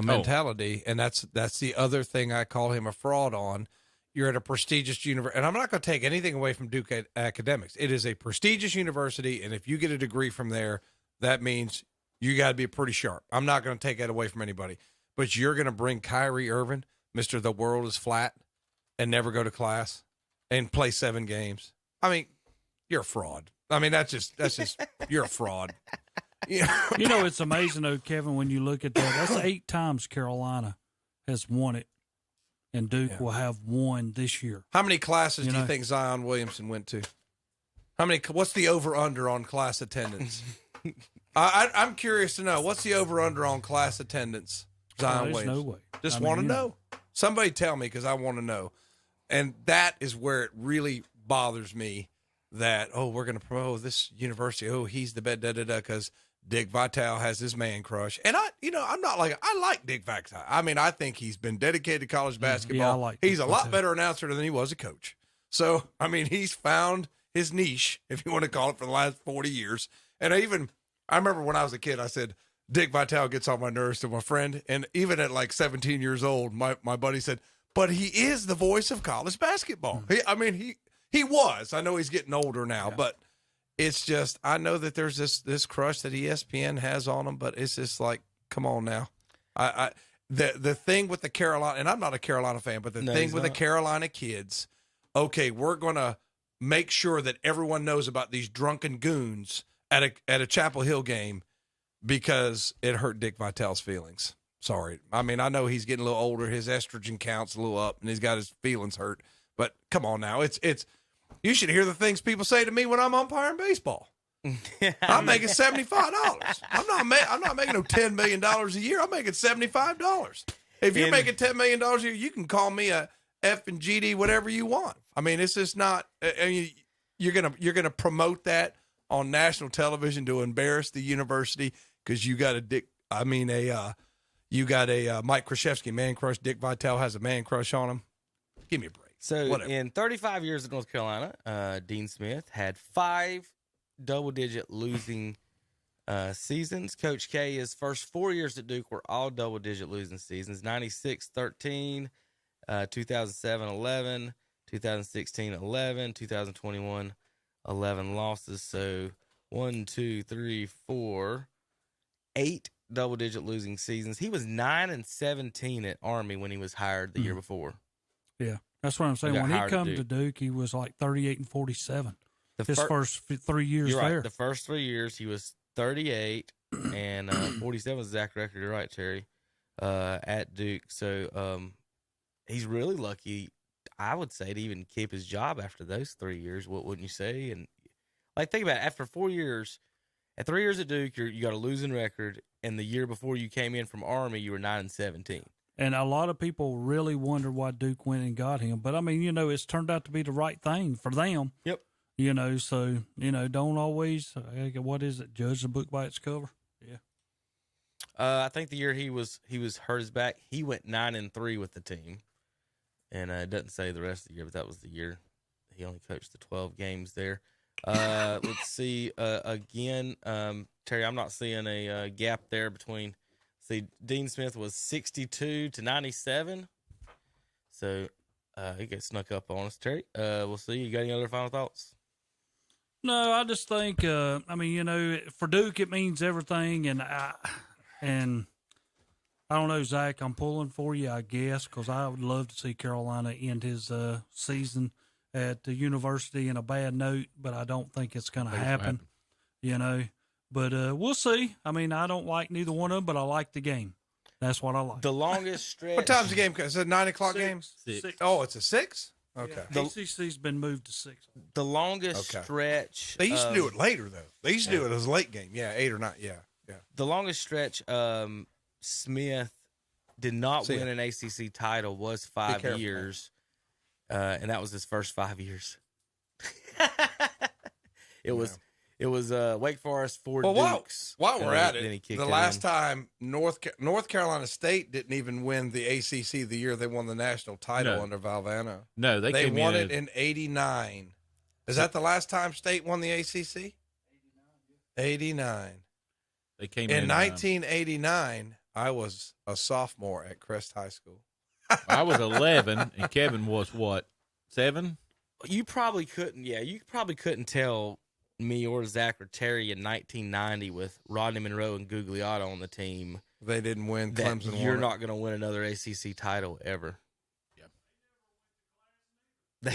mentality, and that's the other thing I call him a fraud on. You're at a prestigious university, and I'm not going to take anything away from Duke academics. It is a prestigious university, and if you get a degree from there, that means you got to be pretty sharp. I'm not going to take that away from anybody, but you're going to bring Kyrie Irving, Mr. The World is Flat, and never go to class and play 7 games. I mean, you're a fraud. I mean, that's just you're a fraud. Yeah. You know, it's amazing, though, Kevin, when you look at that. That's 8 times Carolina has won it, and Duke will have won this year. How many classes do you think Zion Williamson went to? What's the over-under on class attendance? I'm curious to know. What's the over-under on class attendance, Zion Williamson? No way. Just want to know. Somebody tell me, because I want to know. And that is where it really bothers me that, we're going to promote this university. He's the best, because Dick Vitale has his man crush. And I'm not like, I like Dick Vitale. I mean, I think he's been dedicated to college basketball. Yeah, I like he's a lot better announcer than he was a coach. So, I mean, he's found his niche, if you want to call it, for the last 40 years. And I remember when I was a kid, I said, Dick Vitale gets on my nerves to my friend. And even at like 17 years old, my buddy said, but he is the voice of college basketball. He was. I know he's getting older now, but it's just, I know that there's this crush that ESPN has on him, but it's just like, come on now. The thing with the Carolina, and I'm not a Carolina fan, but the thing with the Carolina kids, we're going to make sure that everyone knows about these drunken goons at a Chapel Hill game because it hurt Dick Vitale's feelings. Sorry. I mean, I know he's getting a little older. His estrogen count's a little up, and he's got his feelings hurt. But come on now. It's you should hear the things people say to me when I'm umpiring baseball. I'm making $75. I'm not making no $10 million a year. I'm making $75. If you're making $10 million a year, you can call me a F and GD, whatever you want. I mean, it's just not. I mean, you're gonna promote that on national television to embarrass the university because you got you got a Mike Krzyzewski man crush. Dick Vitale has a man crush on him. Give me a break. So Whatever. in 35 years at North Carolina, Dean Smith had 5 double-digit losing seasons. Coach K, his first 4 years at Duke were all double-digit losing seasons. 96-13, 2007-11, 2016-11, 2021, 11 losses. So 1, 2, 3, 4, 8 double-digit losing seasons. He was 9-17 at Army when he was hired the year before. Yeah, that's what I'm saying. got When he hired at come to Duke. Duke, he was like 38-47. The His first 3 years You're right. there. The first 3 years, he was 38 and 47 was the exact record. You're right, Terry, at Duke. So he's really lucky, I would say, to even keep his job after those 3 years. What wouldn't you say? And like, think about it. After 4 years, at 3 years at Duke, you got a losing record, and the year before you came in from Army, you were 9-17. And a lot of people really wonder why Duke went and got him. But, I mean, you know, it's turned out to be the right thing for them. Yep. You know, so, you know, don't always, what is it, judge the book by its cover? Yeah. I think the year he was hurt his back, he went 9-3 with the team. And it doesn't say the rest of the year, but that was the year he only coached the 12 games there. Let's see, again, Terry, I'm not seeing a gap there between, see, Dean Smith was 62-97. So he got snuck up on us, Terry. We'll see. You got any other final thoughts? No, I just think, I mean, you know, for Duke, it means everything. And I don't know, Zach, I'm pulling for you, I guess, because I would love to see Carolina end his season at the university in a bad note, but I don't think it's going to happen, you know. But we'll see. I mean, I don't like neither one of them, but I like the game. That's what I like. The longest stretch. What time's the game? Is it a 9 o'clock game? 6. Oh, it's a 6? Okay. Yeah, ACC's been moved to 6. The longest stretch. They used to do it later, though. They used to do it as a late game. Yeah, 8 or 9. Yeah. The longest stretch Smith did not win an ACC title was 5 years, and that was his first 5 years. It was Wake Forest, 4 Dukes. While we're at then he it, kicked the it last in. time North Carolina State didn't even win the ACC the year they won the national title No. under Valvano. No, they came won in it in '89. Is that the last time State won the ACC? 89. They came in 1989. I was a sophomore at Crest High School. I was 11, and Kevin was what, 7? You probably couldn't. Yeah, you probably couldn't tell me or Zach or Terry in 1990 with Rodney Monroe and Gugliotta on the team. They didn't win. That Clemson you're won. not going to win another ACC title ever. No.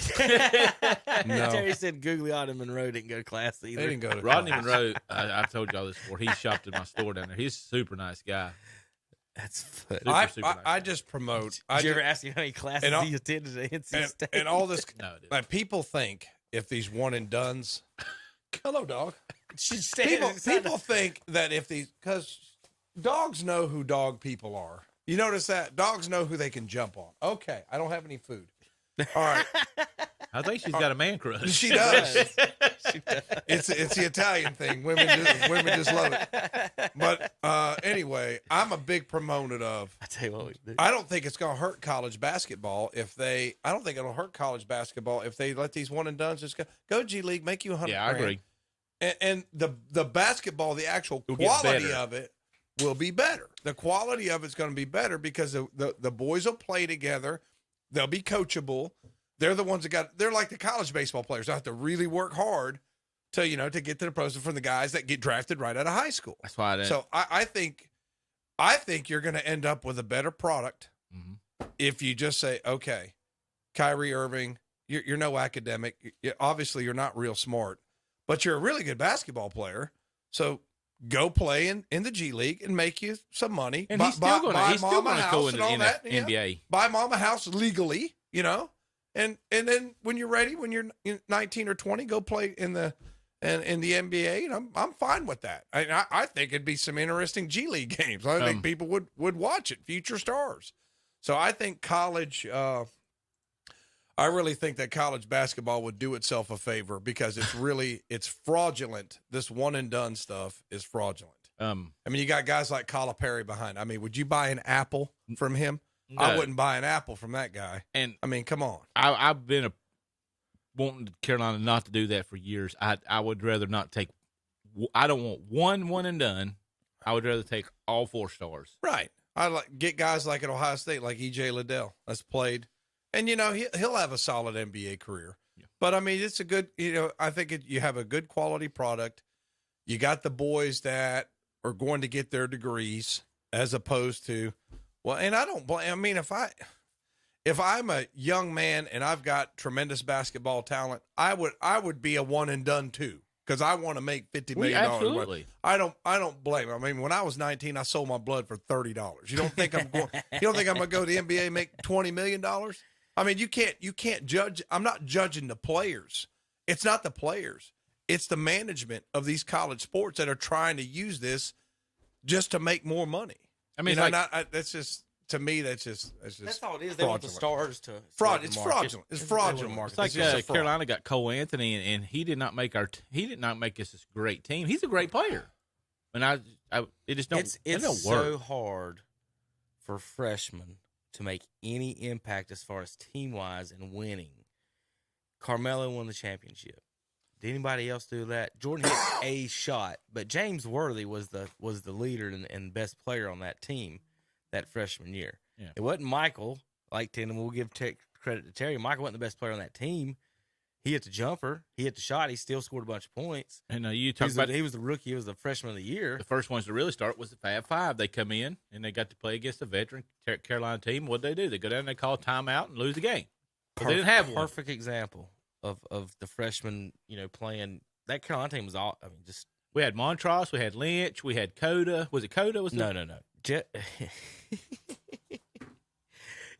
Terry said Gugliotta and Monroe didn't go to class either. They didn't go to Rodney class. Monroe, I've told y'all this before. He shopped at my store down there. He's a super nice guy. That's funny. Super nice. I just promote. Did you ever ask him how many classes he attended at NC State? And all this. No, I didn't. Like, people think if these one and dones. Hello, dog. People People think that if these, because dogs know who dog people are. You notice that dogs know who they can jump on. Okay, I don't have any food. All right. I think she's got a man crush. She does. She does. It's the Italian thing. Women just love it. But anyway, I'm a big proponent of. I tell you what we do. I don't think it's going to hurt college basketball if they. I don't think it'll hurt college basketball if they let these one and dones just go G League, make you $100. Yeah, I agree. And the basketball, the actual It'll get quality better. of it will be better. The quality of it's going to be better because the boys will play together. They'll be coachable. They're the ones that they're like the college baseball players. They have to really work hard to get to the pros from the guys that get drafted right out of high school. That's why I didn't. So I think you're going to end up with a better product if you just say, okay, Kyrie Irving, you're no academic. Obviously, you're not real smart, but you're a really good basketball player. So go play in the G League and make you some money. And he's still going to go into the NBA. Buy mom a house legally, and then when you're ready, when you're 19 or 20, go play in the NBA, and I'm fine with that. I think it'd be some interesting G League games. I think people would watch it, future stars. So I think college. I really think that college basketball would do itself a favor because it's fraudulent. This one and done stuff is fraudulent. I mean, you got guys like Calipari behind. I mean, would you buy an apple from him? I wouldn't buy an apple from that guy. And I mean, come on. I've been wanting Carolina not to do that for years. I would rather not take. I don't want one and done. I would rather take all 4 stars. Right. I like get guys like at Ohio State, like E.J. Liddell, that's played, and he'll have a solid NBA career. Yeah. But I mean, it's a good. I think you have a good quality product. You got the boys that are going to get their degrees, as opposed to, well, and I don't blame. I mean, if I'm a young man and I've got tremendous basketball talent, I would be a one and done too. Because I want to make $50 million. Absolutely. I don't blame him. I mean, when I was 19, I sold my blood for $30. You don't think I'm going? You don't think I'm going to go to the NBA and make $20 million? I mean, you can't judge. I'm not judging the players. It's not the players. It's the management of these college sports that are trying to use this just to make more money. I mean, that's just. To me, that's all it is. They want the stars to fraud. It's fraudulent. It's fraudulent market. It's like Carolina got Cole Anthony, and he did not make us this great team. He's a great player, and it just don't. It's don't so work. hard for freshmen to make any impact as far as team wise and winning. Carmelo won the championship. Did anybody else do that? Jordan hit a shot, but James Worthy was the leader and best player on that team that freshman year. Yeah. It wasn't Michael, and we'll give credit to Terry. Michael wasn't the best player on that team. He hit the jumper. He hit the shot. He still scored a bunch of points. And you talk about he was the rookie. He was the freshman of the year. The first ones to really start was the Fab Five. They come in, and they got to play against a veteran Carolina team. What did they do? They go down and they call timeout and lose the game. They didn't have one. Perfect example of the freshmen, playing. That Carolina team was all, just. We had Montross. We had Lynch. We had Coda. Was it Coda? No.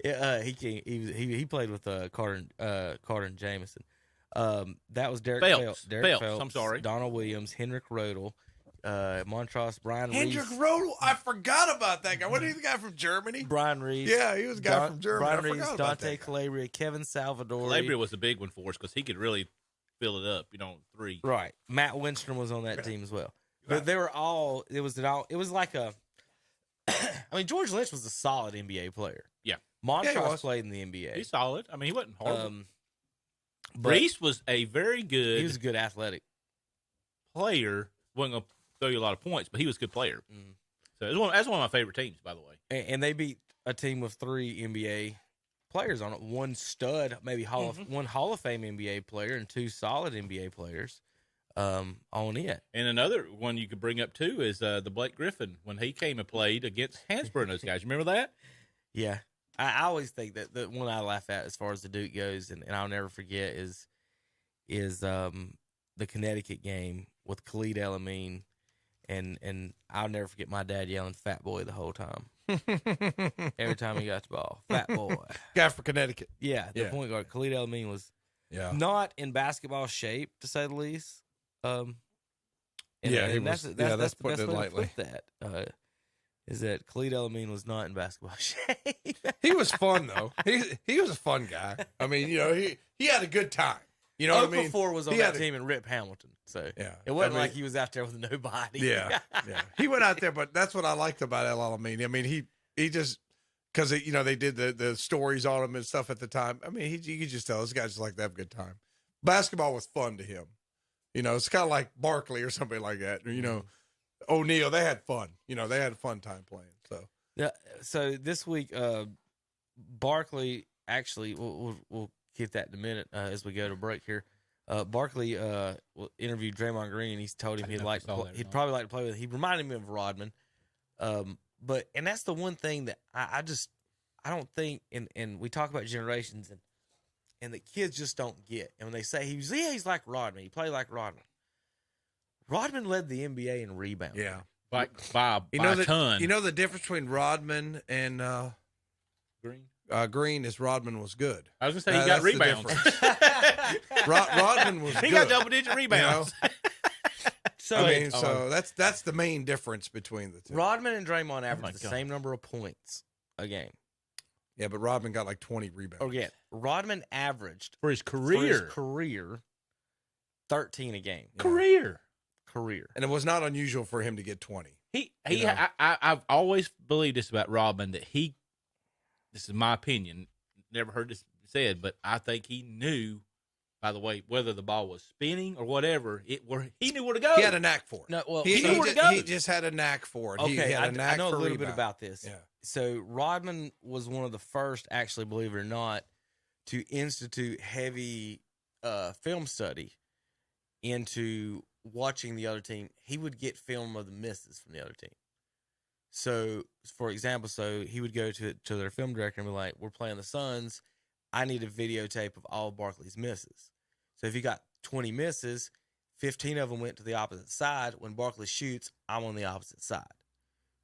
He played with Carter and Jameson. That was Derek Phelps. Derek Phelps. I'm sorry. Donald Williams, Henrik Rodel, Montross, Brian Reese. Henrik Rodel. I forgot about that guy. What is the guy from Germany? Brian Reese. Yeah, he was a guy from Germany. Brian Reese, Dante Calabria, Kevin Salvador. Calabria was a big one for us because he could really fill it up. 3. Right. Matt Winstrom was on that team as well. But they were all. It was like a. George Lynch was a solid NBA player. Yeah. Montross played in the NBA. He's solid. He wasn't horrible. Reese was a very good. He was a good athletic player. Wasn't going to throw you a lot of points, but he was a good player. Mm. So that's one of my favorite teams, by the way. And they beat a team with 3 NBA players on it. One stud, maybe one Hall of Fame NBA player, and 2 solid NBA players. On it. And another one you could bring up too is the Blake Griffin when he came and played against Hansbrough and those guys. You remember that? Yeah. I always think that the one I laugh at as far as the Duke goes, and I'll never forget is the Connecticut game with Khalid El-Amin, and I'll never forget my dad yelling "Fat Boy" the whole time. Every time he got the ball, "Fat Boy." Guy for Connecticut. Yeah, the point guard Khalid El-Amin was not in basketball shape, to say the least. That's the best way to put that. Is that Khalid El-Amin was not in basketball shape. He was fun though. He was a fun guy. He had a good time. You know what I mean? Okafor was on that team and Rip Hamilton. So it wasn't like he was out there with nobody. Yeah. He went out there, but that's what I liked about El-Amin. He just because they did the stories on him and stuff at the time. You could just tell this guy just liked to have a good time. Basketball was fun to him. It's kind of like Barkley or somebody like that. O'Neal, they had fun. They had a fun time playing. So yeah. So this week, Barkley actually, we'll get that in a minute as we go to break here. Barkley interviewed Draymond Green. He's told him he'd probably like to play with. He reminded me of Rodman. But that's the one thing that I don't think, and we talk about generations and the kids just don't get. And when they say he's like Rodman, he played like Rodman. Rodman led the NBA in rebounding. Yeah. By a ton. You know the difference between Rodman and Green? Green is Rodman was good. I was going to say he got rebounds. Rodman was good. He got double-digit rebounds. So that's the main difference between the two. Rodman and Draymond averaged the same number of points a game. Yeah, but Rodman got like 20 rebounds. Oh, yeah. Rodman averaged for his career 13 a game. Career. And it was not unusual for him to get 20. I've always believed this about Rodman, that this is my opinion, never heard this said, but I think he knew, by the way, whether the ball was spinning or whatever, he knew where to go. He had a knack for it. No, well, he knew where to go. He just had a knack for it. Okay, He had a knack I know for a little bit rebound. about this. Yeah. So Rodman was one of the first, actually, believe it or not, to institute heavy film study into watching the other team. He would get film of the misses from the other team. So, for example, he would go to their film director and be like, "We're playing the Suns. I need a videotape of all of Barkley's misses." So if he got 20 misses, 15 of them went to the opposite side. When Barkley shoots, I'm on the opposite side.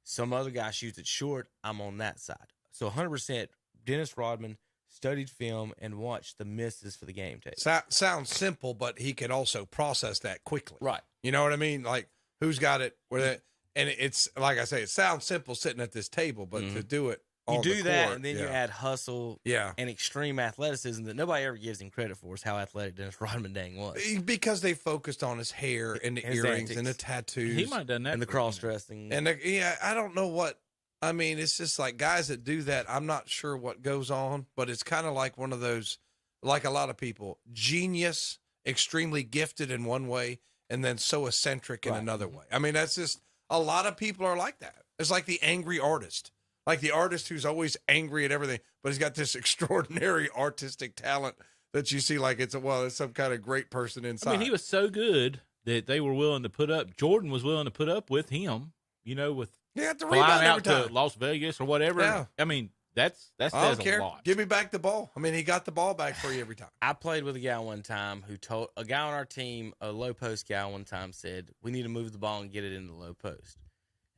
Some other guy shoots it short, I'm on that side. So 100% Dennis Rodman studied film and watched the misses for the game tape. Sounds simple, but he can also process that quickly. Right. You know what I mean? Like, who's got it? And it's, like I say, it sounds simple sitting at this table, but to do it You on do the that, court, and then you add hustle and extreme athleticism that nobody ever gives him credit for, is how athletic Dennis Rodman dang was. Because they focused on his hair and the His earrings antics. and the tattoos. He might have done that. And the cross-dressing. And I don't know what, I mean, it's just like guys that do that, I'm not sure what goes on, but it's kind of like one of those, like a lot of people, genius, extremely gifted in one way, and then so eccentric in another way. I mean, that's just, a lot of people are like that. It's like the angry artist. Like the artist who's always angry at everything, but he's got this extraordinary artistic talent that you see like it's some kind of great person inside. I mean, he was so good that they were willing to put up. Jordan was willing to put up with him, with the flying rebound out every to time. Las Vegas or whatever. Yeah. I mean, that I says don't care. a lot. Give me back the ball. I mean, he got the ball back for you every time. I played with a guy one time who told a guy on our team, a low post guy one time said, "We need to move the ball and get it in the low post."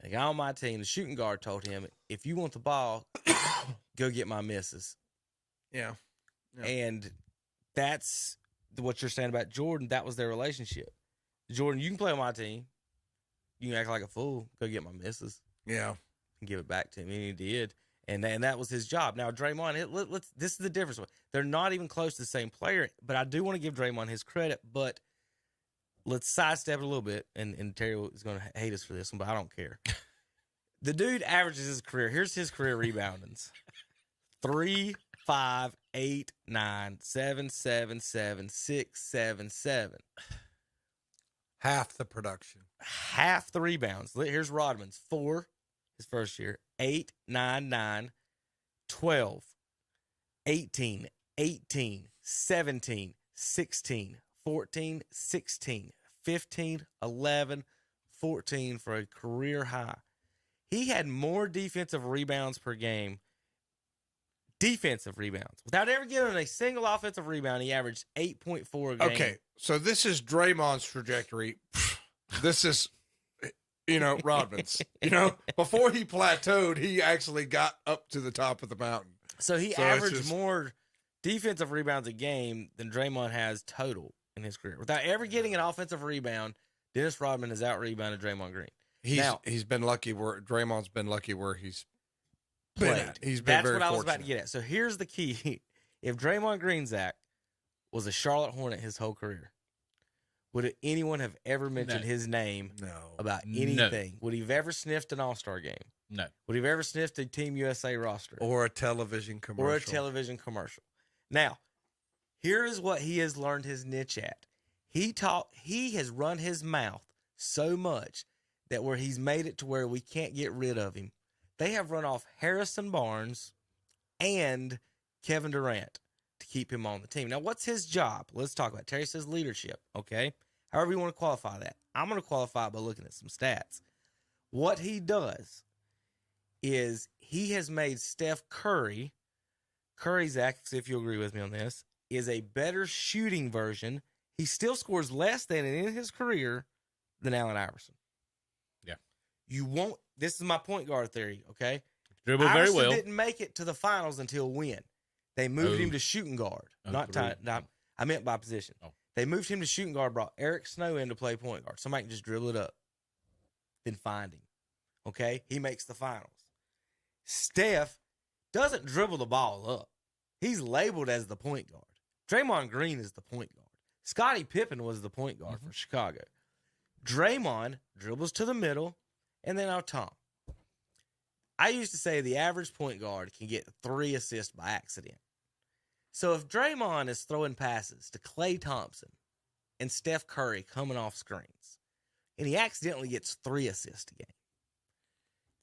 And the guy on my team, the shooting guard, told him, "If you want the ball, go get my misses." Yeah. And that's what you're saying about Jordan. That was their relationship. Jordan, you can play on my team. You can act like a fool. Go get my misses. Yeah. And give it back to him. And he did. And that was his job. Now, Draymond, this is the difference. They're not even close to the same player, but I do want to give Draymond his credit, but let's sidestep it a little bit, and Terry is going to hate us for this one, but I don't care. The dude averages his career. Here's his career reboundings. 3, 5, 8, 9, 7, 7, 7, 6, 7, 7. Half the production. Half the rebounds. Here's Rodman's. 4, his first year. 8, 9, 9, 12, 18, 18, 17, 16, 14, 16, 15, 11, 14 for a career high. He had more defensive rebounds per game. Defensive rebounds. Without ever getting a single offensive rebound, he averaged 8.4 a game. Okay, so this is Draymond's trajectory. This is, Rodman's. Before he plateaued, he actually got up to the top of the mountain. So he averaged more defensive rebounds a game than Draymond has total in his career. Without ever getting an offensive rebound, Dennis Rodman has out-rebounded Draymond Green. He's been lucky where Draymond's been lucky where he's played. been at. He's been That's very what I was fortunate. about to get at. So here's the key. If Draymond Green, Zach, was a Charlotte Hornet his whole career, would anyone have ever mentioned his name about anything? No. Would he have ever sniffed an All-Star game? No. Would he have ever sniffed a Team USA roster? Or a television commercial. Now, here is what he has learned his niche at. He has run his mouth so much that where he's made it to where we can't get rid of him. They have run off Harrison Barnes and Kevin Durant to keep him on the team. Now, what's his job? Let's talk about it. Terry says leadership, okay? However you want to qualify that. I'm going to qualify it by looking at some stats. What he does is he has made Steph Curry, Zach, see if you agree with me on this, is a better shooting version. He still scores less than in his career than Allen Iverson. Yeah. This is my point guard theory, okay? Dribble very Iverson well. didn't make it to the finals until when? They moved him to shooting guard. I meant by position. Oh. They moved him to shooting guard, brought Eric Snow in to play point guard. Somebody can just dribble it up. Then find him. Okay? He makes the finals. Steph doesn't dribble the ball up. He's labeled as the point guard. Draymond Green is the point guard. Scottie Pippen was the point guard for Chicago. Draymond dribbles to the middle, and then out Tom. I used to say the average point guard can get 3 assists by accident. So if Draymond is throwing passes to Klay Thompson and Steph Curry coming off screens, and he accidentally gets 3 assists a game,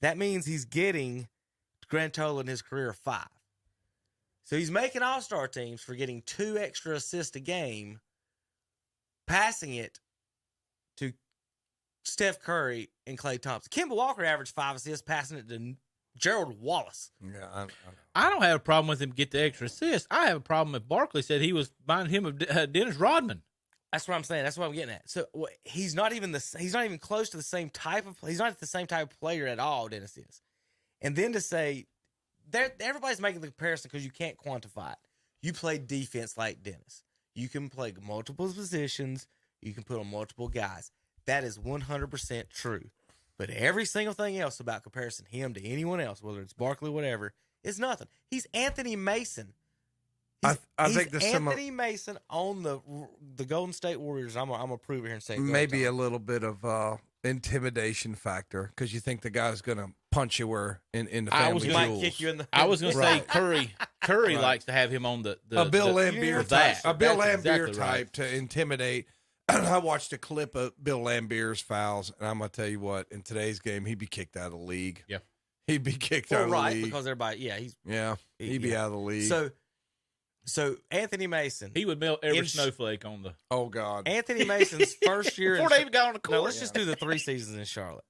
that means he's getting grand total in his career 5. So he's making all-star teams for getting 2 extra assists a game, passing it to Steph Curry and Klay Thompson. Kemba Walker averaged 5 assists, passing it to Gerald Wallace. Yeah, I don't have a problem with him get the extra assist. I have a problem if Barkley said he was buying him of Dennis Rodman. That's what I'm saying. That's what I'm getting at. So he's not even close to the same type of. He's not the same type of player at all. Dennis is, and then to say, everybody's making the comparison because you can't quantify it. You play defense like Dennis. You can play multiple positions. You can put on multiple guys. That is 100% true. But every single thing else about comparison him to anyone else, whether it's Barkley or whatever, is nothing. He's Anthony Mason. I think there's Anthony Mason on the Golden State Warriors. I'm gonna prove it here and say maybe a little bit of intimidation factor because you think the guy's gonna punch you where in the family jewels. Might kick you in the. I was gonna say Curry. Curry likes to have him on the Bill Laimbeer type. A Bill Laimbeer exactly type right. to intimidate. I watched a clip of Bill Laimbeer's fouls, and I'm gonna tell you what. In today's game, he'd be kicked out of the league. Yeah, he'd be kicked out of the league because everybody. Yeah, he'd be out of the league. So Anthony Mason, he would melt every snowflake on the. Oh God! Anthony Mason's first year before they even got on the court. No, let's just do the 3 seasons in Charlotte.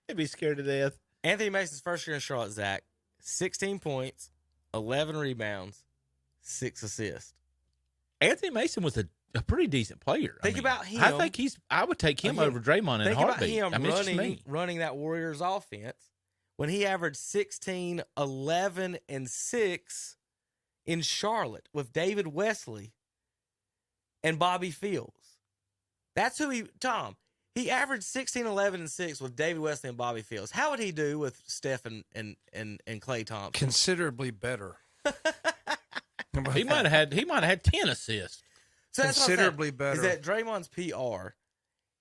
They'd be scared to death. Anthony Mason's first year in Charlotte, Zach, 16 points, 11 rebounds, 6 assists. Anthony Mason was a pretty decent player. Think about him. I would take him over Draymond in a heartbeat. Think about him running that Warriors offense when he averaged 16, 11, and 6 in Charlotte with David Wesley and Bobby Fields. That's who Tom. He averaged 16, 11, and 6 with David Wesley and Bobby Fields. How would he do with Steph and Klay Thompson? Considerably better. He might have had 10 assists. So that's considerably better. Is that Draymond's PR,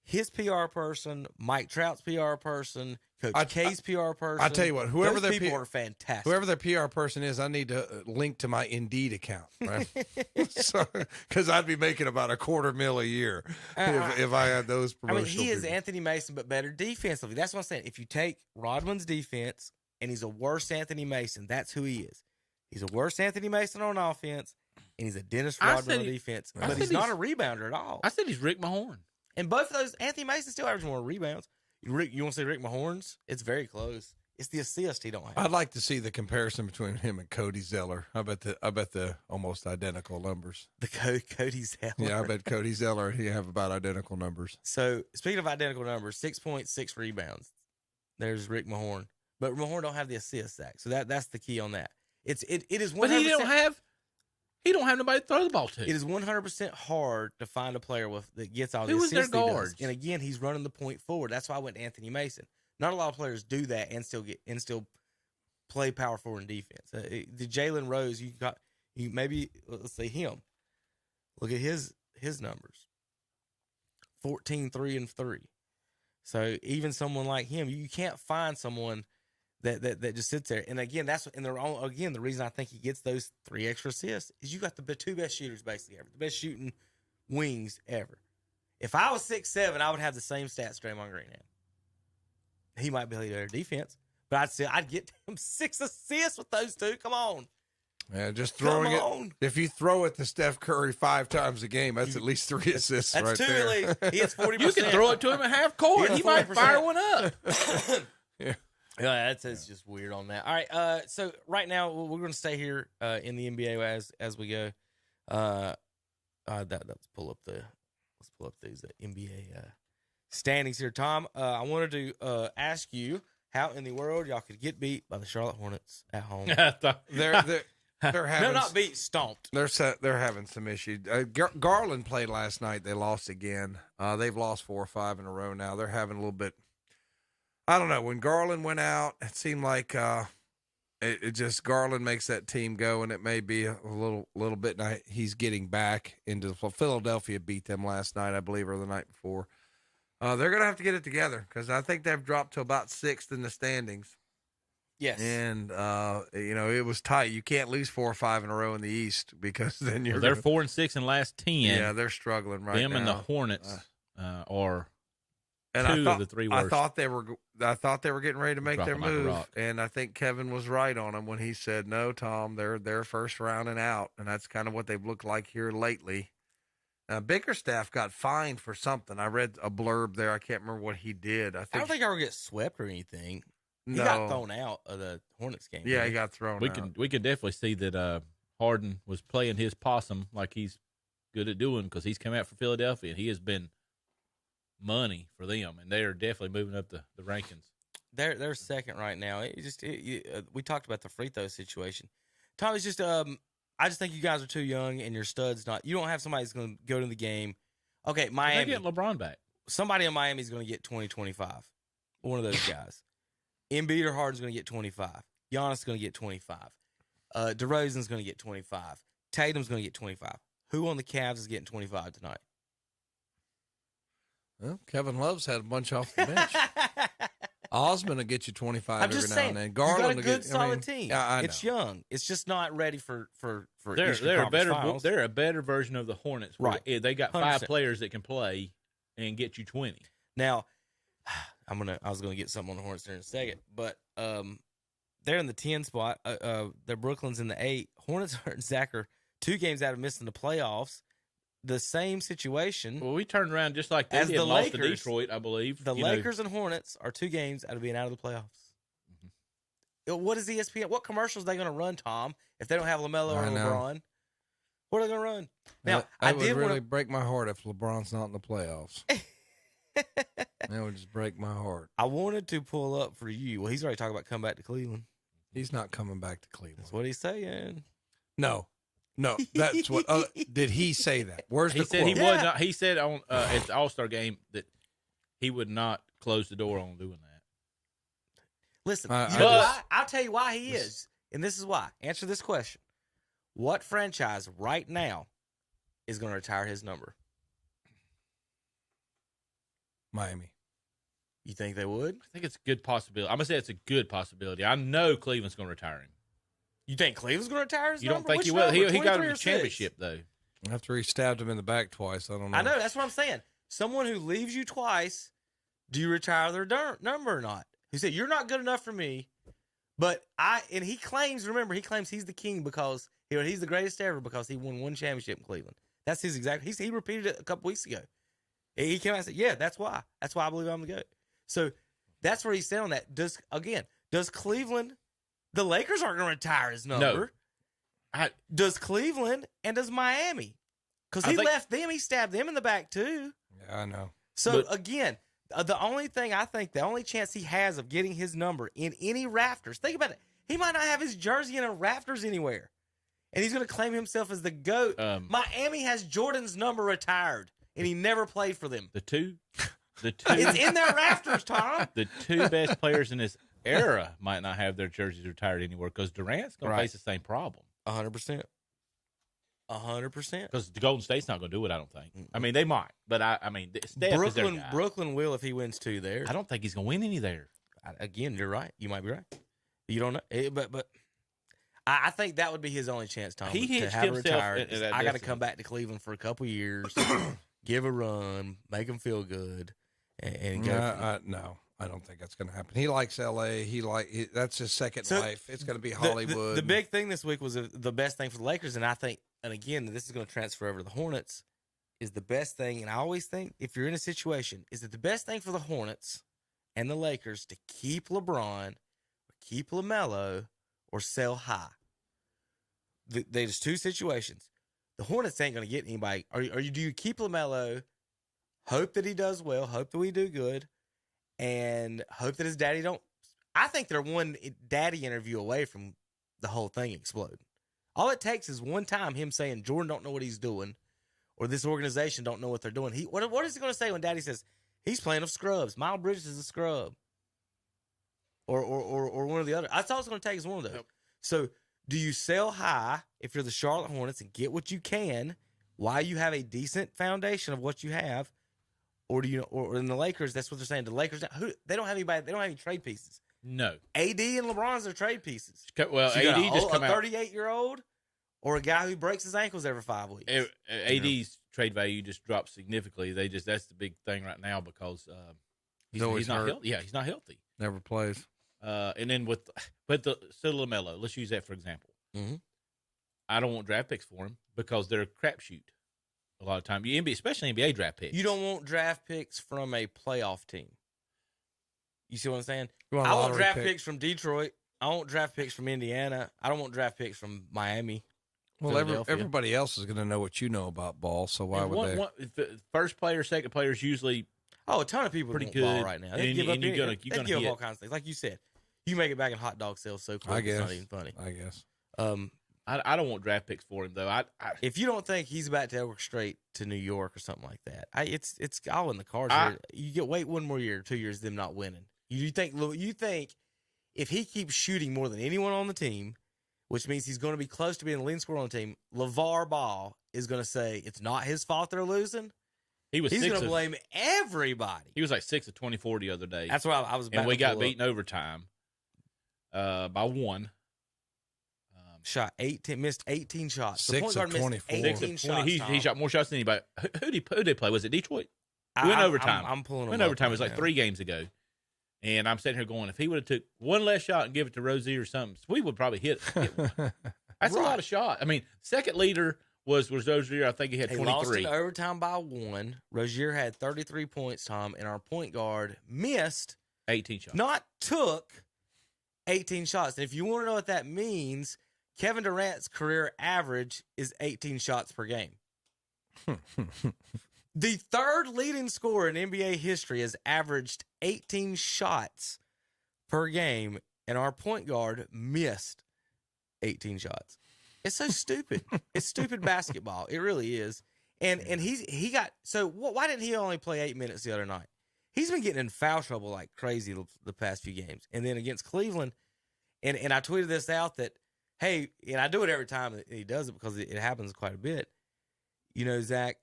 his PR person, Mike Trout's PR person, Coach K's PR person? I tell you what, whoever those their people are fantastic. Whoever their PR person is, I need to link to my Indeed account, right? Because I'd be making about $250,000 a year if I had those promotional. he is Anthony Mason, but better defensively. That's what I'm saying. If you take Rodman's defense and he's a worse Anthony Mason, that's who he is. He's a worse Anthony Mason on offense, and he's a Dennis Rodman on defense. But he's not a rebounder at all. I said he's Rick Mahorn. And both of those, Anthony Mason still averages more rebounds. You want to say Rick Mahorn's? It's very close. It's the assist he don't have. I'd like to see the comparison between him and Cody Zeller. I bet the almost identical numbers. Cody Zeller. Yeah, I bet Cody Zeller he have about identical numbers. So speaking of identical numbers, 6.6 rebounds. There's Rick Mahorn, but Mahorn don't have the assist, Zach. So that's the key on that. It is 100%. But he don't have nobody to throw the ball to. It is 100% hard to find a player that gets all the Who assists. was their guards? And again, he's running the point forward. That's why I went to Anthony Mason. Not a lot of players do that and still play power forward and defense. The Jalen Rose, let's say him. Look at his numbers. 14, 3, and 3. So even someone like him, you can't find someone that just sits there. And again, the reason I think he gets those 3 extra assists is you got the 2 best shooters basically ever, the best shooting wings ever. If I was 6'7", I would have the same stats Draymond Green had. He might be better defense, but I'd get him 6 assists with those 2. Come on. Yeah, just throwing it. If you throw it to Steph Curry 5 times a game, that's at least 3 assists that's right 2 there. At least. He hits 40%. You can throw it to him at half court. He might fire one up. Yeah. Yeah, that's just weird on that. All right, so right now we're going to stay here in the NBA as we go. Let's pull up these NBA standings here, Tom. I wanted to ask you how in the world y'all could get beat by the Charlotte Hornets at home. They're having not beat, stomped. They're having some issues. Garland played last night. They lost again. They've lost 4 or 5 in a row now. They're having a little bit. I don't know. When Garland went out, it seemed like it just Garland makes that team go, and it may be a little bit. Now he's getting back into Philadelphia beat them last night, I believe, or the night before. They're going to have to get it together because I think they've dropped to about 6th in the standings. Yes. And, it was tight. You can't lose 4 or 5 in a row in the East because then you're. They're 4-6 in the last 10. Yeah, they're struggling right now. Them and the Hornets are and two of the 3 worst. I thought they were getting ready to make their move, and I think Kevin was right on them when he said, "No, Tom, they're first round and out," and that's kind of what they've looked like here lately. Bickerstaff got fined for something. I read a blurb there. I can't remember what he did. I don't think I ever get swept or anything. He No. got thrown out of the Hornets game. Yeah, he got thrown out. We can definitely see that Harden was playing his possum like he's good at doing because he's come out for Philadelphia and he has been money for them, and they are definitely moving up the rankings. They're second right now. We talked about the free throw situation. Tom, it's just I just think you guys are too young and your studs not. You don't have somebody that's going to go to the game. Okay, Miami. They're getting LeBron back. Somebody in Miami is going to get 20, 25. One of those guys. Embiid or Harden's going to get 25. Giannis is going to get 25. DeRozan's going to get 25. Tatum's going to get 25. Who on the Cavs is getting 25 tonight? Well, Kevin Love's had a bunch off the bench. Osmond will get you 25 I'm just every saying, now and then. you Garland got a will good, get, solid team. I know. It's young. It's just not ready for They're Eastern a better Conference Finals. they're a better version of the Hornets. Where Right. They got 100%. 5 players that can play and get you 20. Now, I was gonna get something on the Hornets there in a second, but they're in the 10 spot. They're Brooklyn's in the 8. Hornets and Zach are 2 games out of missing the playoffs. The same situation. Well, we turned around just like they as did the and lost Lakers. to Detroit, I believe. The Lakers and Hornets are 2 games out of being out of the playoffs. What is ESPN? What commercials are they going to run, Tom, if they don't have LaMelo or I know. LeBron? What are they going to run? Now, That would really break my heart if LeBron's not in the playoffs. That would just break my heart. I wanted to pull up for you. Well, he's already talking about coming back to Cleveland. He's not coming back to Cleveland. That's what he's saying. No, that's what. Did he say that? Where's he the said quote? he was not. He said on at the All-Star game that he would not close the door on doing that. Listen, I'll tell you why he is, and this is why. Answer this question: what franchise right now is going to retire his number? Miami. You think they would? I think it's a good possibility. I'm gonna say it's a good possibility. I know Cleveland's going to retire him. You think Cleveland's going to retire his You number? don't think Which he will? number? He got 23 him or the 6? championship though. After he stabbed him in the back twice, I don't know. I know. That's what I'm saying. Someone who leaves you twice, do you retire their number or not? He said, "You're not good enough for me." But and he claims, remember, he claims he's the king because he's the greatest ever because he won 1 championship in Cleveland. That's his exact. He repeated it a couple weeks ago. He came out and said, "Yeah, that's why. That's why I believe I'm the GOAT." So that's where he's saying that. Does Cleveland? The Lakers aren't going to retire his number. No. Does Cleveland and does Miami? Because he left them, he stabbed them in the back too. Yeah, I know. So again, the only chance he has of getting his number in any rafters, think about it. He might not have his jersey in a rafters anywhere. And he's going to claim himself as the GOAT. Miami has Jordan's number retired, and he never played for them. The two. It's in their rafters, Tom. The 2 best players in this era might not have their jerseys retired anywhere because Durant's going to face the same problem. 100%. 100%. Because the Golden State's not going to do it, I don't think. I mean, they might, but Steph is their guy. Brooklyn will if he wins 2 there. I don't think he's going to win any there. Again, you're right. You might be right. You don't know, but I think that would be his only chance, Tom. He to hitched have himself retired. in that I got to destiny. come back to Cleveland for a couple years, give a run, make him feel good, and go. No, I don't think that's going to happen. He likes L.A. That's his second life. It's going to be Hollywood. The big thing this week was the best thing for the Lakers, and I think, and again, this is going to transfer over to the Hornets, is the best thing. And I always think if you're in a situation, is it the best thing for the Hornets and the Lakers to keep LeBron, or keep LaMelo, or sell high? There's 2 situations. The Hornets ain't going to get anybody. Do you keep LaMelo, hope that he does well, hope that we do good, and hope that his daddy don't? I think they're one daddy interview away from the whole thing exploding. All it takes is one time him saying Jordan don't know what he's doing, or this organization don't know what they're doing. What is he going to say when daddy says he's playing of scrubs? Miles Bridges is a scrub. Or one of the other. That's all it's going to take is one of those. Yep. So do you sell high if you're the Charlotte Hornets and get what you can while you have a decent foundation of what you have? Or do you, or in the Lakers, that's what they're saying. The Lakers, they don't have anybody. They don't have any trade pieces. No. AD and LeBron's are trade pieces. Well, So you got AD just come a out. 38-year-old or a guy who breaks his ankles every 5 weeks. AD's trade value just dropped significantly. That's the big thing right now because he's not healthy. Yeah, he's not healthy. Never plays. And then with LaMelo, let's use that for example. Mm-hmm. I don't want draft picks for him because they're a crapshoot a lot of time. Especially NBA draft picks. You don't want draft picks from a playoff team. You see what I'm saying? You want a I want lottery draft pick. picks from Detroit. I want draft picks from Indiana. I don't want draft picks from Miami. Well, Philadelphia. everybody else is going to know what you know about ball, so why would they? The first player, second player is usually a ton of people pretty want good ball right now. They give up you're gonna give up hit. all kinds of things. Like you said, you make it back in hot dog sales so quick. I guess. It's not even funny. I guess. I don't want draft picks for him though. If you don't think he's about to orchestrate to New York or something like that, it's all in the cards. Here. You wait 1 more year, 2 years, them not winning. You think if he keeps shooting more than anyone on the team, which means he's going to be close to being the leading scorer on the team, LeVar Ball is going to say it's not his fault they're losing. He's going to blame everybody. He was like 6 of 24 the other day. That's why I was. And we got beaten overtime by 1. Shot 18, missed 18 shots. 6 of 24. 18 shots. He shot more shots than anybody. Who did they play? Was it Detroit? I- Went I'm- overtime. I'm pulling Went them up overtime. It right was like now. 3 games ago. And I'm sitting here going, if he would have took one less shot and give it to Rozier or something, we would probably hit one. That's a lot of shot. I mean, second leader was Rozier. I think he had 23. Lost in overtime by 1. Rozier had 33 points, Tom, and our point guard missed 18 shots. Not took 18 shots. And if you want to know what that means, Kevin Durant's career average is 18 shots per game. The third leading scorer in NBA history has averaged 18 shots per game, and our point guard missed 18 shots. It's so stupid. It's stupid basketball. It really is. And he got so why didn't he only play 8 minutes the other night? He's been getting in foul trouble like crazy the past few games. And then against Cleveland, and I tweeted this out that, hey, and I do it every time that he does it because it happens quite a bit. You know, Zach,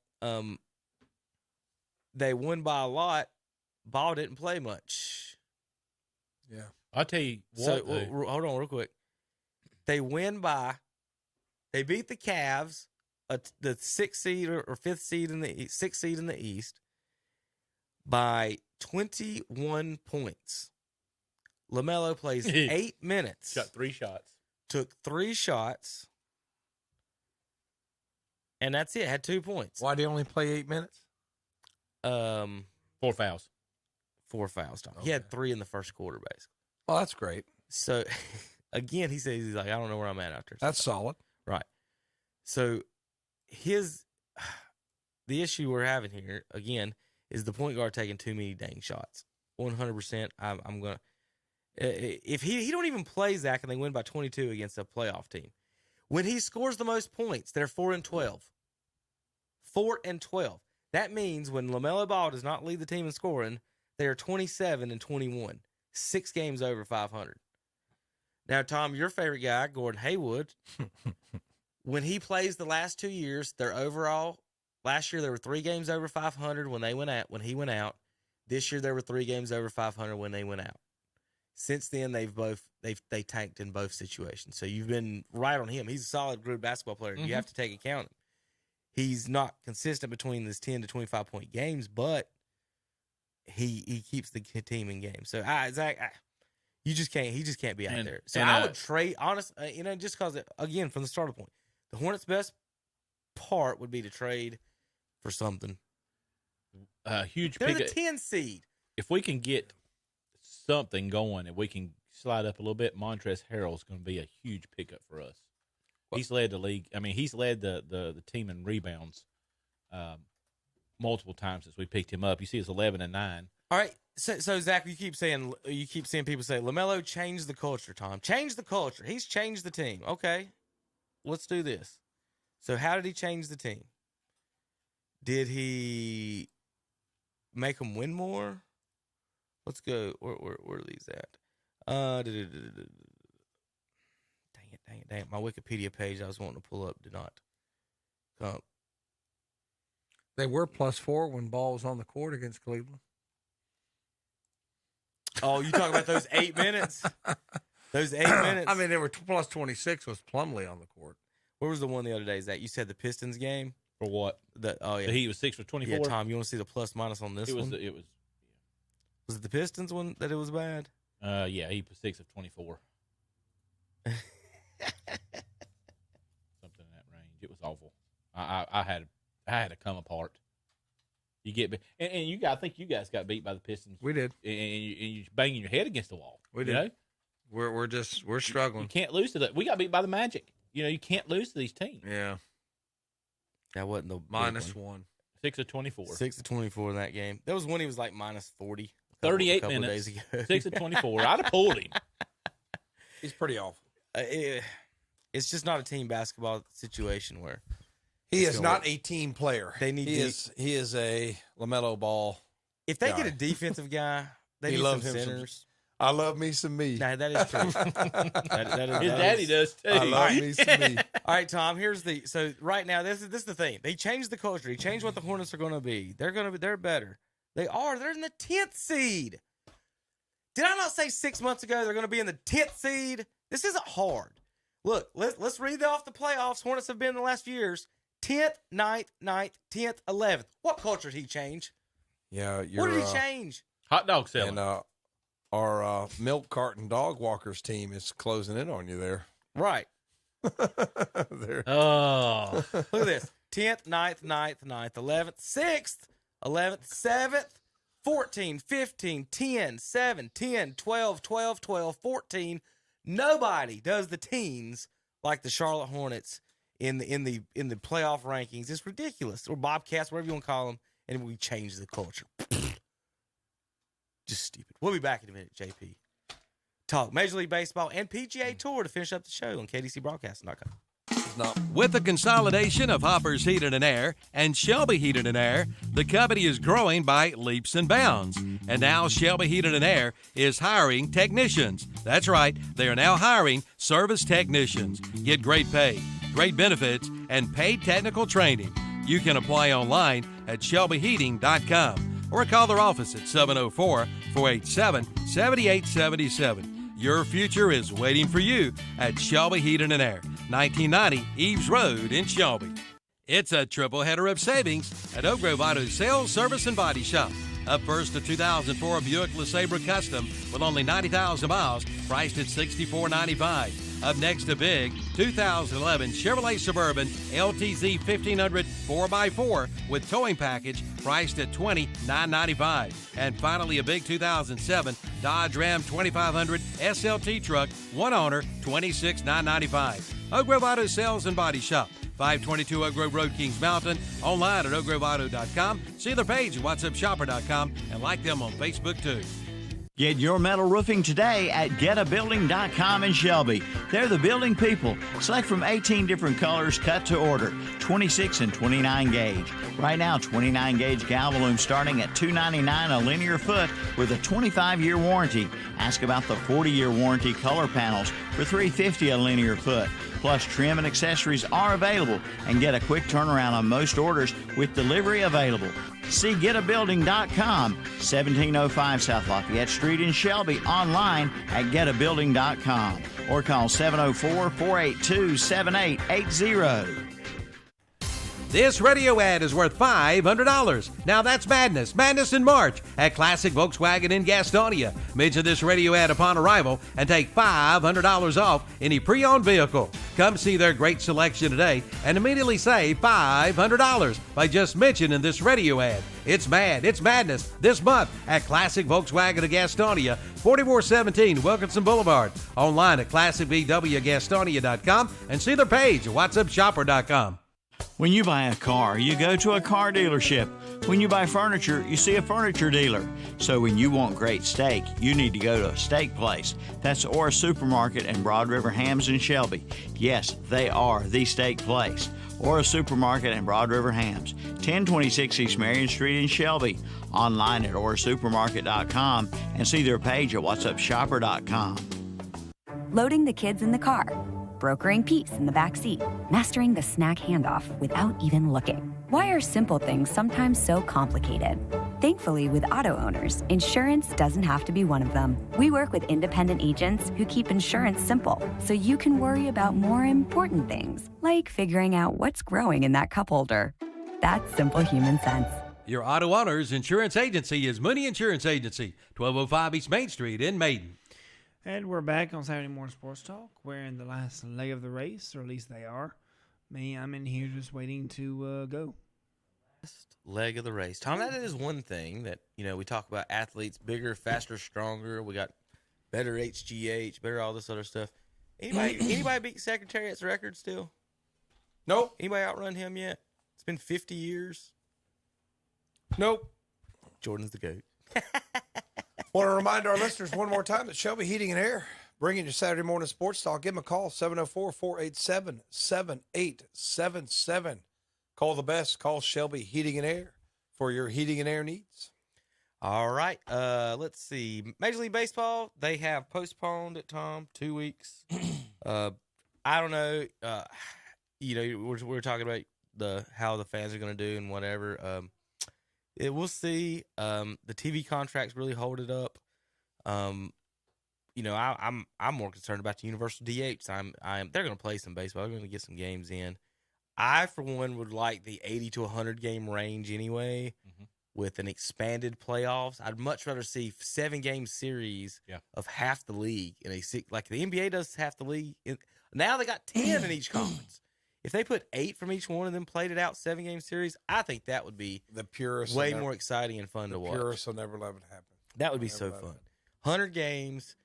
they won by a lot. Ball didn't play much. Yeah. I'll tell you what. So, hold on real quick. They beat the Cavs, the 6th seed or 5th seed in the 6th seed in the East, by 21 points. LaMelo plays 8 minutes. Shot 3 shots. Took 3 shots. And that's it. Had 2 points. Why do you only play 8 minutes? 4 fouls. 4 fouls, Tom. Okay. He had 3 in the first quarter, basically. Oh, that's great. So, again, he says he's like, I don't know where I'm at after. That's solid. Right. So, the issue we're having here, again, is the point guard taking too many dang shots. 100%. I'm going to. If he don't even play, Zach, and they win by 22 against a playoff team, when he scores the most points, they're 4-12. 4-12. That means when LaMelo Ball does not lead the team in scoring, they are 27-21. 6 games over 500. Now, Tom, your favorite guy, Gordon Hayward, when he plays the last 2 years, their overall, last year there were 3 games over 500 when he went out. This year there were 3 games over 500 when they went out. Since then, they tanked in both situations. So you've been right on him. He's a solid, good basketball player. Mm-hmm. You have to take account of him. He's not consistent between this 10 to 25 point games, but he keeps the team in games. So Zach, he just can't be out there. So I would trade, honestly, just because, again, from the starting point, the Hornets' best part would be to trade for something. Huge. They're the 10 seed. If we can get something going and we can slide up a little bit, Montrezl Harrell's going to be a huge pickup for us. He's led the league. I mean, he's led the team in rebounds multiple times since we picked him up. You see, it's 11 and 9. All right. So Zach, you keep seeing people say LaMelo changed the culture. Tom, change the culture. He's changed the team. Okay, let's do this. So how did he change the team? Did he make them win more? Let's go. Where are these at? Dang it. My Wikipedia page I was wanting to pull up did not come. They were +4 when Ball was on the court against Cleveland. Oh, you talking about those 8 minutes? Those 8 minutes. I mean, they were plus 26 with Plumlee on the court. Where was the one the other day? Zach? You said the Pistons game? For what? Yeah. The Heat was 6 for 24. Yeah, Tom, you want to see the plus minus on this one? Was it the Pistons one that it was bad? Yeah, Heat was 6 of 24. Something in that range. It was awful. I had to come apart. You get and you got. I think you guys got beat by the Pistons. We did, and you banging your head against the wall. We did. Know? We're struggling. You can't lose to that. We got beat by the Magic. You can't lose to these teams. Yeah, that wasn't the -1. 6 of 24. 6 of 24 in that game. There was one he was like -40. 38 minutes. Days ago. 6 of 24. I'd have pulled him. He's pretty awful. It's just not a team basketball situation where. He is not a team player. They need. He is a LaMelo Ball. If they get a defensive guy, they need some centers. I love me some me. Nah, that is true. that is, his daddy does too. I love me some me. All right, Tom. So right now this is the thing. They changed the culture. They changed what the Hornets are going to be. They're better. They're in the 10th seed. Did I not say 6 months ago they're going to be in the 10th seed? This isn't hard. Look, let's read off the playoffs. Hornets have been in the last few years. 10th, 9th, 10th, 11th. What culture did he change? Yeah, what did he change? Hot dog selling. And our milk carton dog walkers team is closing in on you there. Right. Oh, look at this: 10th, 9th, 11th, 6th, 11th, 7th, 14, 15, 10, 7, 10, 12, 14. Nobody does the teens like the Charlotte Hornets. In the playoff rankings, it's ridiculous. Or Bobcats, whatever you want to call them, and we change the culture. Just stupid. We'll be back in a minute, JP. Talk Major League Baseball and PGA Tour to finish up the show on KDCBroadcasting.com. With the consolidation of Hopper's Heated and Air and Shelby Heated and Air, the company is growing by leaps and bounds. And now Shelby Heated and Air is hiring technicians. That's right, they are now hiring service technicians. Get great pay, great benefits, and paid technical training. You can apply online at shelbyheating.com or call their office at 704-487-7877. Your future is waiting for you at Shelby Heating and Air, 1990 Eves Road in Shelby. It's a triple header of savings at Oak Grove Auto Sales, Service, and Body Shop. Up first, a 2004 Buick LeSabre Custom with only 90,000 miles, priced at $64.95. Up next, a big 2011 Chevrolet Suburban LTZ 1500 4x4 with towing package, priced at $29.95. And finally, a big 2007 Dodge Ram 2500 SLT truck, one owner, $26,995. Oak Grove Auto Sales and Body Shop, 522 Oak Grove Road, Kings Mountain. Online at oakgroveauto.com. See their page at whatsupshopper.com and like them on Facebook too. Get your metal roofing today at getabuilding.com in Shelby. They're the building people. Select from 18 different colors, cut to order, 26 and 29 gauge. Right now, 29 gauge Galvalume starting at $299 a linear foot with a 25-year warranty. Ask about the 40-year warranty color panels for $350 a linear foot. Plus, trim and accessories are available, and get a quick turnaround on most orders with delivery available. See getabuilding.com, 1705 South Lafayette Street in Shelby, online at getabuilding.com, or call 704-482-7880. This radio ad is worth $500. Now that's madness. Madness in March at Classic Volkswagen in Gastonia. Mention this radio ad upon arrival and take $500 off any pre-owned vehicle. Come see their great selection today and immediately save $500 by just mentioning this radio ad. It's madness this month at Classic Volkswagen of Gastonia, 4417 Wilkinson Boulevard. Online at classicvwgastonia.com and see their page at whatsupshopper.com. When you buy a car, you go to a car dealership. When you buy furniture, you see a furniture dealer. So when you want great steak, you need to go to a steak place. That's Ora Supermarket and Broad River Hams in Shelby. Yes, they are the steak place. Ora Supermarket and Broad River Hams, 1026 East Marion Street in Shelby. Online at orasupermarket.com and see their page at whatsupshopper.com. Loading the kids in the car, brokering peace in the back seat, mastering the snack handoff without even looking. Why are simple things sometimes so complicated? Thankfully, with auto owners, insurance doesn't have to be one of them. We work with independent agents who keep insurance simple, so you can worry about more important things, like figuring out what's growing in that cup holder. That's simple human sense. Your auto owners insurance agency is Mooney Insurance Agency, 1205 East Main Street in Maiden. And we're back on Saturday Morning Sports Talk. We're in the last leg of the race, or at least they are. Me, I'm in here just waiting to go. Leg of the race. Tom, that is one thing that, we talk about athletes bigger, faster, stronger. We got better HGH, better all this other stuff. Anybody beat Secretariat's record still? Nope. Anybody outrun him yet? It's been 50 years. Nope. Jordan's the GOAT. Want to remind our listeners one more time that Shelby Heating and Air, bringing you Saturday Morning Sports Talk. Give them a call, 704-487-7877. Call the best. Call Shelby Heating and Air for your heating and air needs. All right. Let's see. Major League Baseball, they have postponed it, Tom, 2 weeks. I don't know. We're talking about how the fans are going to do and whatever. We'll see. The TV contracts really hold it up. I'm more concerned about the universal DH. They're going to play some baseball. They're going to get some games in. I, for one, would like the 80 to 100 game range anyway, with an expanded playoffs. I'd much rather see 7-game series of half the league in like the NBA does half the league. Now they got 10 in each conference. If they put 8 from each one and then played it out 7-game series, I think that would be the purest, way more exciting and fun to watch. Purists will never let it happen. That would be so fun. 100 games,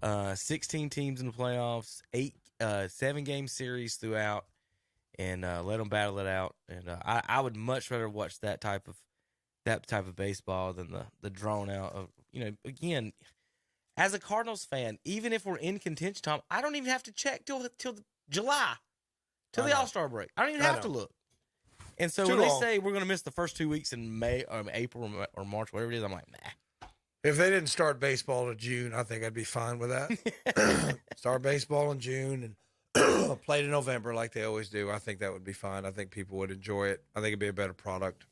16 teams in the playoffs, 7-game series throughout, and let them battle it out. And I would much rather watch that type of baseball than the drawn out of, again, as a Cardinals fan, even if we're in contention, Tom, I don't even have to check till July. Till the All-Star break. I don't even have to look. And so when they say we're going to miss the first 2 weeks in May or April or March, whatever it is, I'm like, nah. If they didn't start baseball in June, I think I'd be fine with that. Start baseball in June and play to November like they always do. I think that would be fine. I think people would enjoy it. I think it'd be a better product.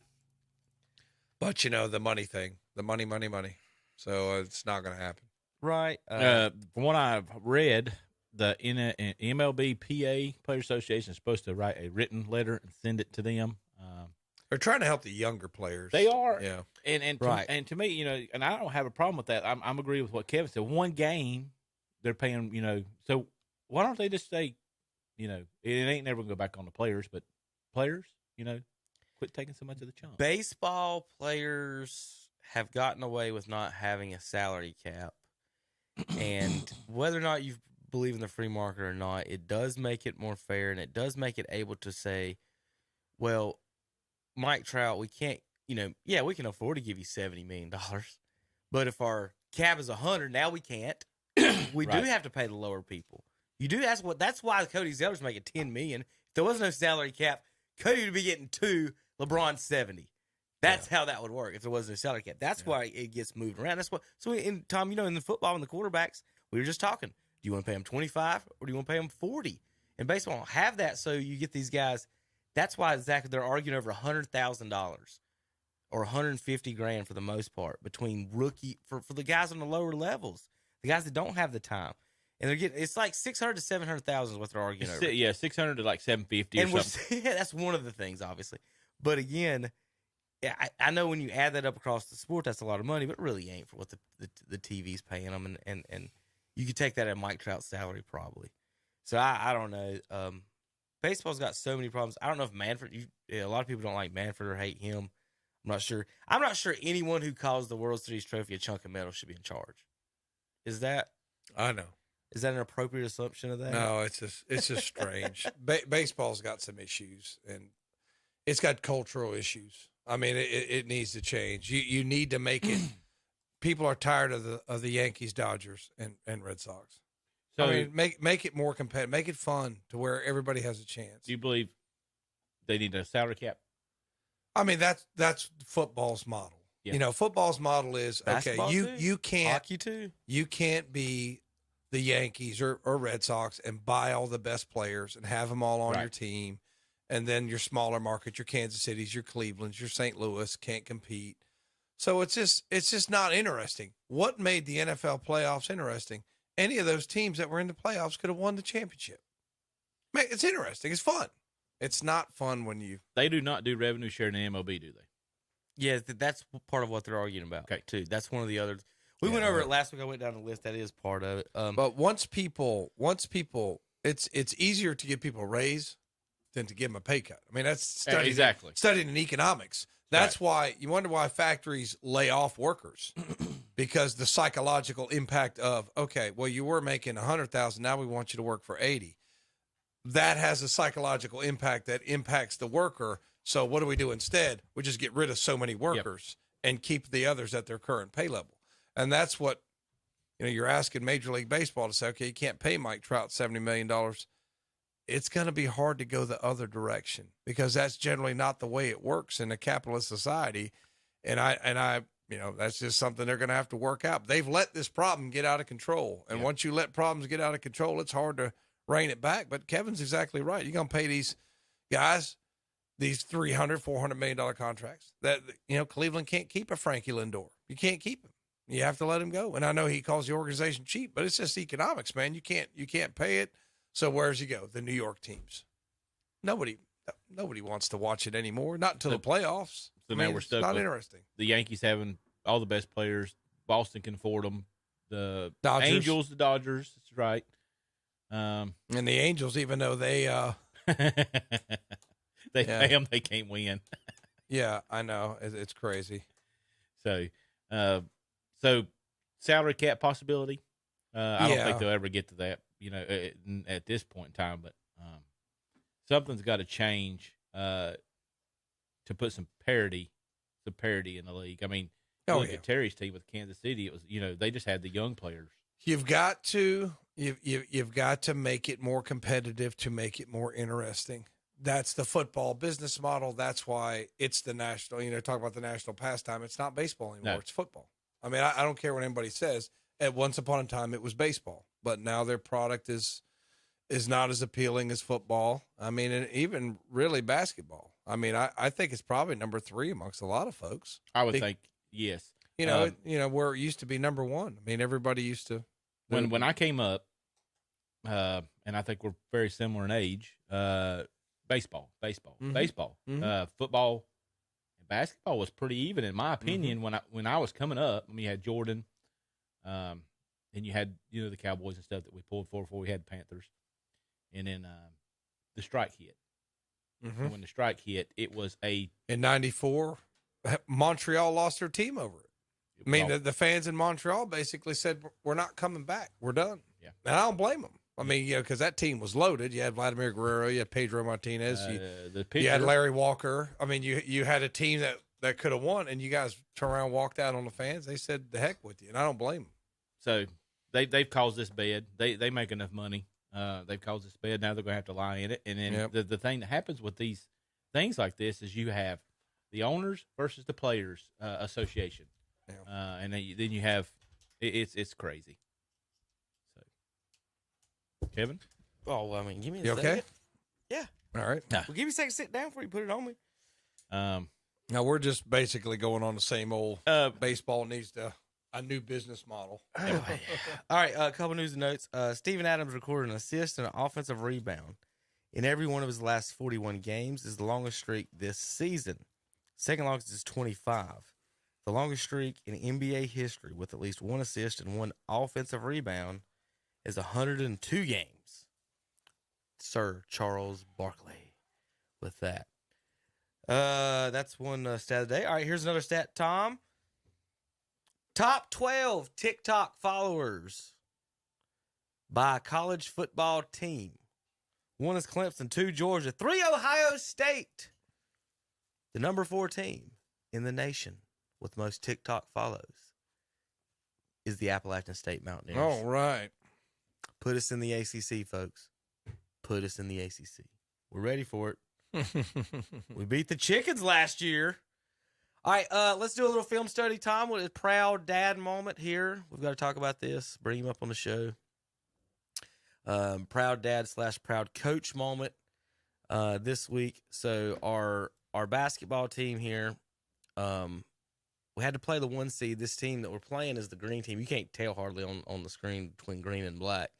But, the money thing. The money. So it's not going to happen. Right. From what I've read, the MLB PA Players Association is supposed to write a written letter and send it to them. They're trying to help the younger players. They are. Yeah. And right. And to me, and I don't have a problem with that. I'm agree with what Kevin said. One game, they're paying, so why don't they just say, it ain't never going to go back on the players, but players, quit taking so much of the chunk. Baseball players have gotten away with not having a salary cap. And whether or not you believe in the free market or not, it does make it more fair, and it does make it able to say, well, Mike Trout, we can't, we can afford to give you $70 million, but if our cap is 100, now we can't. We do have to pay the lower people. You do. That's why Cody Zeller's making $10 million. If there was no salary cap, Cody would be getting 2, LeBron 70. That's how that would work if there was no salary cap. That's why it gets moved around. That's what. So, Tom, in the football and the quarterbacks, we were just talking. Do you want to pay them 25 or do you want to pay them 40? And baseball don't have that, so you get these guys. That's why, Zach, they're arguing over $100,000 or $150,000 for the most part between rookie for the guys on the lower levels, the guys that don't have the time, and they're getting it's like $600,000 to $700,000 is what they're arguing over. Yeah, $600,000 to like $750,000 or something. That's one of the things, obviously. But again, I know when you add that up across the sport, that's a lot of money, but it really ain't for what the TV's paying them, and you could take that at Mike Trout's salary probably. So I don't know. Baseball's got so many problems. I don't know if Manfred. A lot of people don't like Manfred or hate him. I'm not sure. I'm not sure anyone who calls the World Series trophy a chunk of metal should be in charge. Is that? I know. Is that an appropriate assumption of that? No, it's just strange. Baseball's got some issues, and it's got cultural issues. I mean, it needs to change. You need to make it. People are tired of the Yankees, Dodgers, and Red Sox. So I mean, make it more competitive. Make it fun to where everybody has a chance. Do you believe they need a salary cap? I mean, that's football's model. Yeah. Football's model is basketball you can't hockey too. You can't be the Yankees or Red Sox and buy all the best players and have them all on your team, and then your smaller market, your Kansas Cities, your Clevelands, your St. Louis can't compete. So it's just not interesting. What made the NFL playoffs interesting? Any of those teams that were in the playoffs could have won the championship. Man, it's interesting. It's fun. It's not fun when you. They do not do revenue share in the MLB, do they? Yeah, that's part of what they're arguing about. Okay, too. That's one of the others. We went over it last week. I went down the list. That is part of it. But once people, it's easier to give people a raise than to give them a pay cut. I mean, that's studying in economics. That's why you wonder why factories lay off workers, because the psychological impact of, okay, well, you were making 100,000, now we want you to work for 80. That has a psychological impact that impacts the worker. So what do we do instead? We just get rid of so many workers and keep the others at their current pay level. And that's what, you're asking Major League Baseball to say, okay, you can't pay Mike Trout $70 million. It's going to be hard to go the other direction, because that's generally not the way it works in a capitalist society. And I, that's just something they're going to have to work out. They've let this problem get out of control. And once you let problems get out of control, it's hard to rein it back. But Kevin's exactly right. You're going to pay these guys these $300, $400 million contracts that, Cleveland can't keep a Frankie Lindor. You can't keep him. You have to let him go. And I know he calls the organization cheap, but it's just economics, man. You can't pay it. So where's he go? The New York teams. Nobody wants to watch it anymore. Not until the playoffs. So now we're stuck. Not with interesting. The Yankees having all the best players. Boston can afford them. The Dodgers. Angels, the Dodgers. That's right. And the Angels, even though they pay them, they can't win. Yeah, I know. It's crazy. So salary cap possibility. I don't think they'll ever get to that, at this point in time. But something's got to change to put some parity in the league. I mean, look at Terry's team with Kansas City. It was, they just had the young players. You've got to make it more competitive to make it more interesting. That's the football business model. That's why it's the national. Talk about the national pastime. It's not baseball anymore. No. It's football. I mean, I don't care what anybody says. At once upon a time, it was baseball, but now their product is not as appealing as football. I mean, and even really basketball. I mean, I think it's probably number 3 amongst a lot of folks. I would think yes. Where it used to be number 1. I mean, everybody used to. When I came up, and I think we're very similar in age. Baseball. Mm-hmm. Football and basketball was pretty even, in my opinion. When I was coming up, I mean, you had Jordan. And you had, the Cowboys and stuff that we pulled for before we had the Panthers. And then the strike hit. Mm-hmm. And when the strike hit, it was in 94, Montreal lost their team over it. I mean, the fans in Montreal basically said, we're not coming back. We're done. Yeah. And I don't blame them. I mean, because that team was loaded. You had Vladimir Guerrero. You had Pedro Martinez. You had Larry Walker. I mean, you had a team that could have won, and you guys turned around and walked out on the fans. They said, the heck with you, and I don't blame them. So they've caused this bed. They make enough money. They've caused this bed. Now they're going to have to lie in it. And then the thing that happens with these things like this is you have the owners versus the players association. Yeah. And then you have it's crazy. So, Kevin? Oh, well, I mean, give me a you second. okay? Yeah. All right. Well, give me a second to sit down before you put it on me. Now we're just basically going on the same old baseball needs a new business model. All right, a couple news and notes. Steven Adams recorded an assist and an offensive rebound in every one of his last 41 games. Is the longest streak this season. Second longest is 25. The longest streak in NBA history with at least one assist and one offensive rebound is 102 games. Sir Charles Barkley with that. That's one stat of the day. All right, here's another stat, Tom. Top 12 TikTok followers by a college football team. 1 is Clemson, 2 Georgia, 3 Ohio State. The number 4 team in the nation with most TikTok follows is the Appalachian State Mountaineers. All right. Put us in the ACC, folks. Put us in the ACC. We're ready for it. We beat the Chickens last year. All right, let's do a little film study, Tom, with a proud dad moment here. We've got to talk about this. Bring him up on the show. Proud dad / proud coach moment this week. So our basketball team here, We had to play the 1 seed. This team that we're playing is the green team. You can't tell hardly on the screen between green and black.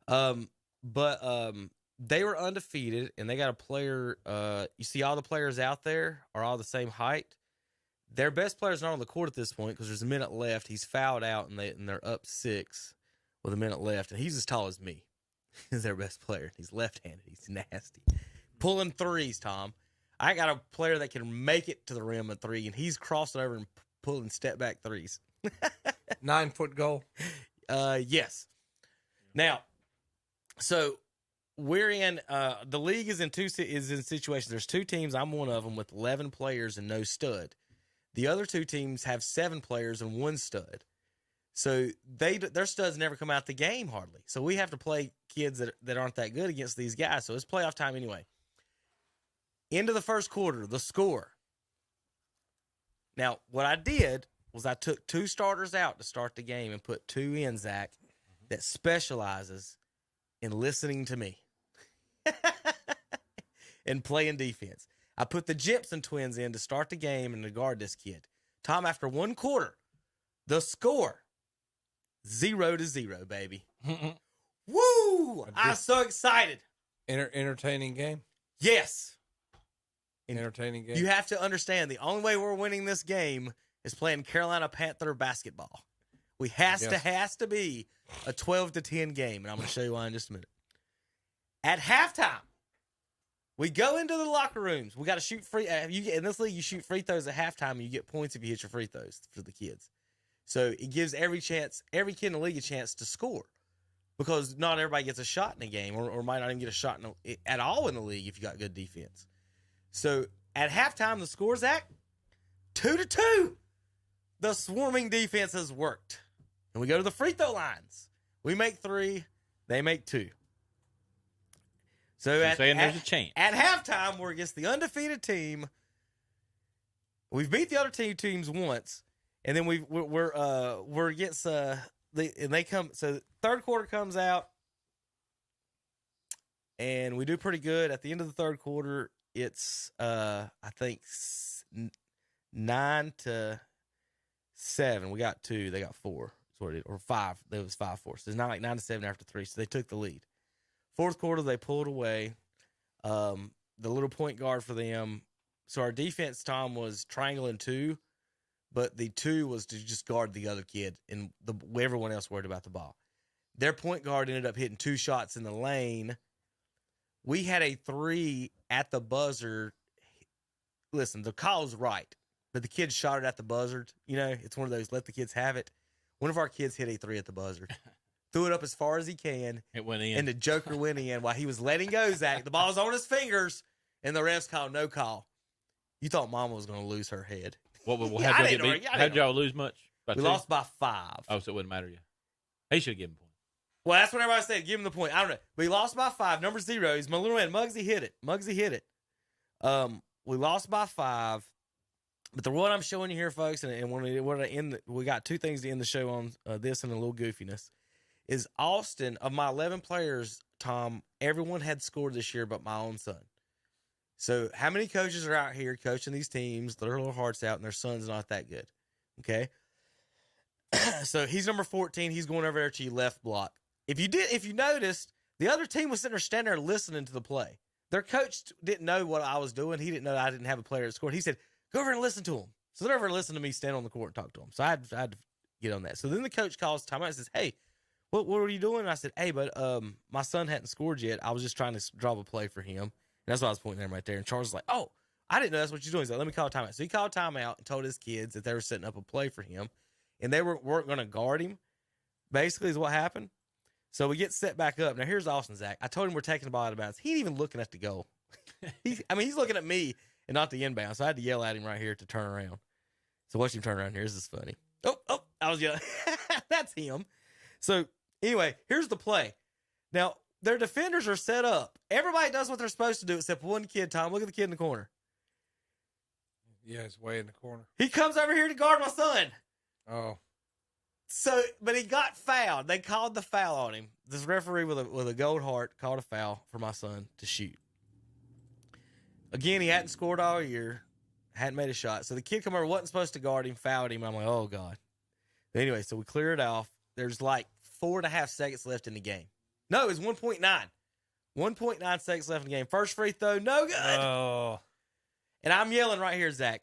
But they were undefeated, and they got a player. You see all the players out there are all the same height. Their best player's not on the court at this point because there's a minute left. He's fouled out, and they're up 6 with a minute left, and he's as tall as me. He's their best player. He's left-handed. He's nasty. Pulling threes, Tom. I got a player that can make it to the rim at 3, and he's crossing over and pulling step-back threes. 9-foot goal? Yes. Now, so we're in the league is in situations. There's 2 teams. I'm one of them with 11 players and no stud. The other 2 teams have 7 players and 1 stud. So their studs never come out the game hardly. So we have to play kids that aren't that good against these guys. So it's playoff time anyway. Into the first quarter, the score. Now, what I did was I took 2 starters out to start the game and put 2 in, Zach, that specializes in listening to me and playing defense. I put the Gibson twins in to start the game and to guard this kid. Tom, after 1 quarter, the score, 0-0, baby. Woo! I'm so excited. Entertaining game? Yes. Entertaining game. You have to understand, the only way we're winning this game is playing Carolina Panther basketball. We has to be a 12-10 game, and I'm going to show you why in just a minute. At halftime, we go into the locker rooms. We got to shoot free. In this league, you shoot free throws at halftime, and you get points if you hit your free throws for the kids. So it gives every kid in the league a chance to score, because not everybody gets a shot in a game, or might not even get a shot at all in the league if you got good defense. So at halftime, the score's at 2-2. The swarming defense has worked. And we go to the free throw lines. We make 3, they make 2. So saying there's a chance. At halftime, we're against the undefeated team. We've beat the other 2 teams once, and then we're against and they come. So third quarter comes out, and we do pretty good. At the end of the third quarter, it's I think 9-7. We got 2. They got 4. Or 5. It was 5-4. So it's not like 9-7 after 3. So they took the lead. Fourth quarter, they pulled away. The little point guard for them. So our defense, Tom, was triangling 2, but the 2 was to just guard the other kid, and everyone else worried about the ball. Their point guard ended up hitting 2 shots in the lane. We had a 3 at the buzzer. Listen, the call's right, but the kid shot it at the buzzer. You know, it's one of those let the kids have it. One of our kids hit a 3 at the buzzer. Threw it up as far as he can. It went in. And the joker went in while he was letting go, Zach. The ball's on his fingers, and the refs called no call. You thought Mama was going to lose her head. How'd y'all lose much? We lost by 5. Oh, so it wouldn't matter to you. He should have given him a point. Well, that's what everybody said. Give him the point. I don't know. We lost by 5. Number 0. He's my little man. Muggsy hit it. We lost by 5. But the one I'm showing you here, folks, and we got 2 things to end the show on, this and a little goofiness, is Austin. Of my 11 players, Tom, everyone had scored this year but my own son. So how many coaches are out here coaching these teams, their little hearts out, and their son's not that good? Okay. So he's number 14. He's going over there to your left block. If you noticed, the other team was standing there listening to the play. Their coach didn't know what I was doing. He didn't know I didn't have a player that scored. He said, go over and listen to him. So they're over and listen to me stand on the court and talk to him. So I had to get on that. So then the coach calls timeout and says, hey, what are you doing? And I said, hey, but my son hadn't scored yet. I was just trying to draw a play for him. And that's why I was pointing at him right there. And Charles was like, oh, I didn't know that's what you're doing. He's like, let me call a timeout. So he called timeout and told his kids that they were setting up a play for him. And they weren't going to guard him, basically, is what happened. So we get set back up. Now, here's Austin, Zach. I told him we're taking the ball out of bounds. He ain't even looking at the goal. He's looking at me and not the inbound. So I had to yell at him right here to turn around. So watch him turn around here. This is funny. Oh, I was yelling. That's him. So anyway, here's the play. Now, their defenders are set up. Everybody does what they're supposed to do except one kid, Tom. Look at the kid in the corner. Yeah, it's way in the corner. He comes over here to guard my son. Oh. So, but he got fouled. They called the foul on him. This referee with a gold heart called a foul for my son to shoot. Again, he hadn't scored all year. Hadn't made a shot. So the kid come over, wasn't supposed to guard him, fouled him. I'm like, oh, God. But anyway, so we clear it off. There's like 4.5 seconds left in the game. No, it was 1.9. 1.9 seconds left in the game. First free throw, no good. Oh. And I'm yelling right here, Zach,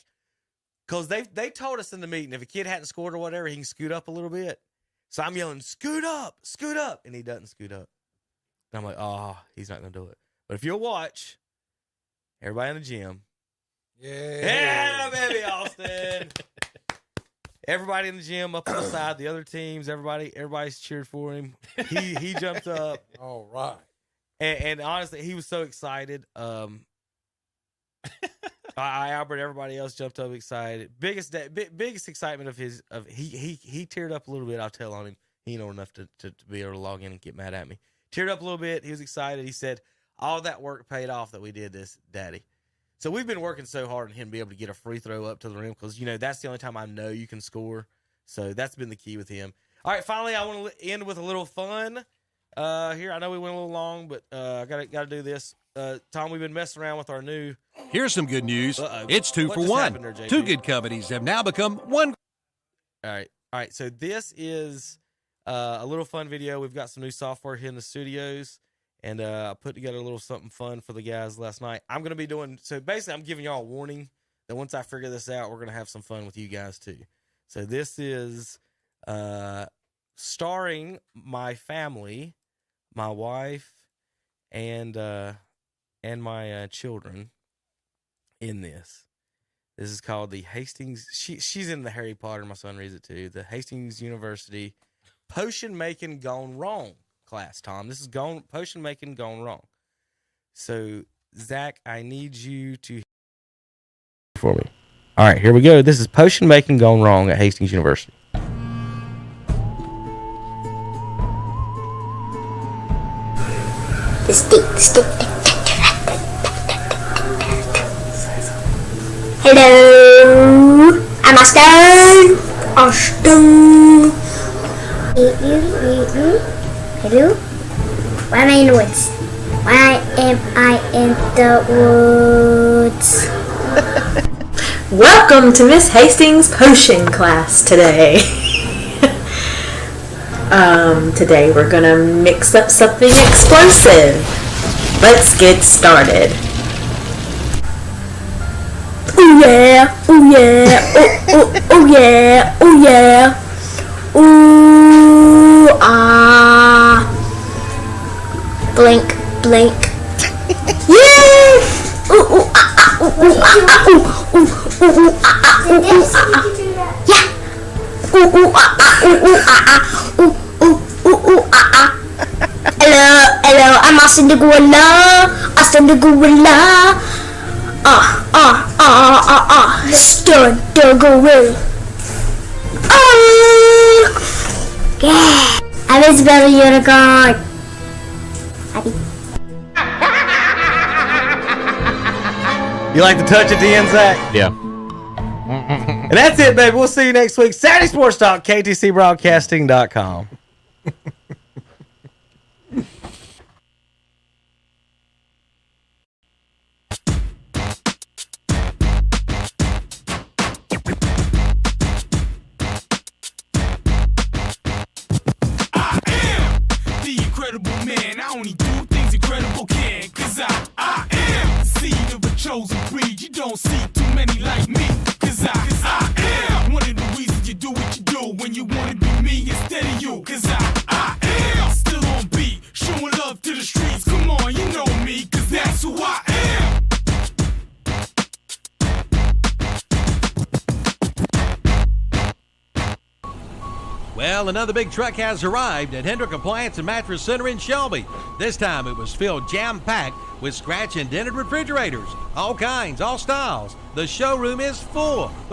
because they told us in the meeting if a kid hadn't scored or whatever, he can scoot up a little bit. So I'm yelling, scoot up, and he doesn't scoot up. And I'm like, oh, he's not going to do it. But if you'll watch, everybody in the gym. Yeah, baby, Austin. Everybody in the gym up on the side, the other teams, everybody's cheered for him. He jumped up. All right. And honestly, he was so excited. Albert, everybody else jumped up excited. Biggest excitement of he teared up a little bit. I'll tell on him. He know enough to be able to log in and get mad at me. Teared up a little bit. He was excited. He said, all that work paid off that we did this, Daddy. So we've been working so hard on him to be able to get a free throw up to the rim because, that's the only time I know you can score. So that's been the key with him. All right, finally, I want to end with a little fun here. I know we went a little long, but I gotta do this. Tom, we've been messing around with our new... Here's some good news. It's 2 for 1. There, Two good companies have now become one. All right. So this is a little fun video. We've got some new software here in the studios, and I put together a little something fun for the guys last night. I'm going to be doing... So basically, I'm giving y'all a warning that once I figure this out, we're going to have some fun with you guys too. So this is starring my family, my wife, and my children in this. This is called the Hastings. She's in the Harry Potter. My son reads it too. The Hastings University Potion Making Gone Wrong class. Tom, this is potion making gone wrong. So Zach, I need you to for me. All right, here we go. This is potion making gone wrong at Hastings University. The stick. Hello, I'm Austin. Hello. Why am I in the woods? Why am I in the woods? Welcome to Miss Hastings' potion class today. Today we're gonna mix up something explosive. Let's get started. Oh yeah, oh yeah, oh yeah, oh yeah. Ooh, ah. Blink. Yay! Ooh, ooh, ah, ah, ooh, ooh, ah, ah, ooh, ooh, ooh, ah, ah, ooh, ooh, ah, ah. Yeah. Ooh, ooh, ah, ah, ooh, ooh, ah, ah. Ooh, ooh, ooh, ooh, ah, ah. Hello, I'm Austin the Gorilla. Stun the gorilla. Yeah. I'm Isabella Unicorn. You like the touch at the end, Zach? Yeah. And that's it, baby. We'll see you next week. Saturday Sports Talk, KTCBroadcasting.com. Only do things incredible can, cause I am the seed of a chosen breed. You don't see too many like me, cause I am one of the reasons you do what you do when you wanna be me instead of you, cause I am still on beat, showing love to the streets. Come on, you know me, cause that's who I am. Well, another big truck has arrived at Hendrick Appliance and Mattress Center in Shelby. This time it was filled jam-packed with scratch and dented refrigerators. All kinds, all styles. The showroom is full.